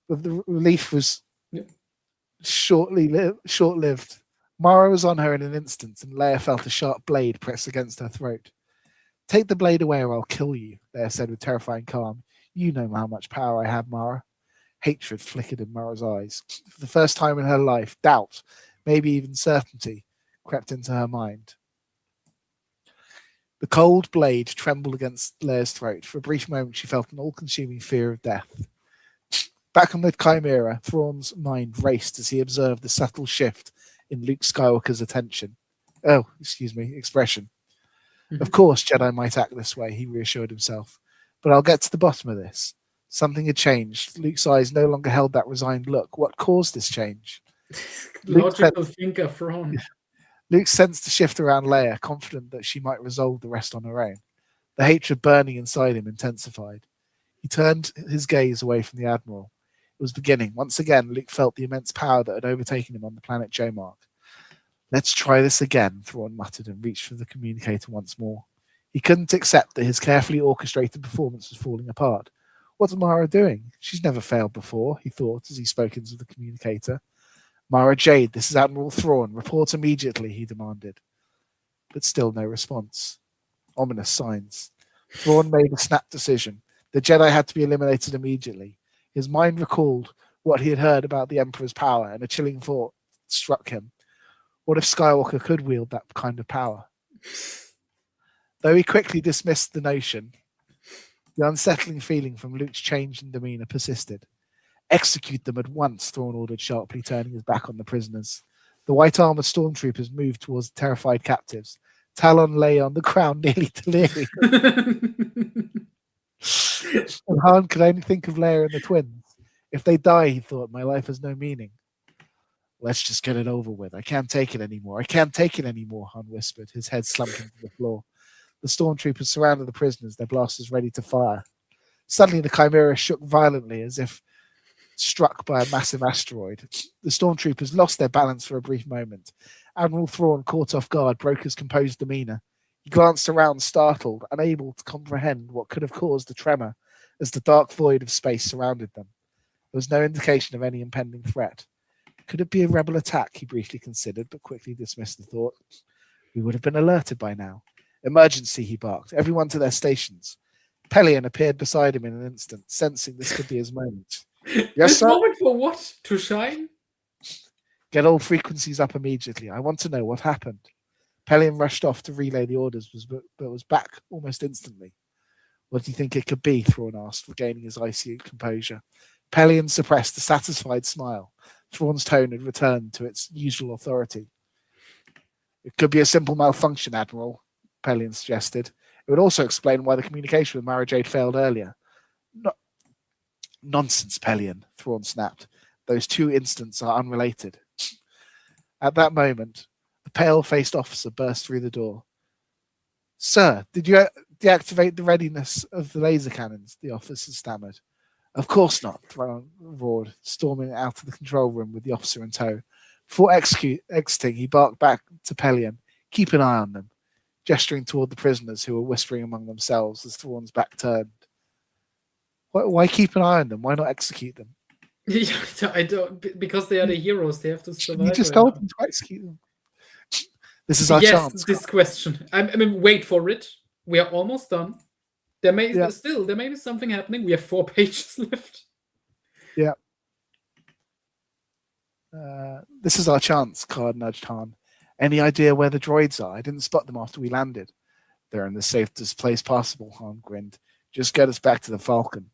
But the relief was short-lived. Mara was on her in an instant, and Leia felt a sharp blade press against her throat. Take the blade away or I'll kill you, Leia said with terrifying calm. You know how much power I have, Mara. Hatred flickered in Mara's eyes. For the first time in her life, doubt, maybe even certainty, crept into her mind. The cold blade trembled against Leia's throat. For a brief moment, she felt an all-consuming fear of death. Back on the Chimera, Thrawn's mind raced as he observed the subtle shift in Luke Skywalker's expression. Mm-hmm. Of course, Jedi might act this way, he reassured himself. But I'll get to the bottom of this. Something had changed. Luke's eyes no longer held that resigned look. What caused this change? Logical thinker, Thrawn. Luke sensed the shift around Leia, confident that she might resolve the rest on her own. The hatred burning inside him intensified. He turned his gaze away from the Admiral. It was beginning. Once again, Luke felt the immense power that had overtaken him on the planet Jomark. Let's try this again, Thrawn muttered and reached for the communicator once more. He couldn't accept that his carefully orchestrated performance was falling apart. What's Mara doing? She's never failed before, he thought as he spoke into the communicator. Mara Jade, this is Admiral Thrawn. Report immediately, he demanded. But still no response. Ominous signs. Thrawn made a snap decision. The Jedi had to be eliminated immediately. His mind recalled what he had heard about the Emperor's power, and a chilling thought struck him. What if Skywalker could wield that kind of power? Though he quickly dismissed the notion, the unsettling feeling from Luke's change in demeanor persisted. Execute them at once, Thrawn ordered sharply, turning his back on the prisoners. The white-armored stormtroopers moved towards the terrified captives. Talon lay on the ground, nearly delirious. And Han could only think of Leia and the twins. If they die, he thought, my life has no meaning. Let's just get it over with. I can't take it anymore. I can't take it anymore, Han whispered, his head slumping to the floor. The stormtroopers surrounded the prisoners, their blasters ready to fire. Suddenly, the Chimera shook violently as if struck by a massive asteroid. The stormtroopers lost their balance for a brief moment. Admiral Thrawn, caught off guard, broke his composed demeanor. He glanced around, startled, unable to comprehend what could have caused the tremor as the dark void of space surrounded them. There was no indication of any impending threat. Could it be a rebel attack, he briefly considered, but quickly dismissed the thought. We would have been alerted by now. Emergency, he barked. Everyone to their stations. Pelion appeared beside him in an instant, sensing this could be his moment. Yes, this sir? moment for what? To shine? Get all frequencies up immediately. I want to know what happened. Pelion rushed off to relay the orders, but was back almost instantly. What do you think it could be? Thrawn asked, regaining his icy composure. Pelion suppressed a satisfied smile. Thrawn's tone had returned to its usual authority. It could be a simple malfunction, Admiral, Pelion suggested. It would also explain why the communication with Mara Jade failed earlier. Nonsense, Pelion, Thrawn snapped. Those two incidents are unrelated. At that moment, a pale-faced officer burst through the door. Sir, did you deactivate the readiness of the laser cannons? The officer stammered. Of course not, Thrawn roared, storming out of the control room with the officer in tow. Before exiting, he barked back to Pelion. Keep an eye on them. gesturing toward the prisoners who were whispering among themselves as Thrawn's back turned. Why keep an eye on them? Why not execute them? I don't, because they are the heroes. They have to survive. You just told them to execute them. This is our chance. This question. I mean, wait for it. We are almost done. There may be something happening. We have 4 pages left. Yeah. This is our chance, Card nudged Han. Any idea where the droids are? I didn't spot them after we landed. They're in the safest place possible, Han grinned. Just get us back to the Falcon.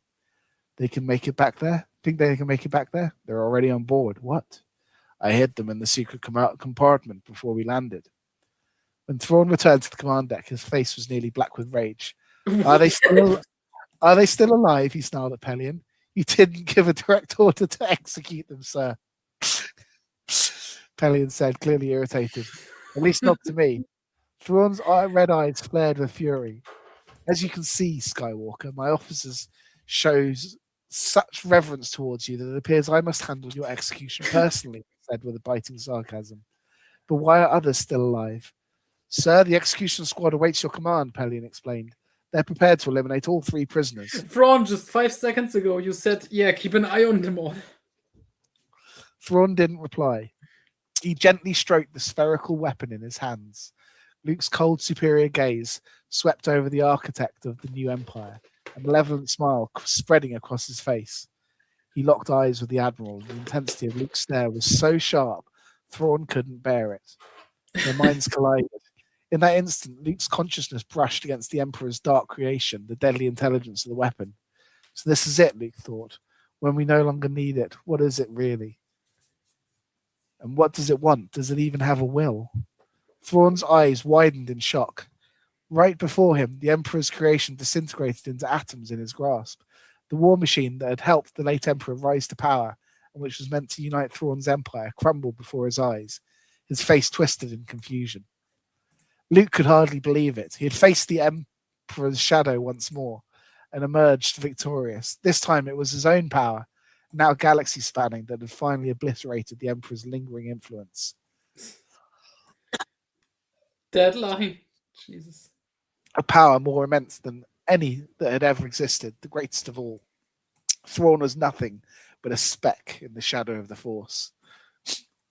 They can make it back there? Think they can make it back there? They're already on board. What? I hid them in the secret compartment before we landed. When Thrawn returned to the command deck, his face was nearly black with rage. Are they still alive? He snarled at Pelion. You didn't give a direct order to execute them, sir. Pelion said, clearly irritated. At least not to me. Thrawn's red eyes flared with fury. As you can see, Skywalker, my officers shows such reverence towards you that it appears I must handle your execution personally, he said with a biting sarcasm. But why are others still alive? Sir, the execution squad awaits your command, Pelion explained. They're prepared to eliminate all 3 prisoners. Thrawn, just 5 seconds ago, you said, yeah, keep an eye on them all. Thrawn didn't reply. He gently stroked the spherical weapon in his hands. Luke's cold, superior gaze swept over the architect of the new empire, a malevolent smile spreading across his face. He locked eyes with the Admiral. The intensity of Luke's stare was so sharp, Thrawn couldn't bear it. Their minds collided. In that instant, Luke's consciousness brushed against the Emperor's dark creation, the deadly intelligence of the weapon. So this is it, Luke thought. When we no longer need it, what is it really? And what does it want? Does it even have a will? Thrawn's eyes widened in shock. Right before him, the Emperor's creation disintegrated into atoms in his grasp. The war machine that had helped the late Emperor rise to power, and which was meant to unite Thrawn's empire, crumbled before his eyes. His face twisted in confusion. Luke could hardly believe it. He had faced the Emperor's shadow once more and emerged victorious. This time it was his own power, now galaxy spanning, that had finally obliterated the Emperor's lingering influence. Deadline. Jesus. A power more immense than any that had ever existed, the greatest of all. Thrawn was nothing but a speck in the shadow of the Force.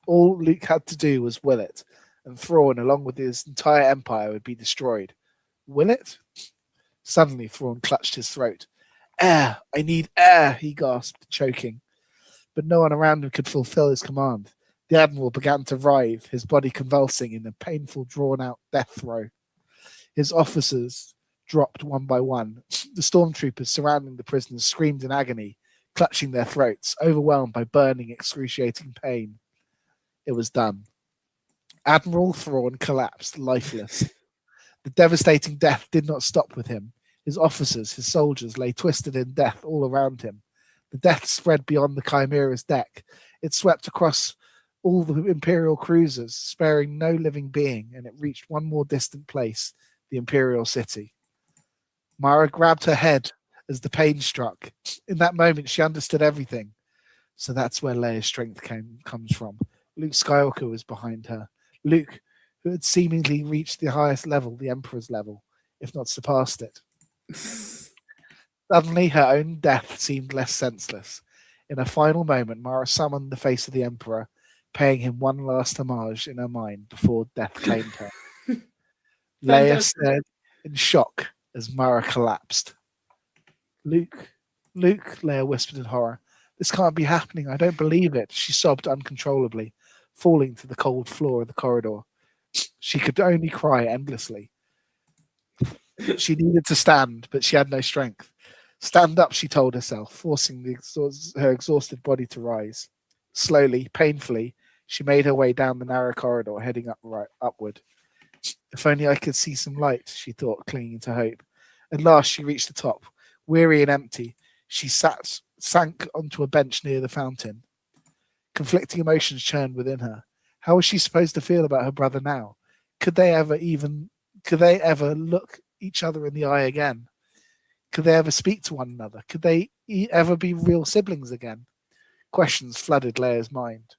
All Luke had to do was will it, and Thrawn, along with his entire empire, would be destroyed. Will it? Suddenly, Thrawn clutched his throat. Air! I need air! He gasped, choking. But no one around him could fulfill his command. The Admiral began to writhe, his body convulsing in a painful, drawn-out death throe. His officers dropped one by one. The stormtroopers surrounding the prisoners screamed in agony, clutching their throats, overwhelmed by burning, excruciating pain. It was done. Admiral Thrawn collapsed, lifeless. The devastating death did not stop with him. His officers, his soldiers, lay twisted in death all around him. The death spread beyond the Chimera's deck. It swept across all the Imperial cruisers, sparing no living being, and it reached one more distant place, the Imperial city. Mara grabbed her head as the pain struck. In that moment, she understood everything. So that's where Leia's strength comes from. Luke Skywalker was behind her. Luke, who had seemingly reached the highest level, the Emperor's level, if not surpassed it. Suddenly, her own death seemed less senseless. In a final moment, Mara summoned the face of the Emperor, paying him one last homage in her mind before death claimed her. Leia stared in shock as Mara collapsed. Luke, Leia whispered in horror. This can't be happening. I don't believe it. She sobbed uncontrollably, falling to the cold floor of the corridor. She could only cry endlessly. She needed to stand, but she had no strength. Stand up, she told herself, forcing her exhausted body to rise. Slowly, painfully, she made her way down the narrow corridor, heading upward. If only I could see some light, she thought, clinging to hope. At last, she reached the top. Weary and empty, she sank onto a bench near the fountain. Conflicting emotions churned within her. How was she supposed to feel about her brother now? Could they ever look each other in the eye again? Could they ever speak to one another? Could they ever be real siblings again? Questions flooded Leia's mind.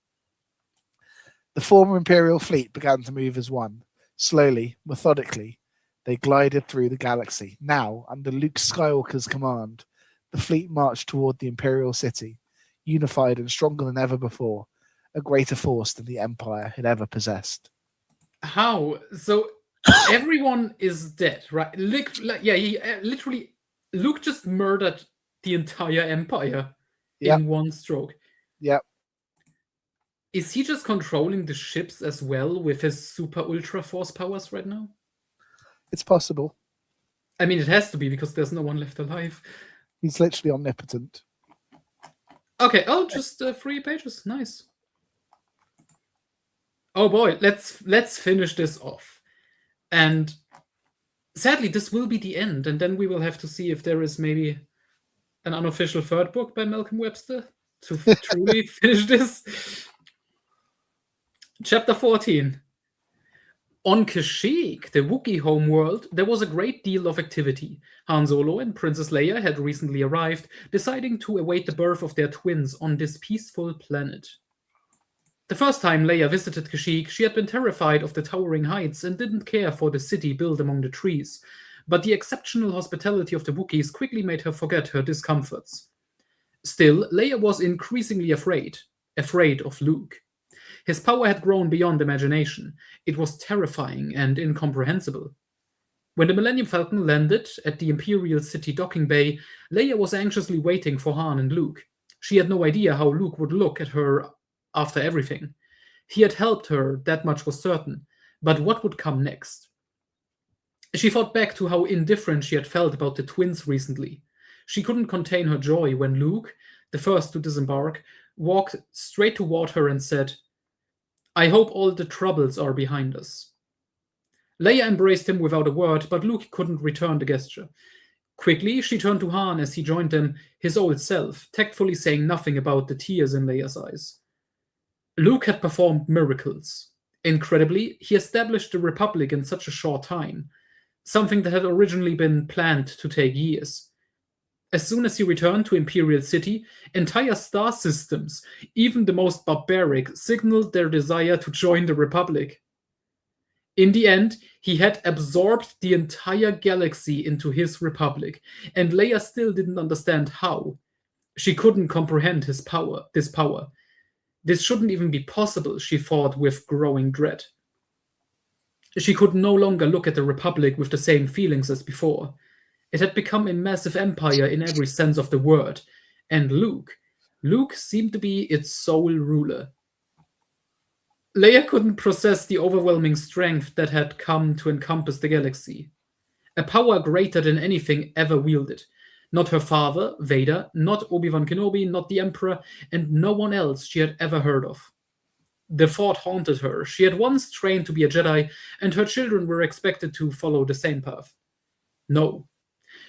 The former Imperial fleet began to move as one, slowly, methodically. They glided through the galaxy. Now, under Luke Skywalker's command, the fleet marched toward the Imperial City, unified and stronger than ever before, a greater force than the Empire had ever possessed. How? So everyone is dead, right? He literally, Luke just murdered the entire Empire in one stroke. Yep. Is he just controlling the ships as well with his super ultra force powers right now? It's possible. I mean, it has to be because there's no one left alive. He's literally omnipotent. Okay, just 3 pages. Nice. Oh boy, let's finish this off. And sadly, this will be the end, and then we will have to see if there is maybe an unofficial third book by Malcolm Webster to truly finish this. Chapter 14. On Kashyyyk, the Wookiee homeworld, there was a great deal of activity. Han Solo and Princess Leia had recently arrived, deciding to await the birth of their twins on this peaceful planet. The first time Leia visited Kashyyyk, she had been terrified of the towering heights and didn't care for the city built among the trees. But the exceptional hospitality of the Wookiees quickly made her forget her discomforts. Still, Leia was increasingly afraid of Luke. His power had grown beyond imagination. It was terrifying and incomprehensible. When the Millennium Falcon landed at the Imperial City docking bay, Leia was anxiously waiting for Han and Luke. She had no idea how Luke would look at her after everything. He had helped her, that much was certain. But what would come next? She thought back to how indifferent she had felt about the twins recently. She couldn't contain her joy when Luke, the first to disembark, walked straight toward her and said, "I hope all the troubles are behind us." Leia embraced him without a word, but Luke couldn't return the gesture. Quickly, she turned to Han as he joined them, his old self, tactfully saying nothing about the tears in Leia's eyes. Luke had performed miracles. Incredibly, he established the Republic in such a short time, something that had originally been planned to take years. As soon as he returned to Imperial City, entire star systems, even the most barbaric, signaled their desire to join the Republic. In the end, he had absorbed the entire galaxy into his Republic, and Leia still didn't understand how. She couldn't comprehend this power. This shouldn't even be possible, she thought with growing dread. She could no longer look at the Republic with the same feelings as before. It had become a massive empire in every sense of the word, and Luke seemed to be its sole ruler. Leia couldn't process the overwhelming strength that had come to encompass the galaxy. A power greater than anything ever wielded. Not her father, Vader, not Obi-Wan Kenobi, not the Emperor, and no one else she had ever heard of. The thought haunted her. She had once trained to be a Jedi, and her children were expected to follow the same path. No.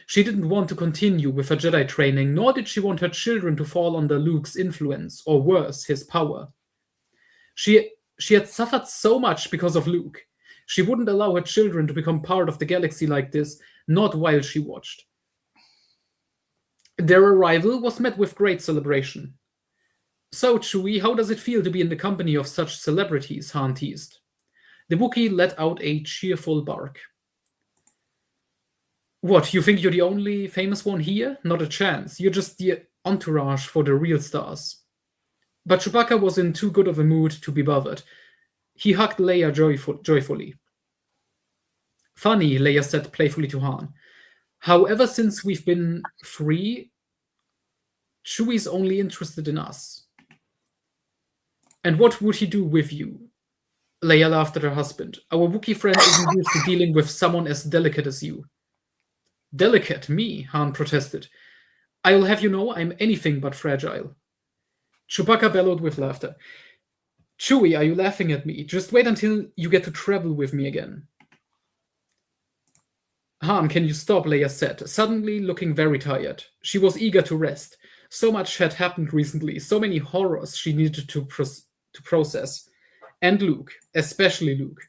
She didn't want to continue with her Jedi training, nor did she want her children to fall under Luke's influence, or worse, his power. She had suffered so much because of Luke. She wouldn't allow her children to become part of the galaxy like this, not while she watched. Their arrival was met with great celebration. "So, Chewie, how does it feel to be in the company of such celebrities?" Han teased. The Wookiee let out a cheerful bark. "What, you think you're the only famous one here? Not a chance. You're just the entourage for the real stars." But Chewbacca was in too good of a mood to be bothered. He hugged Leia joyfully. "Funny," Leia said playfully to Han. "However, since we've been free, Chewie's only interested in us." "And what would he do with you?" Leia laughed at her husband. "Our Wookiee friend isn't used to dealing with someone as delicate as you." "Delicate? Me?" Han protested. "I'll have you know I'm anything but fragile." Chewbacca bellowed with laughter. "Chewie, are you laughing at me? Just wait until you get to travel with me again." "Han, can you stop?" Leia said, suddenly looking very tired. She was eager to rest. So much had happened recently, so many horrors she needed to process. And Luke, especially Luke.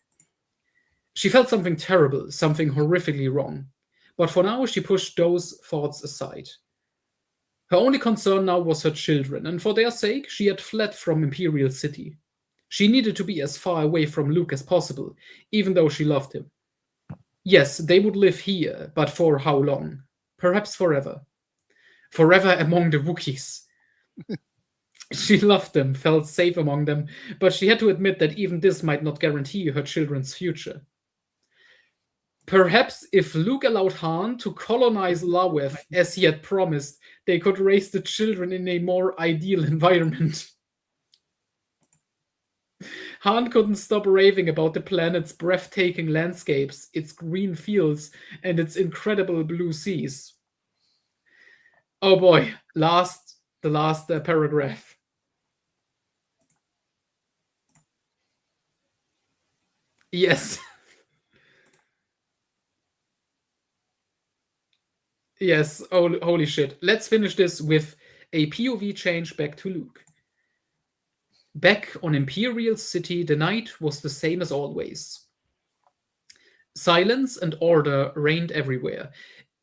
She felt something terrible, something horrifically wrong. But for now, she pushed those thoughts aside. Her only concern now was her children, and for their sake, she had fled from Imperial City. She needed to be as far away from Luke as possible, even though she loved him. Yes, they would live here, but for how long? Perhaps forever. Forever among the Wookiees. She loved them, felt safe among them, but she had to admit that even this might not guarantee her children's future. Perhaps if Luke allowed Han to colonize Laweth as he had promised, they could raise the children in a more ideal environment. Han couldn't stop raving about the planet's breathtaking landscapes, its green fields, and its incredible blue seas. Oh boy, the last paragraph. Yes. Yes, holy shit. Let's finish this with a POV change back to Luke. Back on Imperial City, the night was the same as always. Silence and order reigned everywhere.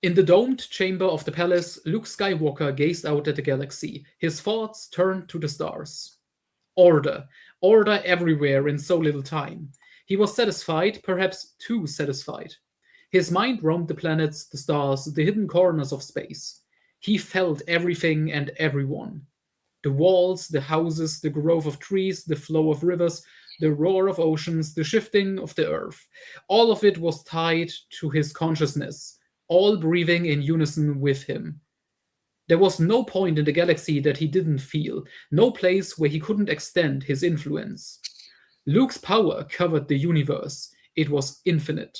In the domed chamber of the palace, Luke Skywalker gazed out at the galaxy. His thoughts turned to the stars. Order. Order everywhere in so little time. He was satisfied, perhaps too satisfied. His mind roamed the planets, the stars, the hidden corners of space. He felt everything and everyone. The walls, the houses, the grove of trees, the flow of rivers, the roar of oceans, the shifting of the earth. All of it was tied to his consciousness, all breathing in unison with him. There was no point in the galaxy that he didn't feel, no place where he couldn't extend his influence. Luke's power covered the universe. It was infinite.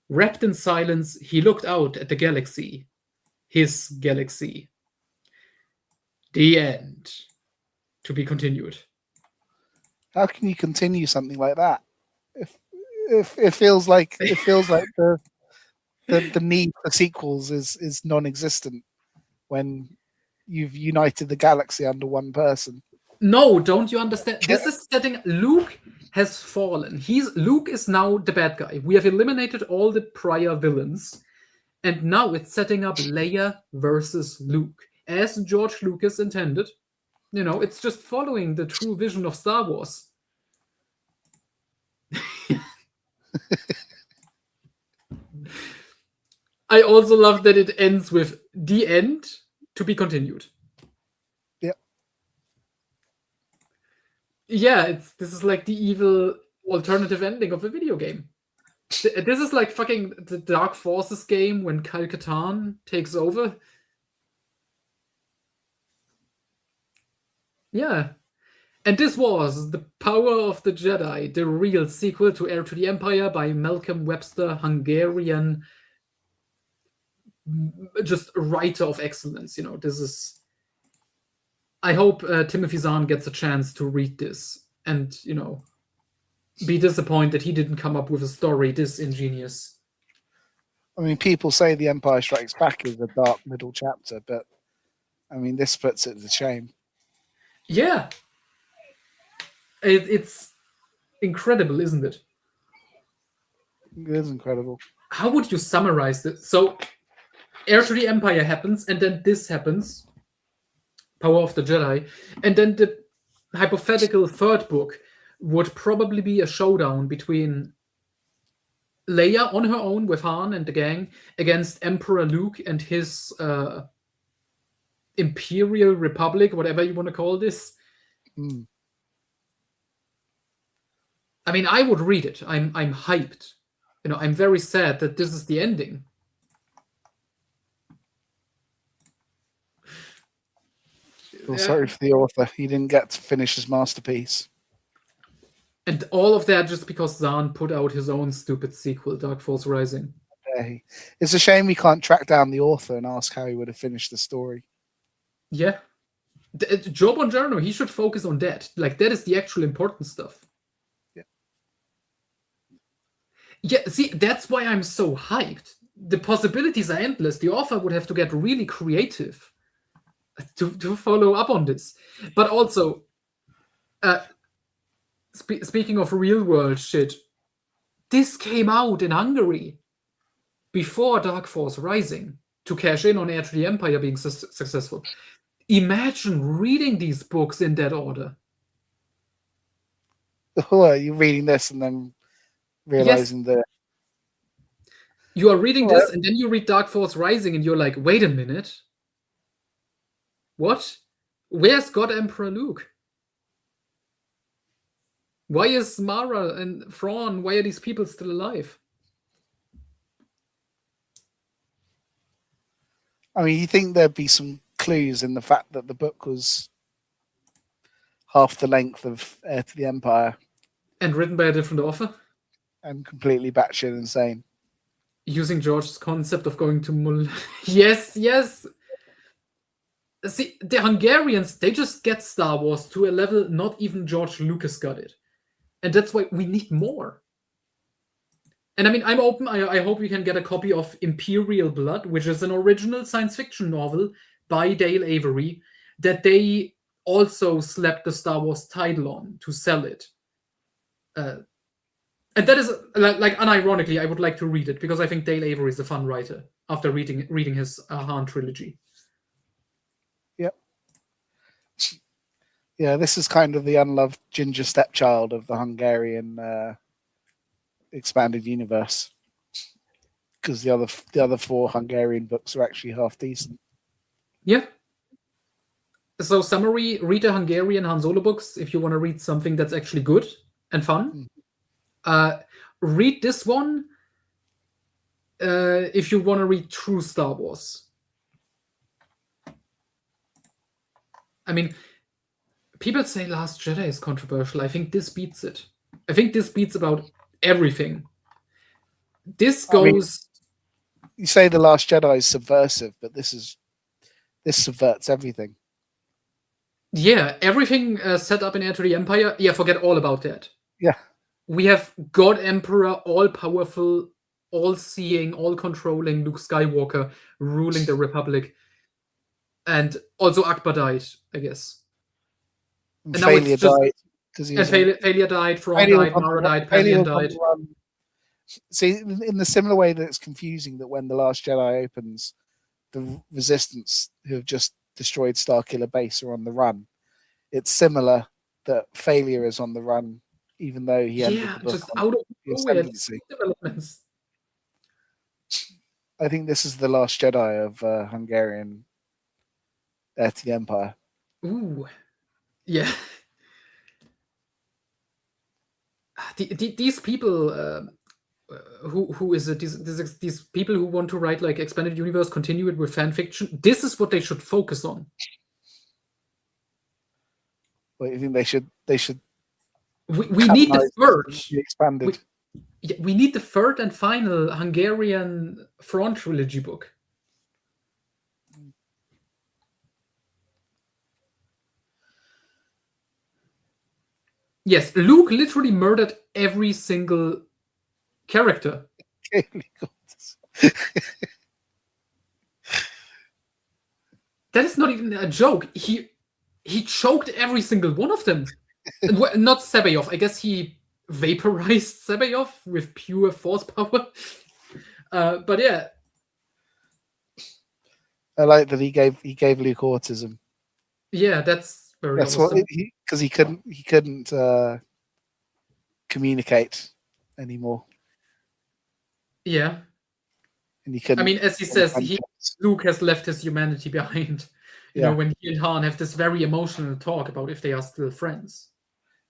Wrapped in silence, he looked out at the galaxy. His galaxy. The end. To be continued. How can you continue something like that? If it feels like the need for sequels is non-existent when you've united the galaxy under one person. No, don't you understand? This is setting. Luke has fallen. Luke is now the bad guy. We have eliminated all the prior villains, and now it's setting up Leia versus Luke, as George Lucas intended. You know, it's just following the true vision of Star Wars. I also love that it ends with the end to be continued. Yeah, this is like the evil alternative ending of a video game. This is like fucking the Dark Forces game when Kyle Katarn takes over. Yeah. And this was The Power of the Jedi, the real sequel to Heir to the Empire by Malcolm Webster, Hungarian, just writer of excellence. You know, this is... I hope Timothy Zahn gets a chance to read this and, you know, be disappointed he didn't come up with a story this ingenious. I mean, people say The Empire Strikes Back is a dark middle chapter, but I mean, this puts it to shame. Yeah. It's incredible, isn't it? It is incredible. How would you summarize this? So, Heir to the Empire happens, and then this happens, Power of the Jedi, and then the hypothetical third book would probably be a showdown between Leia on her own with Han and the gang against Emperor Luke and his Imperial Republic, whatever you want to call this. I mean, I would read it. I'm hyped. You know, I'm very sad that this is the ending. Feel sorry for the author. He didn't get to finish his masterpiece. And all of that just because Zahn put out his own stupid sequel, Dark Force Rising. It's a shame we can't track down the author and ask how he would have finished the story. Yeah. Joe Bongiorno, he should focus on that. Like, that is the actual important stuff. Yeah, see, that's why I'm so hyped. The possibilities are endless. The author would have to get really creative to follow up on this. But also, speaking of real-world shit, this came out in Hungary before Dark Force Rising to cash in on Heir to the Empire being successful. Imagine reading these books in that order. Oh, you're reading this and then realizing that You are reading this, and then you read Dark Force Rising, and you're like, wait a minute. What? Where's God Emperor Luke? Why is Mara and Thrawn, why are these people still alive? I mean, you think there'd be some clues in the fact that the book was half the length of Heir to the Empire. And written by a different author? And completely batshit insane. Using George's concept of going to Yes. See, the Hungarians, they just get Star Wars to a level not even George Lucas got it. And that's why we need more. And I mean, I'm open. I hope we can get a copy of Imperial Blood, which is an original science fiction novel by Dale Avery that they also slapped the Star Wars title on to sell it. And that is, like unironically, I would like to read it because I think Dale Avery is a fun writer after reading his Han trilogy. Yep. Yeah, this is kind of the unloved ginger stepchild of the Hungarian expanded universe, because the other 4 Hungarian books are actually half decent. Yeah. So summary: read the Hungarian Han Solo books if you want to read something that's actually good and fun. Read this one if you want to read true Star Wars. I mean, people say Last Jedi is controversial. I think this beats it. I think this beats about everything. This goes... you say The Last Jedi is subversive, but this subverts everything. Yeah, everything set up in Heir to the Empire. Yeah, forget all about that. Yeah. We have God Emperor, all-powerful, all-seeing, all-controlling Luke Skywalker ruling the Republic. And also Akbar died, I guess. And Failure died. Failure died, Thrawn died, Mara died, Pelion died. See, in the similar way that it's confusing that when The Last Jedi opens, the Resistance, who have just destroyed Starkiller Base, are on the run. It's similar that Failure is on the run, even though he ended the book just out of nowhere developments. I think this is The Last Jedi of Hungarian Heir to the Empire. Ooh, yeah. These people, who is it? These people who want to write like expanded universe, continue it with fan fiction. This is what they should focus on. What do you think they should? We need the third. Expanded. We need the third and final Hungarian Thrawn trilogy book. Yes, Luke literally murdered every single character. That is not even a joke. He choked every single one of them. Not Sabayoff. I guess he vaporized Sabayoff with pure force power. But yeah. I like that he gave Luke autism. Yeah, that's very awesome. What because he couldn't communicate anymore. Yeah. And he couldn't. I mean, as he says, Luke has left his humanity behind. You know, when he and Han have this very emotional talk about if they are still friends.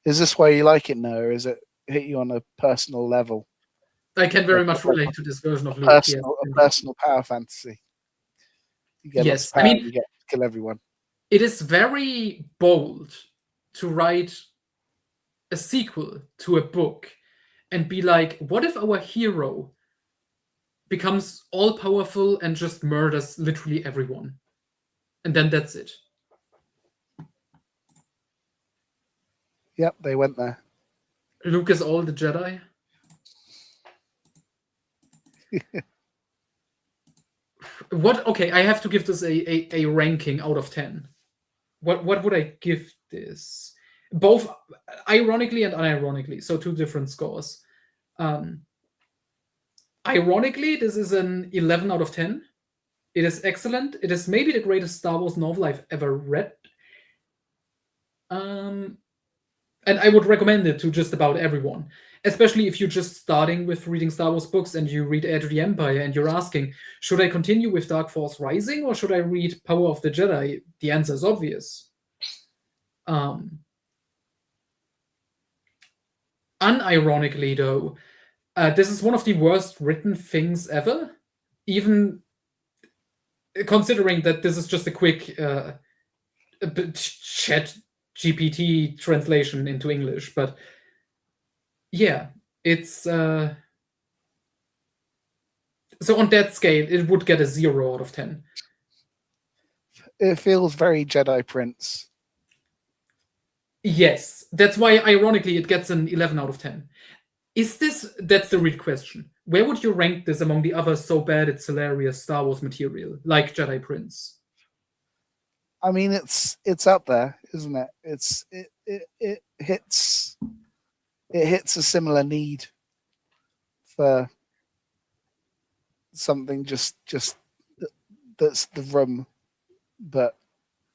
Is this why you like it now, or is it hit you on a personal level? I can very much relate to this version of Luke. A personal power fantasy. You get yes, power, you get to kill everyone. It is very bold to write a sequel to a book and be like, what if our hero becomes all-powerful and just murders literally everyone? And then that's it. Yep, they went there. Luke is all the Jedi. What? Okay, I have to give this a ranking out of 10. What would I give this? Both ironically and unironically, so 2 different scores. Ironically, this is an 11 out of 10. It is excellent. It is maybe the greatest Star Wars novel I've ever read. And I would recommend it to just about everyone. especially if you're just starting with reading Star Wars books and you read Heir to the Empire and you're asking, should I continue with Dark Force Rising or should I read Power of the Jedi? The answer is obvious. Unironically, though, this is one of the worst written things ever, even considering that this is just a quick chat GPT translation into English. But yeah, it's so on that scale, it would get a 0 out of 10. It feels very Jedi Prince. Yes, that's why ironically it gets an 11 out of 10. Is this, that's the real question. Where would you rank this among the other so bad it's hilarious Star Wars material, like Jedi Prince? I mean, it's up there, isn't it? It hits a similar need for something just that's the room, but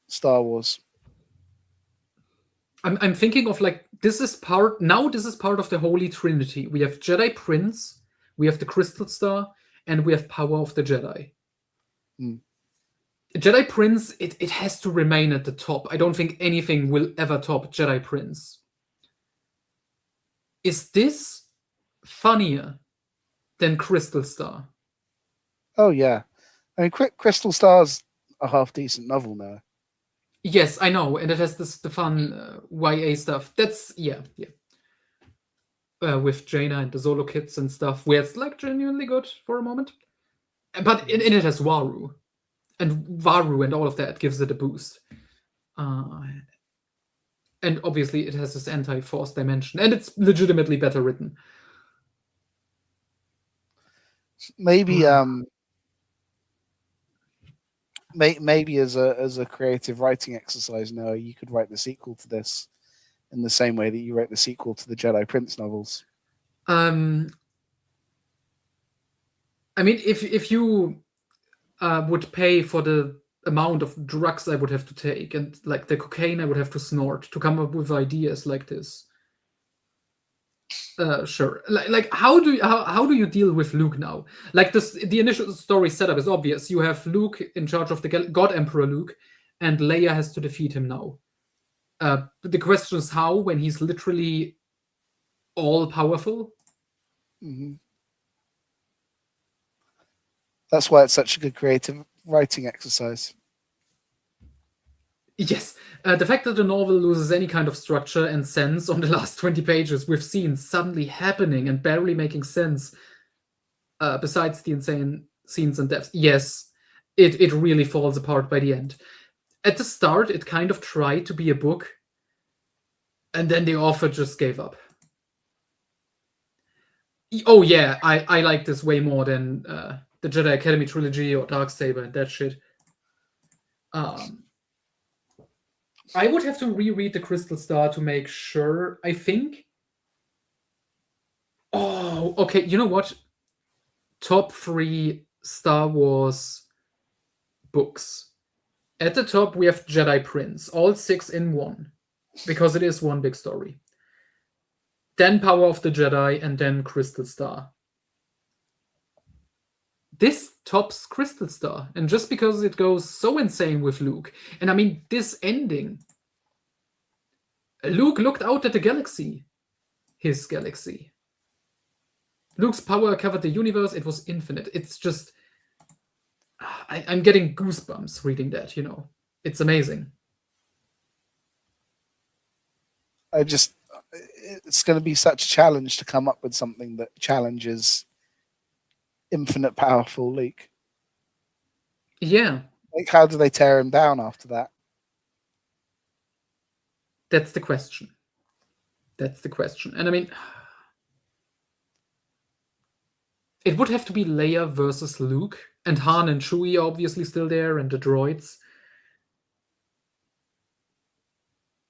Star Wars. I'm thinking of like, this is part of the Holy Trinity. We have Jedi Prince, we have the Crystal Star, and we have Power of the Jedi. Jedi Prince, it has to remain at the top. I don't think anything will ever top Jedi Prince. Is this funnier than Crystal Star? Oh yeah, I mean, Crystal Star's a half decent novel now. Yes, I know, and it has the fun YA stuff. That's yeah. With Jaina and the Zolo kids and stuff, where it's like genuinely good for a moment. But in it has Waru, and all of that gives it a boost. And obviously it has this anti-force dimension, and it's legitimately better written. Maybe maybe as a creative writing exercise, Noah, you could write the sequel to this in the same way that you wrote the sequel to the Jedi Prince novels. I mean, if you would pay for the amount of drugs I would have to take and like the cocaine I would have to snort to come up with ideas like this, sure. Like how do you deal with Luke now? Like the initial story setup is obvious. You have Luke in charge of the God Emperor Luke, and Leia has to defeat him now. But the question is how, when he's literally all powerful. That's why it's such a good creative writing exercise. Yes, the fact that the novel loses any kind of structure and sense on the last 20 pages with scenes suddenly happening and barely making sense, besides the insane scenes and deaths, yes, it really falls apart by the end. At the start, it kind of tried to be a book, and then the author just gave up. Oh yeah, I like this way more than the Jedi Academy trilogy or Darksaber and that shit. I would have to reread the Crystal Star to make sure, I think. Oh, okay, you know what? Top 3 Star Wars books. At the top, we have Jedi Prince, all 6 in one, because it is one big story. Then Power of the Jedi, and then Crystal Star. This tops Crystal Star, and just because it goes so insane with Luke. And I mean, this ending. Luke looked out at the galaxy. His galaxy. Luke's power covered the universe. It was infinite. It's just... I'm getting goosebumps reading that, you know. It's amazing. It's going to be such a challenge to come up with something that challenges infinite powerful Luke. Yeah. Like, how do they tear him down after that? That's the question. And I mean, it would have to be Leia versus Luke, and Han and Chewie are obviously still there, and the droids.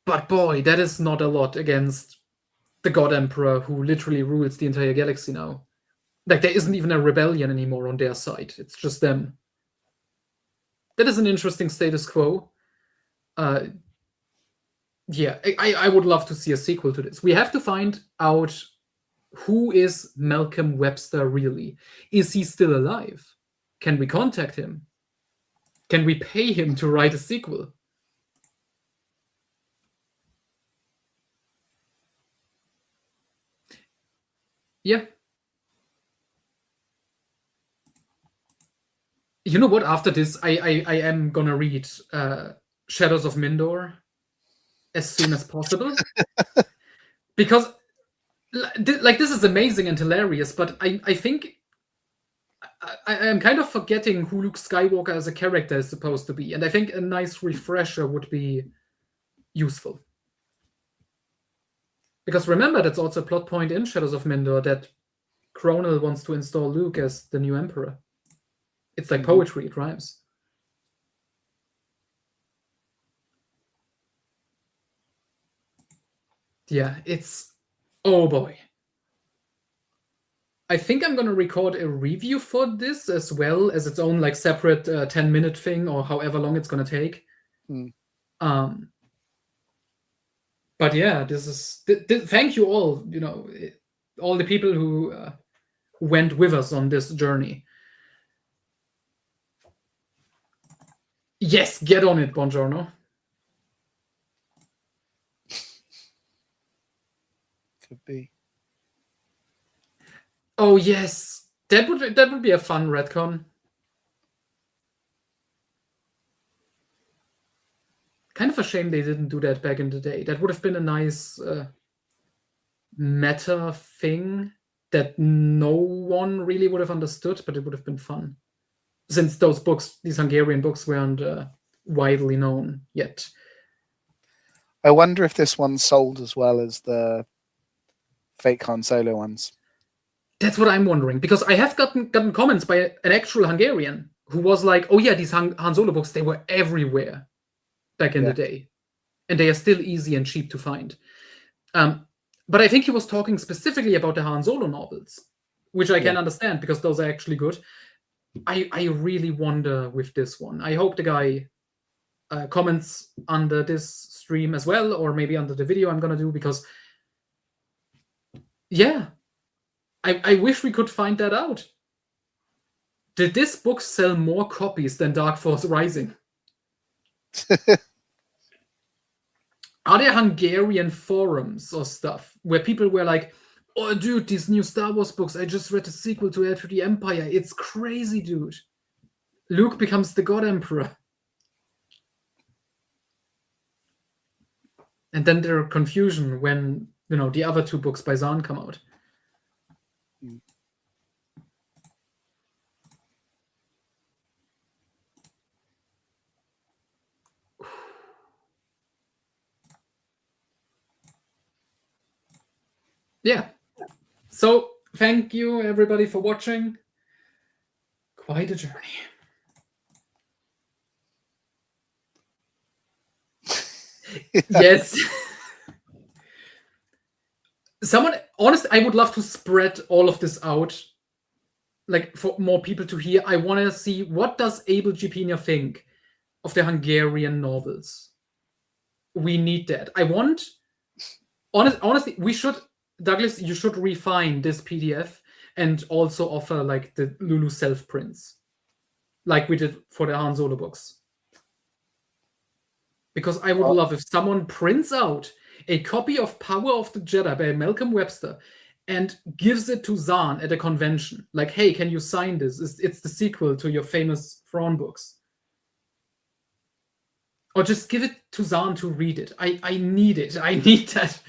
But boy, that is not a lot against the God Emperor, who literally rules the entire galaxy now. Like, there isn't even a rebellion anymore on their side. It's just them. That is an interesting status quo. Yeah, I would love to see a sequel to this. We have to find out who is Malcolm Webster really? Is he still alive? Can we contact him? Can we pay him to write a sequel? Yeah. You know what? After this, I am gonna read Shadows of Mindor as soon as possible. Because like this is amazing and hilarious, but I think I am kind of forgetting who Luke Skywalker as a character is supposed to be, and I think a nice refresher would be useful. Because remember, that's also a plot point in Shadows of Mindor that Cronel wants to install Luke as the new emperor. It's like poetry, it rhymes. Yeah, it's... Oh boy. I think I'm going to record a review for this as well as its own like separate 10-minute thing or however long it's going to take. But yeah, this is... thank you all, you know, all the people who went with us on this journey. Yes, get on it, Buongiorno. Could be. Oh yes, that would be a fun retcon. Kind of a shame they didn't do that back in the day. That would have been a nice meta thing that no one really would have understood, but it would have been fun. Since those books, these Hungarian books, weren't widely known yet. I wonder if this one sold as well as the fake Han Solo ones. That's what I'm wondering, because I have gotten comments by an actual Hungarian who was like, oh yeah, these Han Solo books, they were everywhere back in the day. And they are still easy and cheap to find. But I think he was talking specifically about the Han Solo novels, which I can understand because those are actually good. I really wonder with this one. I hope the guy comments under this stream as well, or maybe under the video I'm going to do, because yeah, I wish we could find that out. Did this book sell more copies than Dark Force Rising? Are there Hungarian forums or stuff where people were like, oh, dude, these new Star Wars books, I just read the sequel to Heir to the Empire. It's crazy, dude. Luke becomes the God Emperor. And then there's confusion when, you know, the other two books by Zahn come out. Yeah. So thank you everybody for watching. Quite a journey. Yes. Someone, honestly, I would love to spread all of this out, like for more people to hear. I want to see, what does Abel Gpina think of the Hungarian novels? We need that. I want, honestly, we should, Douglas, you should refine this PDF and also offer like the Lulu self-prints, like we did for the Han Solo books. Because I would love if someone prints out a copy of Power of the Jedi by Malcolm Webster and gives it to Zahn at a convention. Like, hey, can you sign this? It's the sequel to your famous Thrawn books. Or just give it to Zahn to read it. I need it. I need that.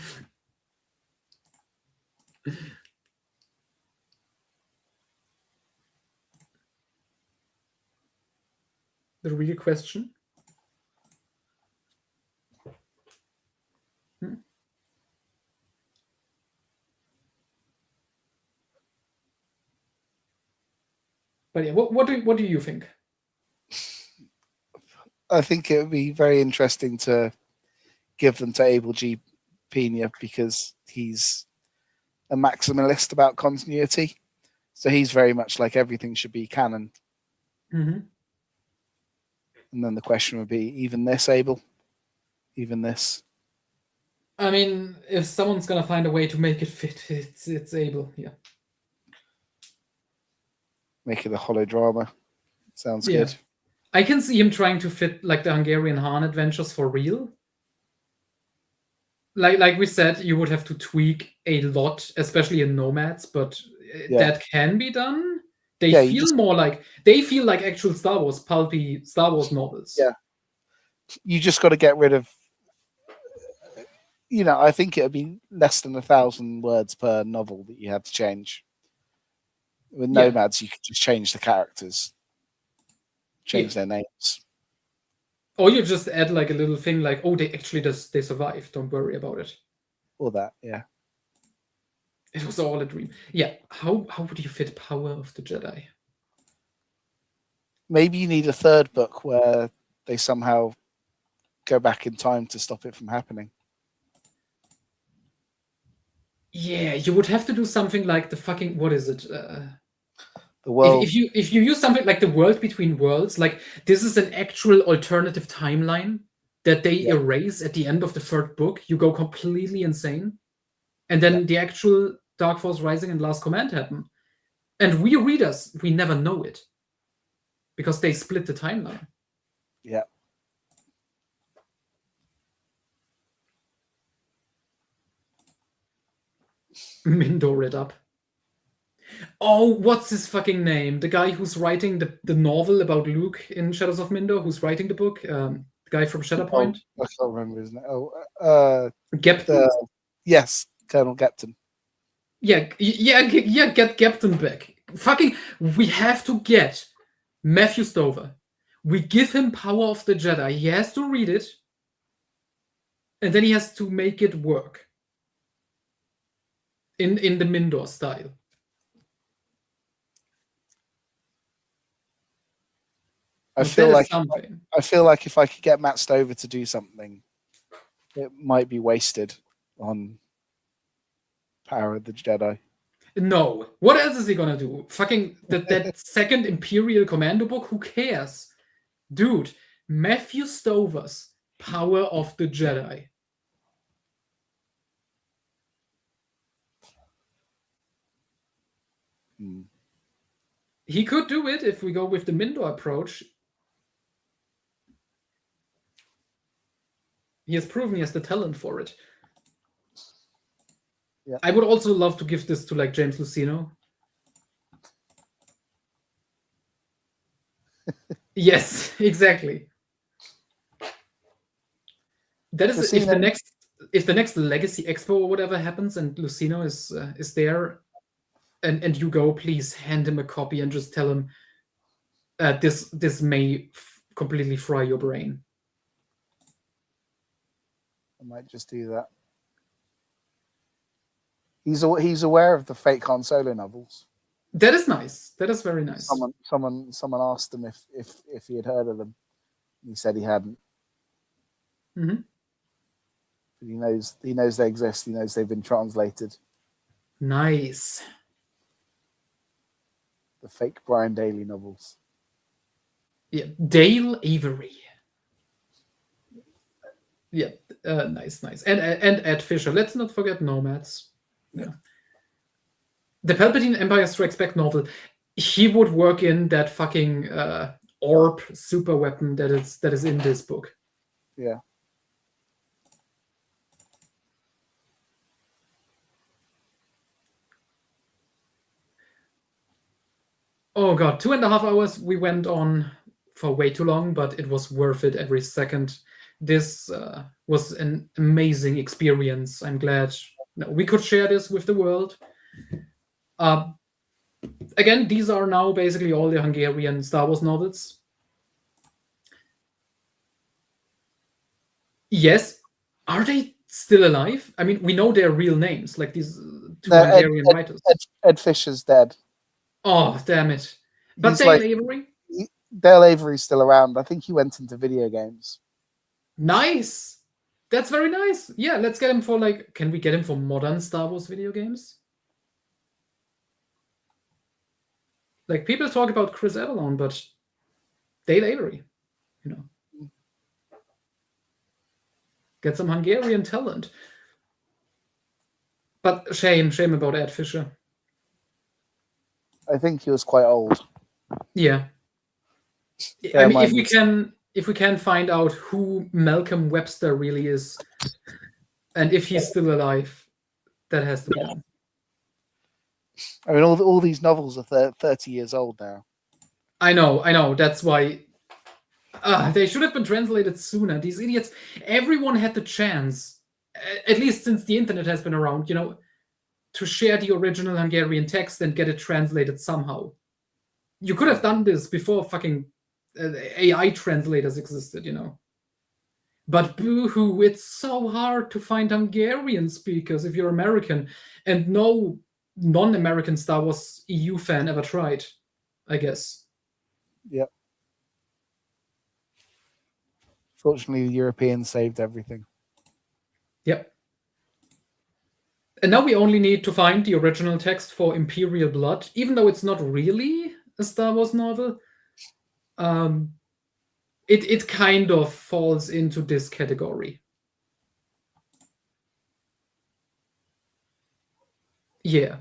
The real question. But yeah, what do you think? I think it would be very interesting to give them to Abel G. Pena because he's a maximalist about continuity. So he's very much like everything should be canon. Mm-hmm. And then the question would be, even this, Abel? Even this? I mean, if someone's gonna find a way to make it fit, it's able. Yeah. Make it a holodrama. Sounds Yeah. good. I can see him trying to fit like the Hungarian Han adventures for real. Like we said, you would have to tweak a lot, especially in Nomads, but Yeah. that can be done. They Yeah, you feel just- more like they feel like actual Star Wars, pulpy Star Wars novels. Yeah. You just got to get rid of. I think it would be less than 1,000 words per novel that you had to change. With Yeah. Nomads, you could just change the characters, change their names. Or you just add like a little thing like, oh, they survived. Don't worry about it. Or that, yeah. It was all a dream. Yeah. How would you fit Power of the Jedi? Maybe you need a third book where they somehow go back in time to stop it from happening. Yeah, you would have to do something like the fucking what is it? The world. If you use something like the World Between Worlds, like this is an actual alternative timeline that they erase at the end of the third book. You go completely insane, and then the actual Dark Force Rising and Last Command happen, and we readers we never know it because they split the timeline. Yeah. Mindor it up. Oh, what's his fucking name? The guy who's writing the novel about Luke in Shadows of Mindor, who's writing the book? The guy from Shatterpoint? Oh, I can't remember his name. Gepton? Yes, Colonel Gepton. Yeah, get Gepton back. Fucking, we have to get Matthew Stover. We give him Power of the Jedi. He has to read it, and then he has to make it work in the Mindor style. I feel like if I could get Matt Stover to do something, it might be wasted on Power of the Jedi. No. What else is he gonna do? Fucking that second Imperial Commando book? Who cares? Dude, Matthew Stover's Power of the Jedi. He could do it if we go with the Mindor approach. He has proven he has the talent for it. Yeah. I would also love to give this to like James Luceno. Yes, exactly. That is Luceno, if the next Legacy Expo or whatever happens and Luceno is there, and you go, please hand him a copy and just tell him this may completely fry your brain. I might just do that. He's aware of the fake Han Solo novels. That is nice. That is very nice. Someone asked him if he had heard of them. He said he hadn't. Mm-hmm. But he knows they exist. He knows they've been translated. Nice. The fake Brian Daley novels. Yeah, Dale Avery. Yeah, nice. And Ed Fisher. Let's not forget Nomads. Yeah. The Palpatine Empire Strikes Back novel. He would work in that fucking orb super weapon that is in this book. Yeah. Oh god, 2.5 hours we went on for way too long, but it was worth it every second. This was an amazing experience. I'm glad we could share this with the world. Again, these are now basically all the Hungarian Star Wars novels. Yes. Are they still alive? I mean, we know their real names, like these two Hungarian writers. Ed Fisher's dead. Oh, damn it. But Dale Avery? Dale Avery's still around. I think he went into video games. Nice. That's very nice. Yeah, let's get him for can we get him for modern Star Wars video games? Like, people talk about Chris Avalon, but Dale Avery, Get some Hungarian talent. But shame about Ed Fisher. I think he was quite old. Yeah. I mean, if we can find out who Malcolm Webster really is, and if he's still alive, that has to be done. I mean, all these novels are 30 years old now. I know. That's why they should have been translated sooner. These idiots. Everyone had the chance, at least since the internet has been around, to share the original Hungarian text and get it translated somehow. You could have done this before fucking AI translators existed, But boo-hoo, it's so hard to find Hungarian speakers if you're American, and no non-American Star Wars EU fan ever tried, I guess. Yep. Fortunately, the Europeans saved everything. Yep. And now we only need to find the original text for Imperial Blood, even though it's not really a Star Wars novel. It kind of falls into this category. Yeah.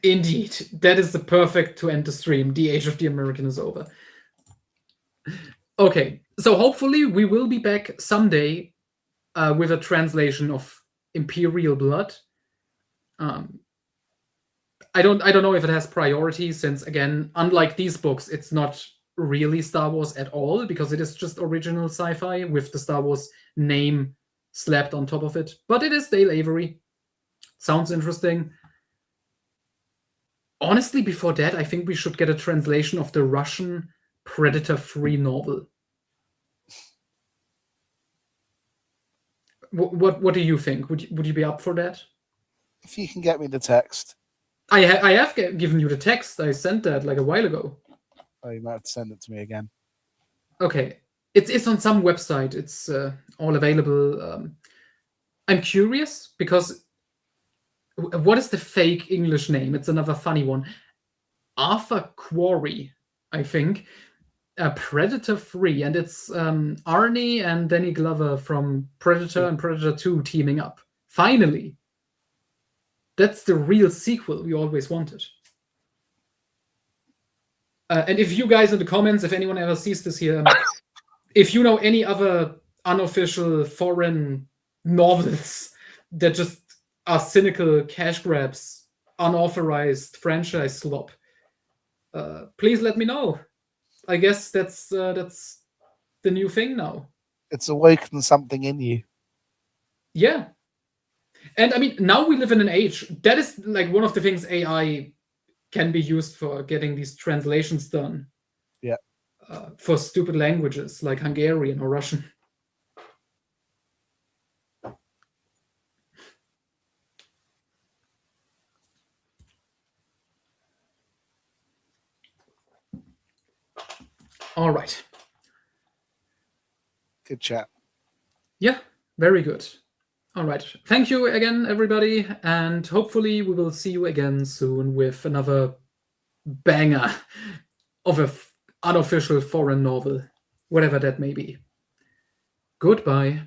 Indeed. That is the perfect to end the stream. The Age of the American is over. Okay. So hopefully we will be back someday with a translation of Imperial Blood. I don't know if it has priority, since again, unlike these books, it's not really Star Wars at all, because it is just original sci-fi with the Star Wars name slapped on top of it. But it is Dale Avery. Sounds interesting. Honestly, before that, I think we should get a translation of the Russian Predator-free novel. What do you think? Would you be up for that? If you can get me the text. I have given you the text. I sent that like a while ago. Oh, you might have to send it to me again. Okay. It's on some website. It's all available. I'm curious because what is the fake English name? It's another funny one. Arthur Quarry, I think. Predator Free, and it's Arnie and Danny Glover from Predator and Predator 2 teaming up. Finally. That's the real sequel we always wanted. And if you guys in the comments, if anyone ever sees this here, if you know any other unofficial foreign novels that just are cynical cash grabs, unauthorized franchise slop, please let me know. I guess that's the new thing now. It's awakened something in you. Yeah. And I mean, now we live in an age that is like one of the things AI can be used for, getting these translations done. Yeah. For stupid languages like Hungarian or Russian. All right. Good chat. Yeah, very good. All right. Thank you again, everybody. And hopefully we will see you again soon with another banger of an unofficial foreign novel, whatever that may be. Goodbye.